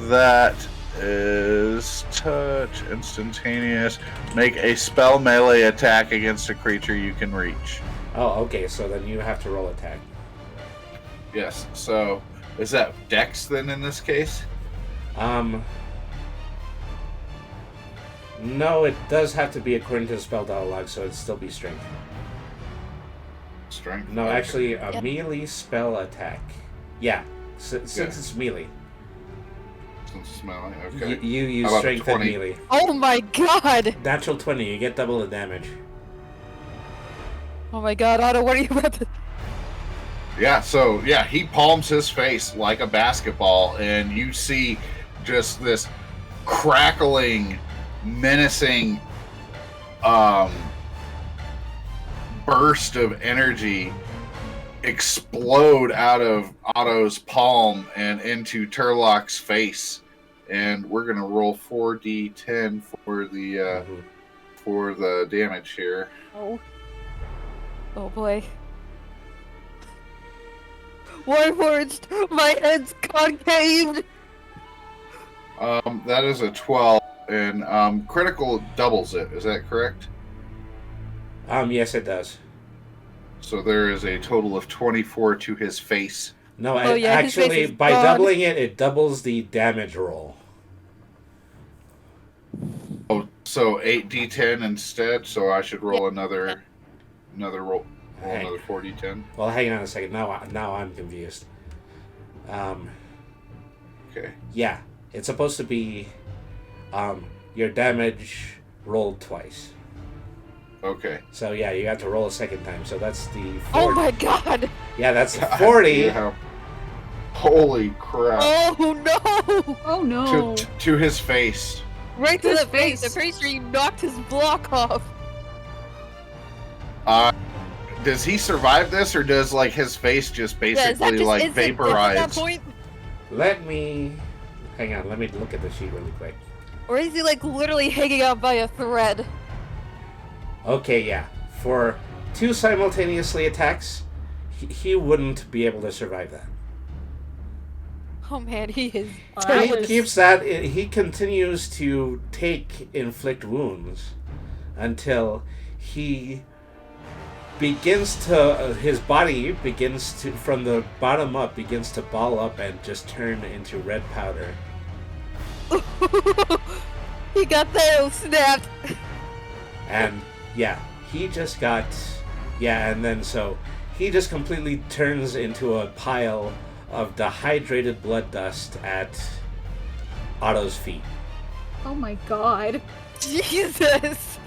That is touch, instantaneous. Make a spell melee attack against a creature you can reach. Oh, okay. So then you have to roll attack. Yes. So is that Dex then in this case? No, it does have to be according to the spell dialogue, so it'd still be strength. Strength. No, Okay. actually, a Yep. melee spell attack. Yeah, since Yeah. it's melee, Since it's melee, okay. you use How about strength and 20? melee. Oh my god! Natural 20, you get double the damage. Oh my god, Otto, what are you about to... Yeah, so he palms his face like a basketball, and you see just this crackling, menacing burst of energy explode out of Otto's palm and into Turlock's face. And we're gonna roll 4d10 for the damage here. Oh. Oh boy. Warforged! My head's concaved! That is a 12. and critical doubles it. Is that correct? Yes, it does. So there is a total of 24 to his face. No, Oh, yeah, his face actually, is by gone. doubling it, it doubles the damage roll. Oh, so 8d10 instead. So I should roll another roll Hang- another 4d10. Well, hang on a second. Now I'm confused. Okay. Yeah, it's supposed to be your damage rolled twice. Okay. So yeah, you have to roll a second time. So that's the 40. Oh my god! Yeah, that's 40. Yeah. Holy crap! Oh no! Oh no. To his face. Right to His the face. I'm face. pretty sure you knocked his block off. Does he survive this, or does like his face just Yeah, is that basically just like instant death at that vaporize? point? Let me hang on. Let me look at the sheet really quick. Or is he like literally hanging out by a thread? Okay, yeah. For 2 simultaneously attacks, he wouldn't be able to survive that. Oh man, he is. Well, that He was- keeps that. He continues to inflict wounds until he begins to. His body begins to, from the bottom up, begins to ball up and just turn into red powder. He got that snapped. And yeah, he just got. Yeah, and then so he just completely turns into a pile of dehydrated blood dust at Otto's feet. Oh my god. Jesus.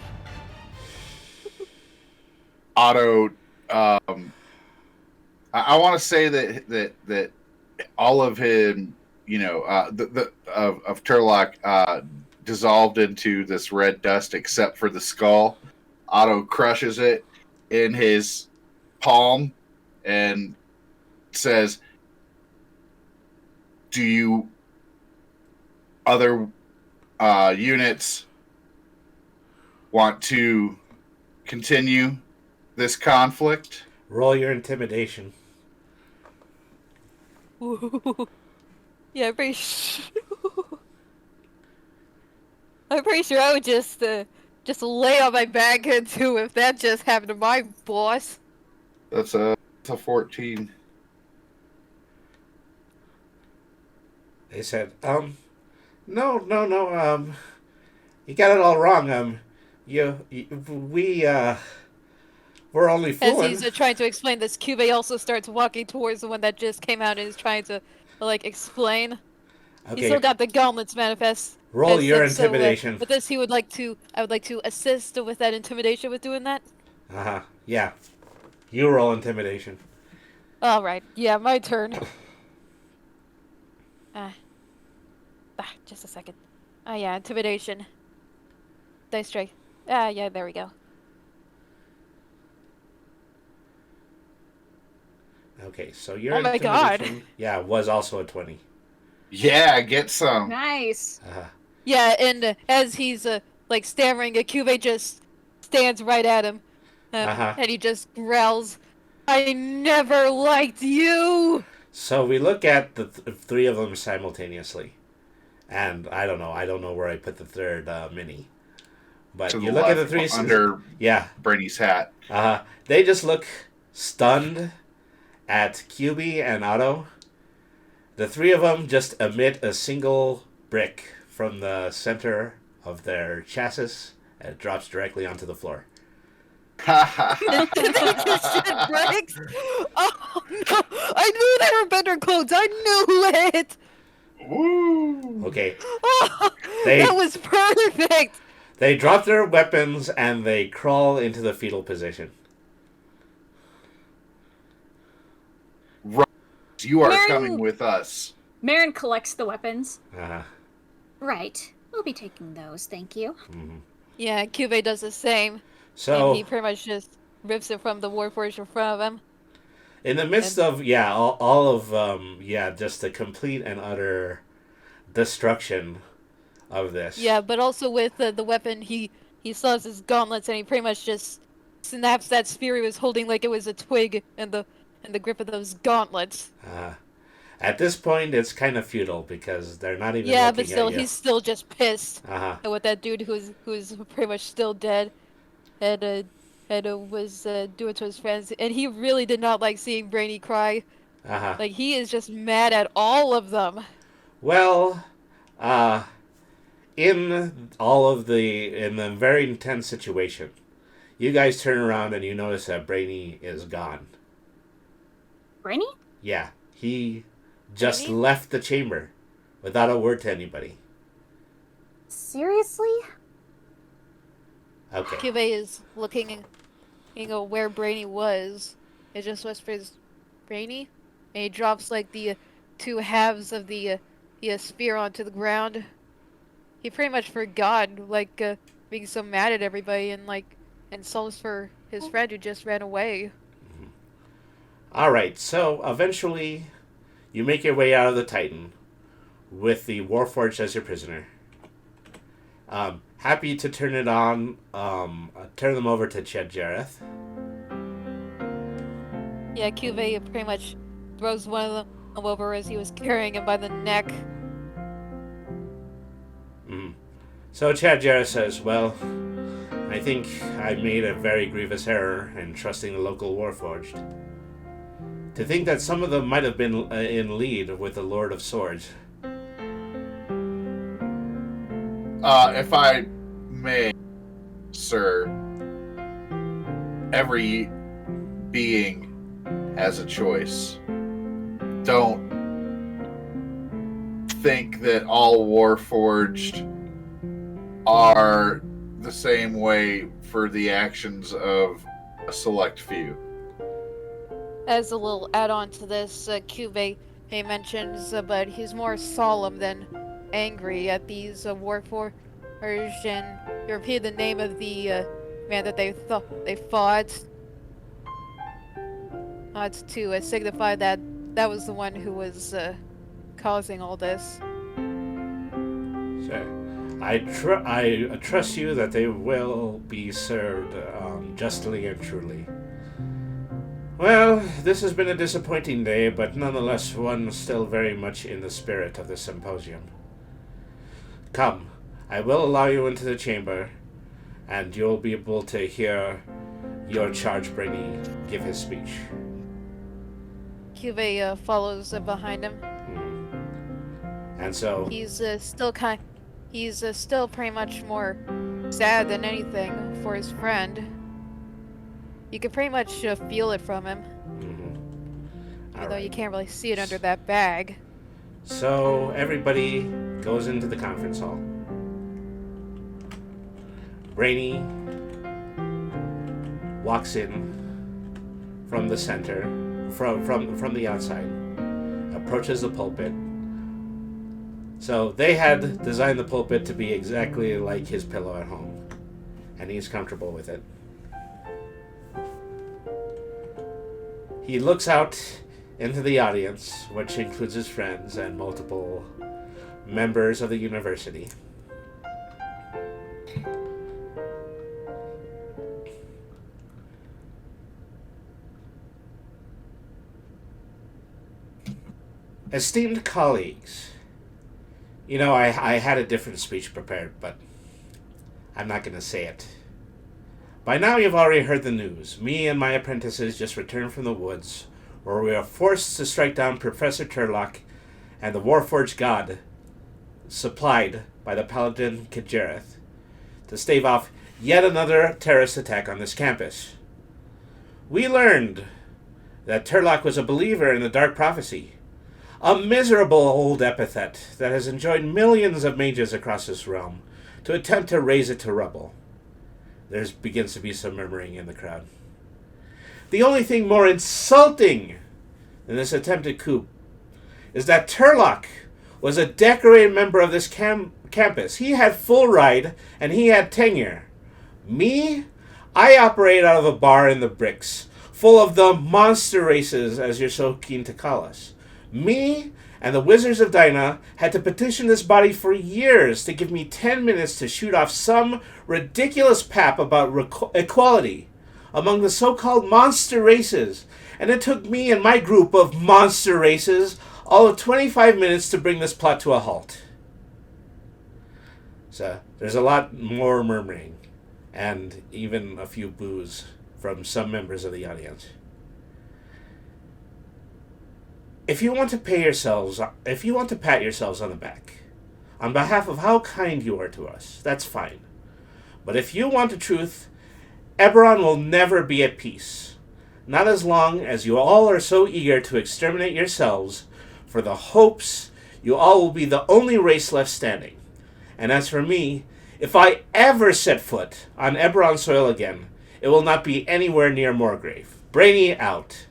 Otto, I want to say that all of him, of Turlock dissolved into this red dust, except for the skull. Otto crushes it in his palm and says, "Do you other units want to continue this conflict?" Roll your intimidation. Ooh. Yeah, I'm pretty I'm pretty sure I would just lay on my back too if that just happened to my boss. That's a 14. They said, no, you got it all wrong. We're only As fooling. he's trying to explain this, Cube also starts walking towards the one that just came out and is trying to, like, explain. He's Okay, still got the gauntlets manifest. roll as your said, so, intimidation. with this, I would like to assist with that intimidation with doing that. Uh-huh, yeah. You roll intimidation. Alright, yeah, my turn. Just a second. Yeah, intimidation. Dice tray. Yeah, there we go. Okay, so your Oh my god. intimidation, yeah, was also a 20. Yeah, get some. Nice. Uh-huh. Yeah, and as he's, like, stammering, Cube just stands right at him. And he just growls, "I never liked you!" So we look at the three of them simultaneously. And I don't know where I put the third mini. But To you the look at the left, three... under Yeah. Brady's hat. They just look stunned at QB and Otto. The three of them just emit a single brick from the center of their chassis and it drops directly onto the floor. They just shit bricks? Oh no! I knew they were better clothes! I knew it! Woo! Okay. Oh, They- that was perfect! They drop their weapons and they crawl into the fetal position. Right. You are Mary- coming with us. Marin collects the weapons. Uh-huh. Right. We'll be taking those, thank you. Mm-hmm. Yeah, Cube does the same. So... And he pretty much just rips it from the Warforged in front of him. in the midst of, all of, just the complete and utter destruction of this. Yeah, but also with the weapon, he still has his gauntlets and he pretty much just snaps that spear he was holding like it was a twig in the grip of those gauntlets. At this point, it's kind of futile because they're not even Yeah, looking but still, at you. he's still just pissed Uh-huh. at what that dude who's pretty much still dead had was doing to his friends, and he really did not like seeing Brainy cry. Uh-huh. Like he is just mad at all of them. Well, uh, in the very intense situation, you guys turn around and you notice that Brainy is gone. Brainy? Yeah, he just Brainy? left the chamber without a word to anybody. Seriously? Okay. Kyubey is looking, where Brainy was. It just whispers, "Brainy," and he drops like the two halves of the sphere onto the ground. He pretty much forgot like being so mad at everybody and sulks for his friend who just ran away. All right. So eventually, you make your way out of the Titan with the Warforged as your prisoner. Happy to turn it on. Turn them over to Ched Jareth. Yeah, Kyubey pretty much throws one of them over as he was carrying him by the neck. Mm. So Chad Jarrett says, "Well, I think I made a very grievous error in trusting the local Warforged. To think that some of them might have been in lead with the Lord of Swords." If I may, sir, every being has a choice. Don't think that all Warforged are the same way for the actions of a select few. As a little add-on to this, Kyubey he mentions, but he's more solemn than angry at these Warforged, and he repeated the name of the man that they fought. It's to signify that that was the one who was causing all this. So, I trust you that they will be served justly and truly. Well, this has been a disappointing day, but nonetheless one still very much in the spirit of the symposium. Come, I will allow you into the chamber, and you'll be able to hear your charge Brainy give his speech. Kyubey follows behind him. And so He's still pretty much more sad than anything for his friend. You can pretty much feel it from him, even though you can't really see it under that bag. So everybody goes into the conference hall. Brainy walks in from the center, from the outside, approaches the pulpit. So they had designed the pulpit to be exactly like his pillow at home, and he's comfortable with it. He looks out into the audience, which includes his friends and multiple members of the university. Esteemed colleagues, I had a different speech prepared, but I'm not going to say it. By now you've already heard the news. Me and my apprentices just returned from the woods, where we were forced to strike down Professor Turlock and the Warforged God, supplied by the Paladin Kajareth, to stave off yet another terrorist attack on this campus. We learned that Turlock was a believer in the Dark Prophecy, a miserable old epithet that has enjoyed millions of mages across this realm to attempt to raise it to rubble. There begins to be some murmuring in the crowd. The only thing more insulting than this attempted coup is that Turlock was a decorated member of this campus. He had full ride and he had tenure. Me, I operate out of a bar in the bricks, full of the monster races, as you're so keen to call us. Me and the Wizards of Dyna had to petition this body for years to give me 10 minutes to shoot off some ridiculous pap about equality among the so-called monster races. And it took me and my group of monster races all of 25 minutes to bring this plot to a halt. So there's a lot more murmuring, and even a few boos from some members of the audience. If you want to pat yourselves on the back, on behalf of how kind you are to us, that's fine. But if you want the truth, Eberron will never be at peace. Not as long as you all are so eager to exterminate yourselves for the hopes you all will be the only race left standing. And as for me, if I ever set foot on Eberron soil again, it will not be anywhere near Morgrave. Brainy out.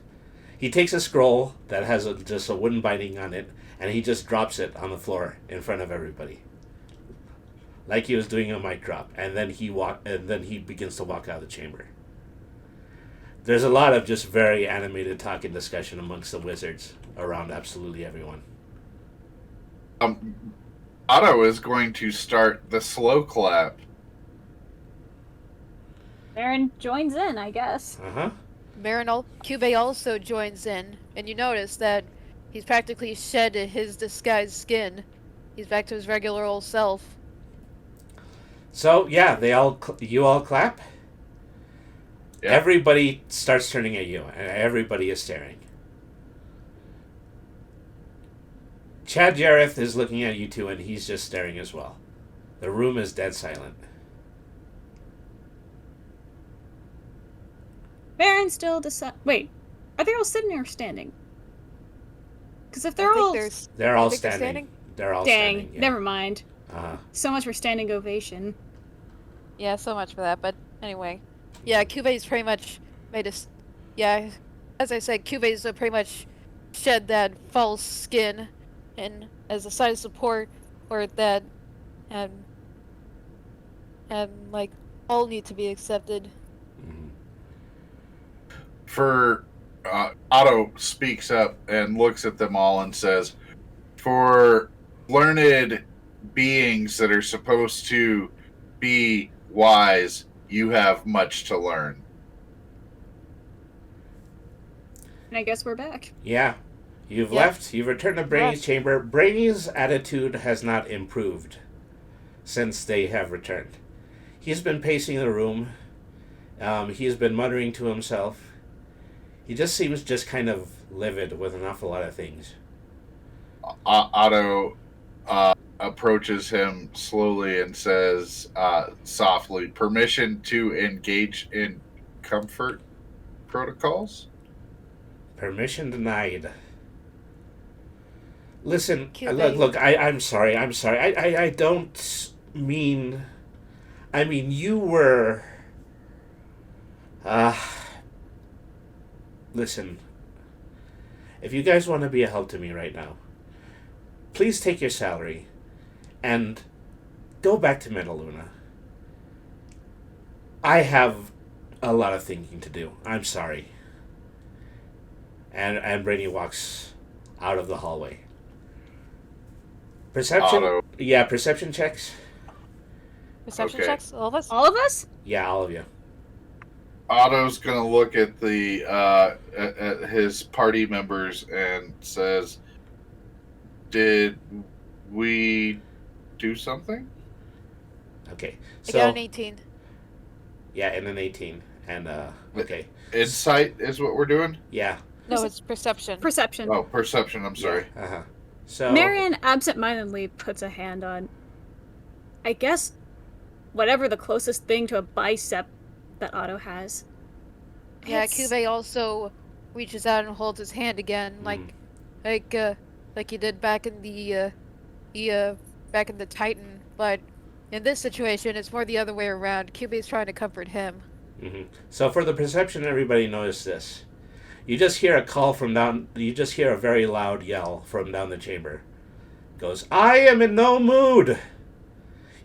He takes a scroll that has just a wooden binding on it, and he just drops it on the floor in front of everybody, like he was doing a mic drop. And then he begins to walk out of the chamber. There's a lot of just very animated talk and discussion amongst the wizards around absolutely everyone. Otto is going to start the slow clap. Aaron joins in, I guess. Uh-huh. Cube also joins in, and you notice that he's practically shed his disguised skin. He's back to his regular old self. So, yeah, you all clap. Yeah. Everybody starts turning at you, and everybody is staring. Chad Jareth is looking at you two, and he's just staring as well. The room is dead silent. Baron still Wait, are they all sitting or standing? Because if I they're think all... They're all think they're standing. They're all Dang, standing. Yeah. never mind. Uh-huh. So much for standing ovation. Yeah, so much for that, but anyway. Yeah, Cube's pretty much made us... Yeah, as I said, Cube's pretty much shed that false skin, and as a sign of support for that, and like, all need to be accepted. For Otto speaks up and looks at them all and says, for learned beings that are supposed to be wise, you have much to learn. And I guess we're back. Yeah. You've left. You've returned to Brainy's chamber. Brainy's attitude has not improved since they have returned. He's been pacing the room. He's been muttering to himself. He just seems just kind of livid with an awful lot of things. Otto approaches him slowly and says softly, permission to engage in comfort protocols? Permission denied. Listen, Cute look, I'm sorry. I don't mean... I mean, you were... Listen, if you guys want to be a help to me right now, please take your salary and go back to Metaluna. I have a lot of thinking to do. I'm sorry. And Brainy walks out of the hallway. Perception? Otto. Yeah, perception checks. Perception Okay. checks? All of us? All of us? Yeah, all of you. Otto's gonna look at the at his party members and says, "Did we do something?" Okay. I So got an 18. yeah, and an 18. And okay. Insight is what we're doing. Yeah. No, it's perception. Perception. Oh, perception. I'm sorry. Yeah, uh-huh. So Marion absentmindedly puts a hand on, I guess, whatever the closest thing to a bicep that Otto has. Yeah, It's- Cube also reaches out and holds his hand again, like he did back in the back in the Titan. But in this situation, it's more the other way around. Cube is trying to comfort him. Mm-hmm. So for the perception, everybody knows this. You just hear a call from down. You just hear a very loud yell from down the chamber. It goes, "I am in no mood."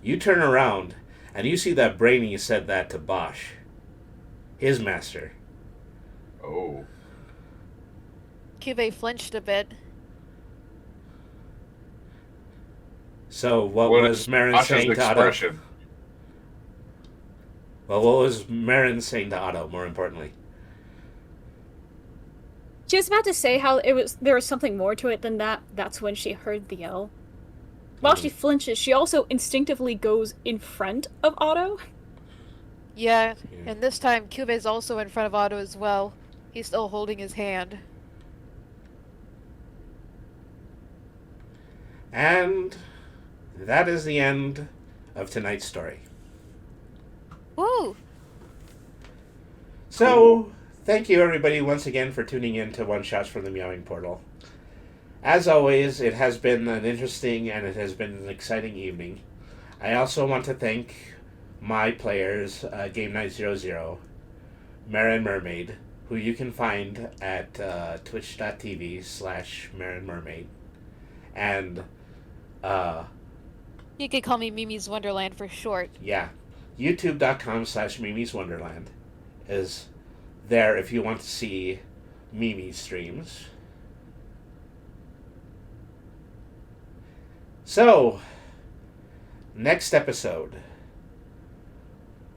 You turn around, and you see that Brainy said that to Bosch, his master. Oh, Cube flinched a bit. So what what was is Marin Asha's saying to Otto? expression? Well, what was Marin saying to Otto? More importantly, She was about to say how there was something more to it than that. That's when she heard the yell. While she flinches, she also instinctively goes in front of Otto. Yeah, Yeah. and this time Cube's also in front of Otto as well. He's still holding his hand. And that is the end of tonight's story. Woo! So, thank you everybody once again for tuning in to One Shots from the Meowing Portal. As always, it has been an interesting and it has been an exciting evening. I also want to thank my players, Game Night 00, Marin Mermaid, who you can find at twitch.tv/MarinMermaid. And, You could call me Mimi's Wonderland for short. yeah, youtube.com/Mimi's Wonderland is there if you want to see Mimi streams. So, next episode.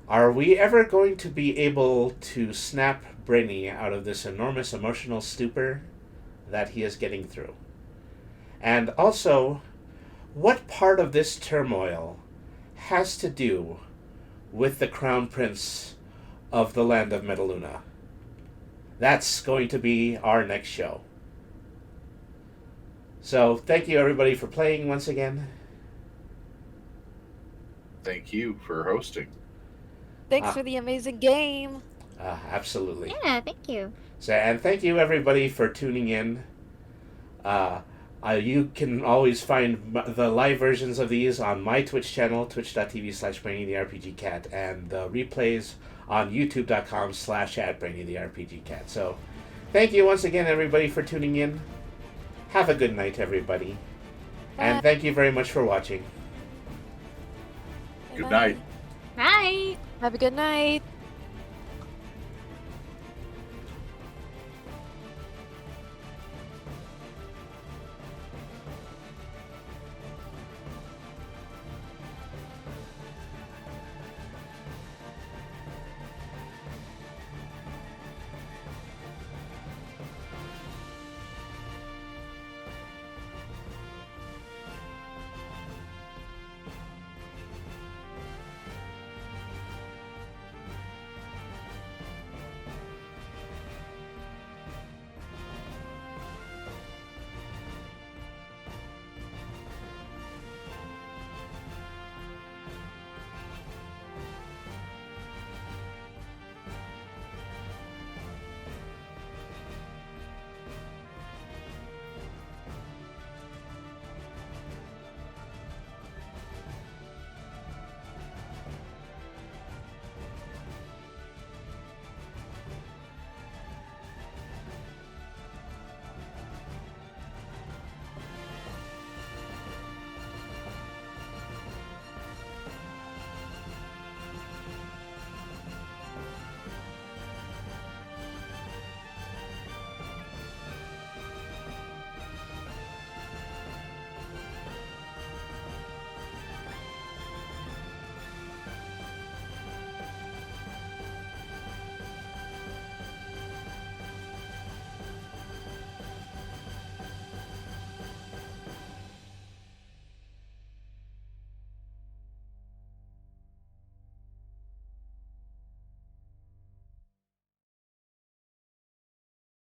Are we ever going to be able to snap Brainy out of this enormous emotional stupor that he is getting through? And also, what part of this turmoil has to do with the Crown Prince of the land of Metaluna? That's going to be our next show. So, thank you everybody for playing once again. Thank you for hosting. Thanks for the amazing game. Absolutely. Yeah, thank you. So, and thank you everybody for tuning in. You can always find the live versions of these on my Twitch channel, twitch.tv/BrainyTheRPGCat, and the replays on youtube.com/@BrainyTheRPGCat. So, thank you once again everybody for tuning in. Have a good night, everybody. And thank you very much for watching. Good night. Bye. Have a good night.